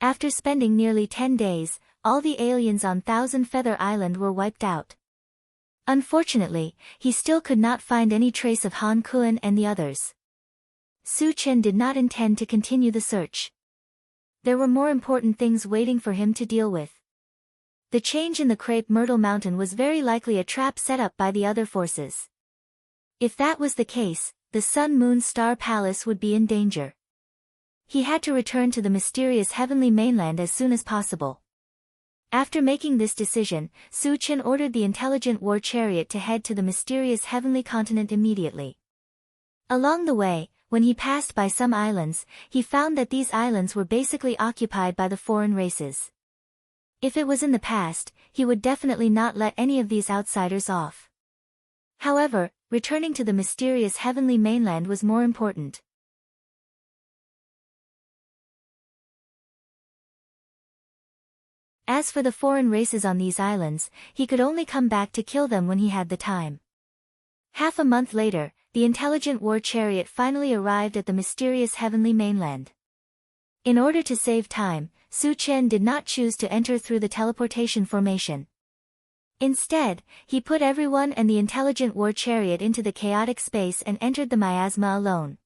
After spending nearly 10 days, all the aliens on Thousand Feather Island were wiped out. Unfortunately, he still could not find any trace of Han Kuan and the others. Su Chen did not intend to continue the search. There were more important things waiting for him to deal with. The change in the Crepe Myrtle Mountain was very likely a trap set up by the other forces. If that was the case, the Sun Moon Star Palace would be in danger. He had to return to the mysterious heavenly mainland as soon as possible. After making this decision, Su Chen ordered the intelligent war chariot to head to the mysterious heavenly continent immediately. Along the way, when he passed by some islands, he found that these islands were basically occupied by the foreign races. If it was in the past, he would definitely not let any of these outsiders off. However, returning to the mysterious heavenly mainland was more important. As for the foreign races on these islands, he could only come back to kill them when he had the time. Half a month later, the intelligent war chariot finally arrived at the mysterious heavenly mainland. In order to save time, Su Chen did not choose to enter through the teleportation formation. Instead, he put everyone and the intelligent war chariot into the chaotic space and entered the miasma alone.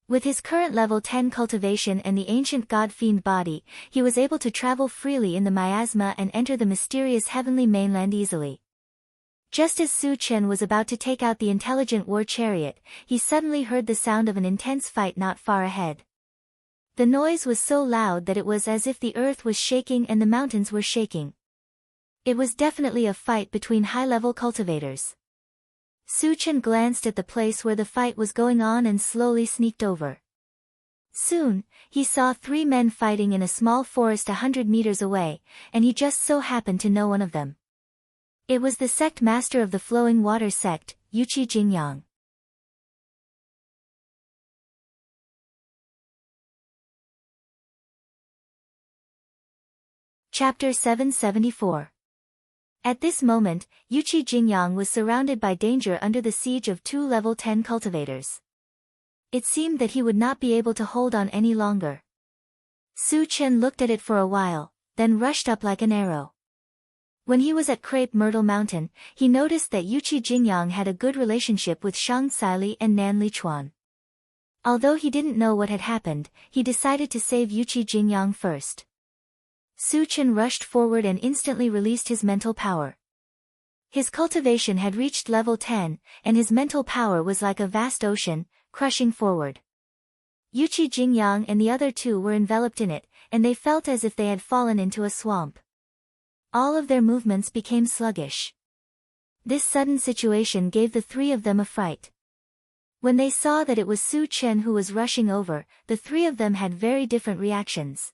With his current level 10 cultivation and the ancient god-fiend body, he was able to travel freely in the miasma and enter the mysterious heavenly mainland easily. Just as Su Chen was about to take out the intelligent war chariot, he suddenly heard the sound of an intense fight not far ahead. The noise was so loud that it was as if the earth was shaking and the mountains were shaking. It was definitely a fight between high-level cultivators. Su Chen glanced at the place where the fight was going on and slowly sneaked over. Soon, he saw 3 men fighting in a small forest 100 meters away, and he just so happened to know one of them. It was the sect master of the Flowing Water sect, Yuqi Jingyang. Chapter 774. At this moment, Yuqi Jingyang was surrounded by danger under the siege of 2 level 10 cultivators. It seemed that he would not be able to hold on any longer. Su Chen looked at it for a while, then rushed up like an arrow. When he was at Crepe Myrtle Mountain, he noticed that Yuqi Jingyang had a good relationship with Shang Caili and Nan Lichuan. Although he didn't know what had happened, he decided to save Yuqi Jingyang first. Su Chen rushed forward and instantly released his mental power. His cultivation had reached level 10, and his mental power was like a vast ocean, crushing forward. Yuqi Jingyang and the other two were enveloped in it, and they felt as if they had fallen into a swamp. All of their movements became sluggish. This sudden situation gave the three of them a fright. When they saw that it was Su Chen who was rushing over, the three of them had very different reactions.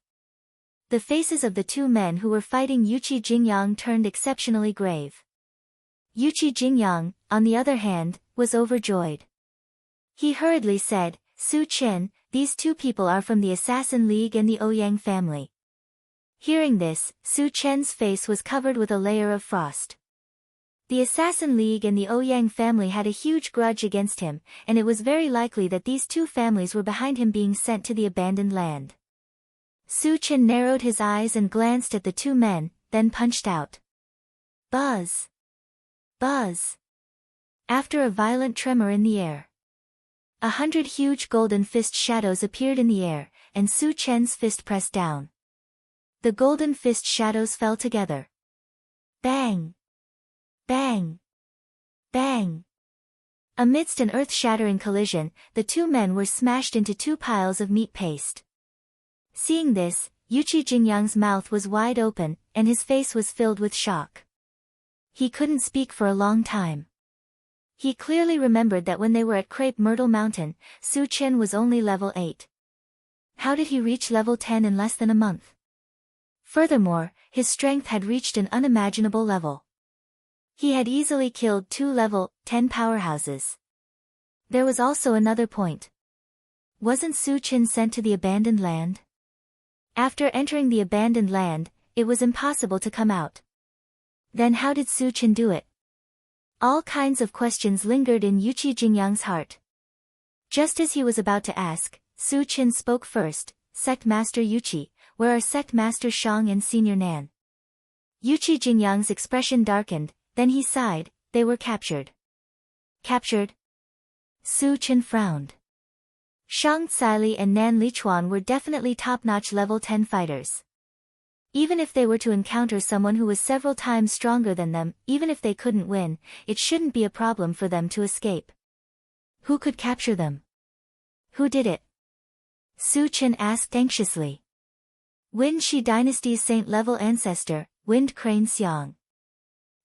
The faces of the two men who were fighting Yuqi Jingyang turned exceptionally grave. Yuqi Jingyang, on the other hand, was overjoyed. He hurriedly said, "Su Chen, these two people are from the Assassin League and the Ouyang family." Hearing this, Su Chen's face was covered with a layer of frost. The Assassin League and the Ouyang family had a huge grudge against him, and it was very likely that these two families were behind him being sent to the abandoned land. Su Chen narrowed his eyes and glanced at the two men, then punched out. Buzz! Buzz! After a violent tremor in the air, 100 huge golden fist shadows appeared in the air, and Su Chen's fist pressed down. The golden fist shadows fell together. Bang! Bang! Bang! Amidst an earth-shattering collision, the two men were smashed into two piles of meat paste. Seeing this, Yuqi Jingyang's mouth was wide open, and his face was filled with shock. He couldn't speak for a long time. He clearly remembered that when they were at Crepe Myrtle Mountain, Su Chen was only level 8. How did he reach level 10 in less than a month? Furthermore, his strength had reached an unimaginable level. He had easily killed 2 level 10 powerhouses. There was also another point. Wasn't Su Chen sent to the abandoned land? After entering the abandoned land, it was impossible to come out. Then how did Su Chen do it? All kinds of questions lingered in Yuqi Jingyang's heart. Just as he was about to ask, Su Chen spoke first. "Sect Master Yuqi, where are Sect Master Shang and Senior Nan?" Yuqi Jingyang's expression darkened, then he sighed. "They were captured." Captured? Su Chen frowned. Shang Caili and Nan Lichuan were definitely top-notch level 10 fighters. Even if they were to encounter someone who was several times stronger than them, even if they couldn't win, it shouldn't be a problem for them to escape. Who could capture them? Who did it? Su Chen asked anxiously. Wind Shi Dynasty's saint-level ancestor, Wind Crane Xiang.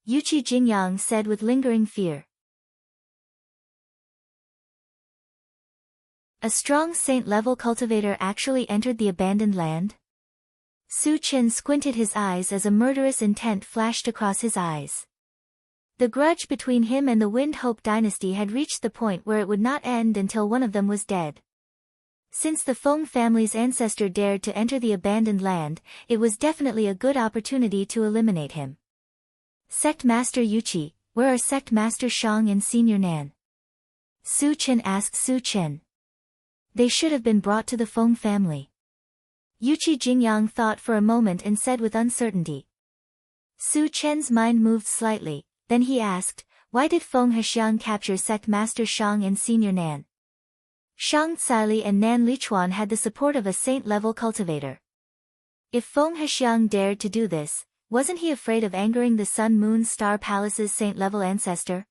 Yuqi Jingyang said with lingering fear. A strong saint-level cultivator actually entered the abandoned land? Su Chen squinted his eyes as a murderous intent flashed across his eyes. The grudge between him and the Wind Hope dynasty had reached the point where it would not end until one of them was dead. Since the Feng family's ancestor dared to enter the abandoned land, it was definitely a good opportunity to eliminate him. Sect Master Yuqi, where are Sect Master Shang and Senior Nan? Su Chen asked Su Chen. They should have been brought to the Feng family. Yuqi Jingyang thought for a moment and said with uncertainty. Su Chen's mind moved slightly, then he asked, why did Feng Hexiang capture Sect Master Shang and Senior Nan? Shang Caili and Nan Lichuan had the support of a saint-level cultivator. If Feng Hexiang dared to do this, wasn't he afraid of angering the Sun Moon Star Palace's saint-level ancestor?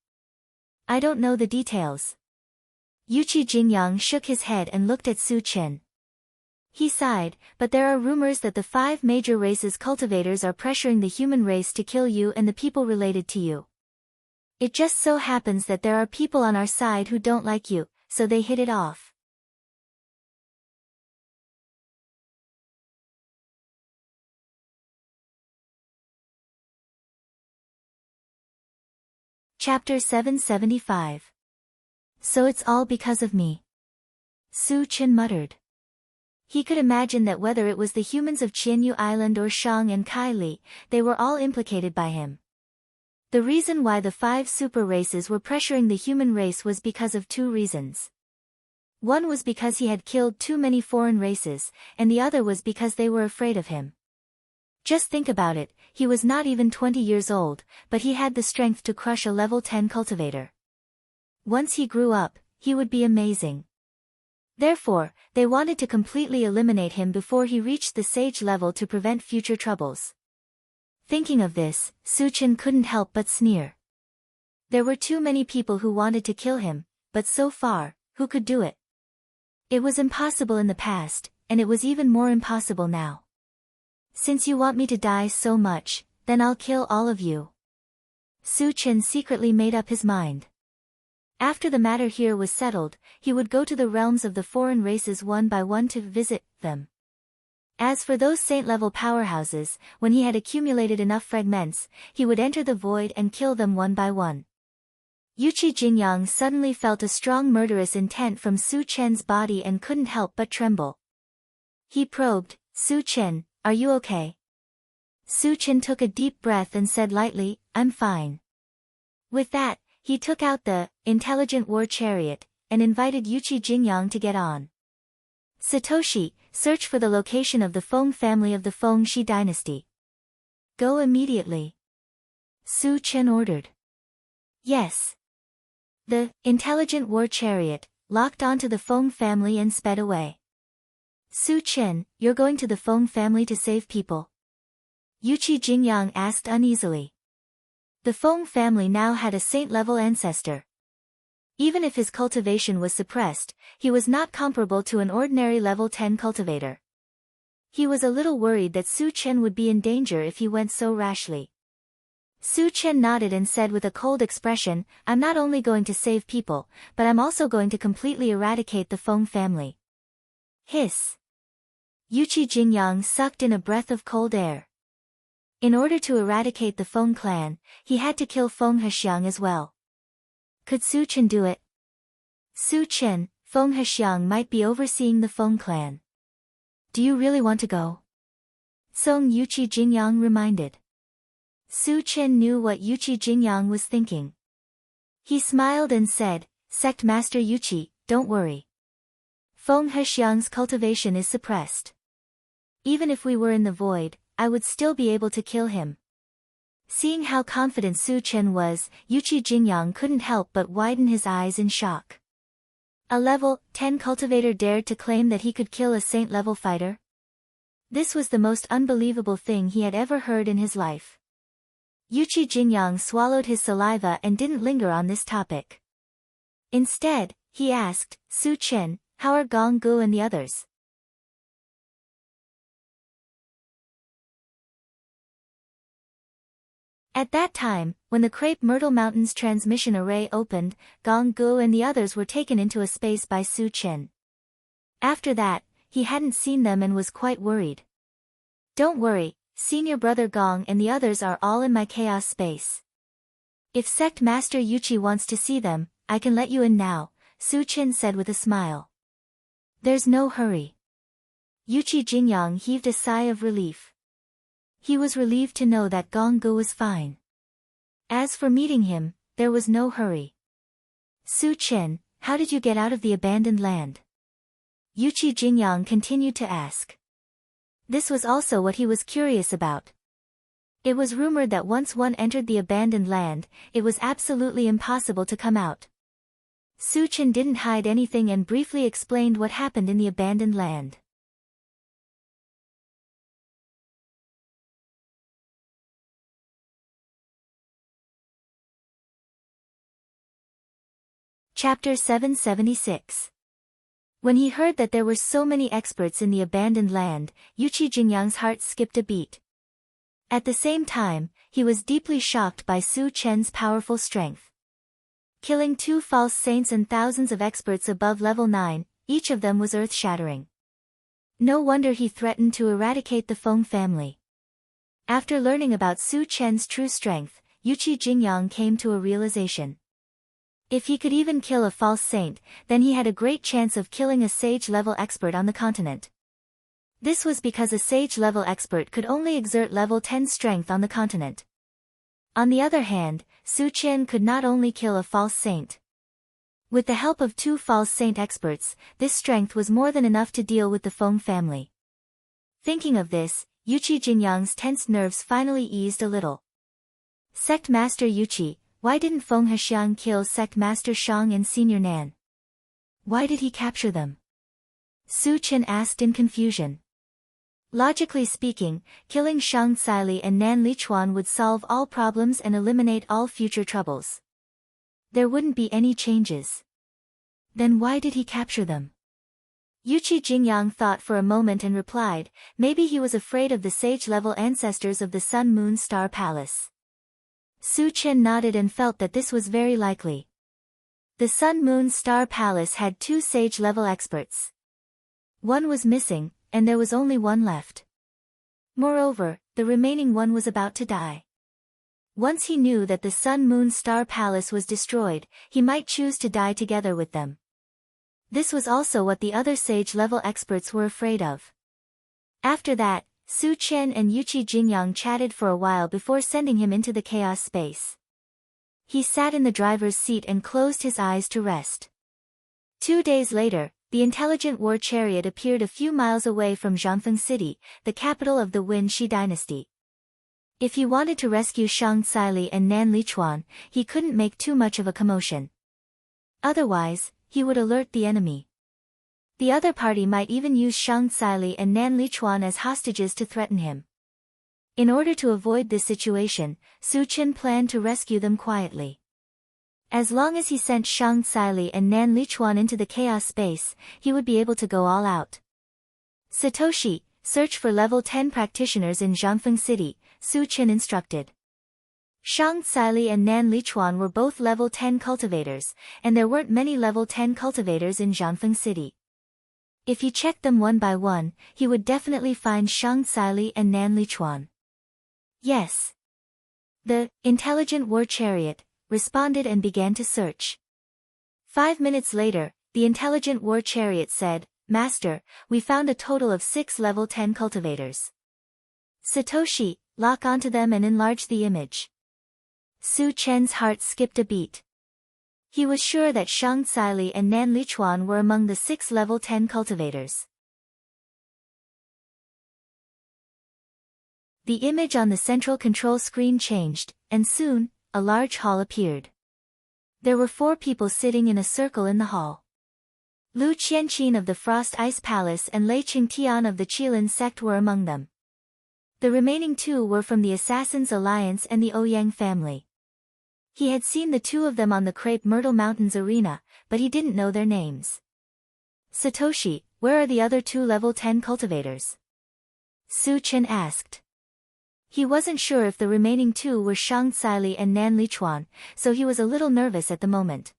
I don't know the details. Yuqi Jingyang shook his head and looked at Su Chen. He sighed, but there are rumors that the 5 major races cultivators are pressuring the human race to kill you and the people related to you. It just so happens that there are people on our side who don't like you, so they hit it off. Chapter 775. So it's all because of me. Su Chen muttered. He could imagine that whether it was the humans of Qianyu Island or Shang and Kai Li, they were all implicated by him. The reason why the 5 super races were pressuring the human race was because of 2 reasons. One was because he had killed too many foreign races, and the other was because they were afraid of him. Just think about it, he was not even 20 years old, but he had the strength to crush a level 10 cultivator. Once he grew up, he would be amazing. Therefore, they wanted to completely eliminate him before he reached the sage level to prevent future troubles. Thinking of this, Su Chen couldn't help but sneer. There were too many people who wanted to kill him, but so far, who could do it? It was impossible in the past, and it was even more impossible now. Since you want me to die so much, then I'll kill all of you. Su Chen secretly made up his mind. After the matter here was settled, he would go to the realms of the foreign races one by one to visit them. As for those saint-level powerhouses, when he had accumulated enough fragments, he would enter the void and kill them one by one. Yuqi Jingyang suddenly felt a strong murderous intent from Su Chen's body and couldn't help but tremble. He probed, "Su Chen, are you okay?" Su Chen took a deep breath and said lightly, "I'm fine." With that, he took out the intelligent war chariot and invited Yuqi Jingyang to get on. "Satoshi, search for the location of the Feng family of the Feng Shi dynasty. Go immediately." Su Chen ordered. Yes. The intelligent war chariot locked onto the Feng family and sped away. "Su Chen, you're going to the Feng family to save people?" Yuqi Jingyang asked uneasily. The Feng family now had a saint-level ancestor. Even if his cultivation was suppressed, he was not comparable to an ordinary level 10 cultivator. He was a little worried that Su Chen would be in danger if he went so rashly. Su Chen nodded and said with a cold expression, "I'm not only going to save people, but I'm also going to completely eradicate the Feng family." Hiss. Yuqi Jingyang sucked in a breath of cold air. In order to eradicate the Feng clan, he had to kill Feng Hexiang as well. Could Su Chen do it? Su Chen, Feng Hexiang might be overseeing the Feng clan. "Do you really want to go?" Song Yuqi Jingyang reminded. Su Chen knew what Yuqi Jingyang was thinking. He smiled and said, "Sect Master Yuqi, don't worry. Feng Hexiang's cultivation is suppressed. Even if we were in the void, I would still be able to kill him." Seeing how confident Su Chen was, Yuqi Jingyang couldn't help but widen his eyes in shock. A level 10 cultivator dared to claim that he could kill a saint-level fighter? This was the most unbelievable thing he had ever heard in his life. Yuqi Jingyang swallowed his saliva and didn't linger on this topic. Instead, he asked, "Su Chen, how are Gong Gu and the others?" At that time, when the Crepe Myrtle Mountains transmission array opened, Gong Gu and the others were taken into a space by Su Chen. After that, he hadn't seen them and was quite worried. "Don't worry, Senior Brother Gong and the others are all in my chaos space. If Sect Master Yuqi wants to see them, I can let you in now," Su Chen said with a smile. "There's no hurry." Yuqi Jingyang heaved a sigh of relief. He was relieved to know that Gong Gu was fine. As for meeting him, there was no hurry. "Su Chen, how did you get out of the abandoned land?" Yuqi Jingyang continued to ask. This was also what he was curious about. It was rumored that once one entered the abandoned land, it was absolutely impossible to come out. Su Chen didn't hide anything and briefly explained what happened in the abandoned land. Chapter 776. When he heard that there were so many experts in the abandoned land, Yuqi Jingyang's heart skipped a beat. At the same time, he was deeply shocked by Su Chen's powerful strength. Killing 2 false saints and thousands of experts above level 9, each of them was earth-shattering. No wonder he threatened to eradicate the Feng family. After learning about Su Chen's true strength, Yuqi Jingyang came to a realization. If he could even kill a false saint, then he had a great chance of killing a sage-level expert on the continent. This was because a sage-level expert could only exert level 10 strength on the continent. On the other hand, Su Chen could not only kill a false saint. With the help of 2 false saint experts, this strength was more than enough to deal with the Feng family. Thinking of this, Yuchi Jinyang's tense nerves finally eased a little. Sect Master Yuchi, why didn't Feng Hexiang kill Sect Master Shang and Senior Nan? Why did he capture them? Su Chen asked in confusion. Logically speaking, killing Shang Caili and Nan Lichuan would solve all problems and eliminate all future troubles. There wouldn't be any changes. Then why did he capture them? Yuchi Jingyang thought for a moment and replied, maybe he was afraid of the sage-level ancestors of the Sun Moon Star Palace. Su Chen nodded and felt that this was very likely. The Sun Moon Star Palace had 2 sage-level experts. One was missing, and there was only one left. Moreover, the remaining one was about to die. Once he knew that the Sun Moon Star Palace was destroyed, he might choose to die together with them. This was also what the other sage-level experts were afraid of. After that, Su Chen and Yuchi Jingyang chatted for a while before sending him into the chaos space. He sat in the driver's seat and closed his eyes to rest. 2 days later, the intelligent war chariot appeared a few miles away from Zhangfeng City, the capital of the Wen Shi dynasty. If he wanted to rescue Shang Caili and Nan Lichuan, he couldn't make too much of a commotion. Otherwise, he would alert the enemy. The other party might even use Shang Caili and Nan Lichuan as hostages to threaten him. In order to avoid this situation, Su Chen planned to rescue them quietly. As long as he sent Shang Caili and Nan Lichuan into the chaos space, he would be able to go all out. Satoshi, search for level 10 practitioners in Zhangfeng City, Su Chen instructed. Shang Caili and Nan Lichuan were both level 10 cultivators, and there weren't many level 10 cultivators in Zhangfeng City. If he checked them one by one, he would definitely find Shang Caili and Nan Lichuan. Yes. The intelligent war chariot responded and began to search. 5 minutes later, the intelligent war chariot said, Master, we found a total of 6 level 10 cultivators. Satoshi, lock onto them and enlarge the image. Su Chen's heart skipped a beat. He was sure that Shang Caili and Nan Lichuan were among the 6 level 10 cultivators. The image on the central control screen changed, and soon, a large hall appeared. There were 4 people sitting in a circle in the hall. Lu Qianqin of the Frost Ice Palace and Lei Qingtian of the Qilin sect were among them. The remaining 2 were from the Assassin's Alliance and the Ouyang family. He had seen the 2 of them on the Crepe Myrtle Mountains arena, but he didn't know their names. Satoshi, where are the other 2 level 10 cultivators? Su Chen asked. He wasn't sure if the remaining 2 were Shang Caili and Nan Lichuan, so he was a little nervous at the moment.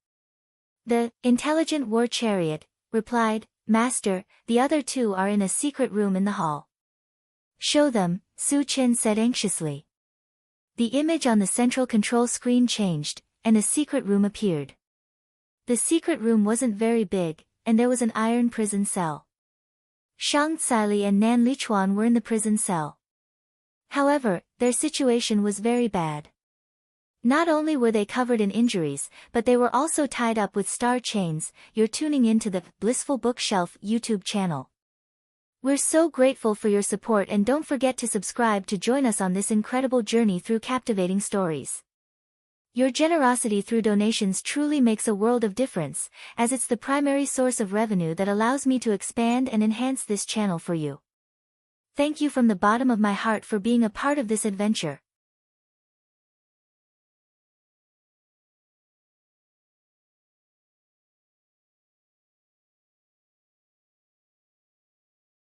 The intelligent war chariot replied, Master, the other 2 are in a secret room in the hall. Show them, Su Chen said anxiously. The image on the central control screen changed, and a secret room appeared. The secret room wasn't very big, and there was an iron prison cell. Shang Caili and Nan Lichuan were in the prison cell. However, their situation was very bad. Not only were they covered in injuries, but they were also tied up with star chains. You're tuning into the Blissful Bookshelf YouTube channel. We're so grateful for your support, and don't forget to subscribe to join us on this incredible journey through captivating stories. Your generosity through donations truly makes a world of difference, as it's the primary source of revenue that allows me to expand and enhance this channel for you. Thank you from the bottom of my heart for being a part of this adventure.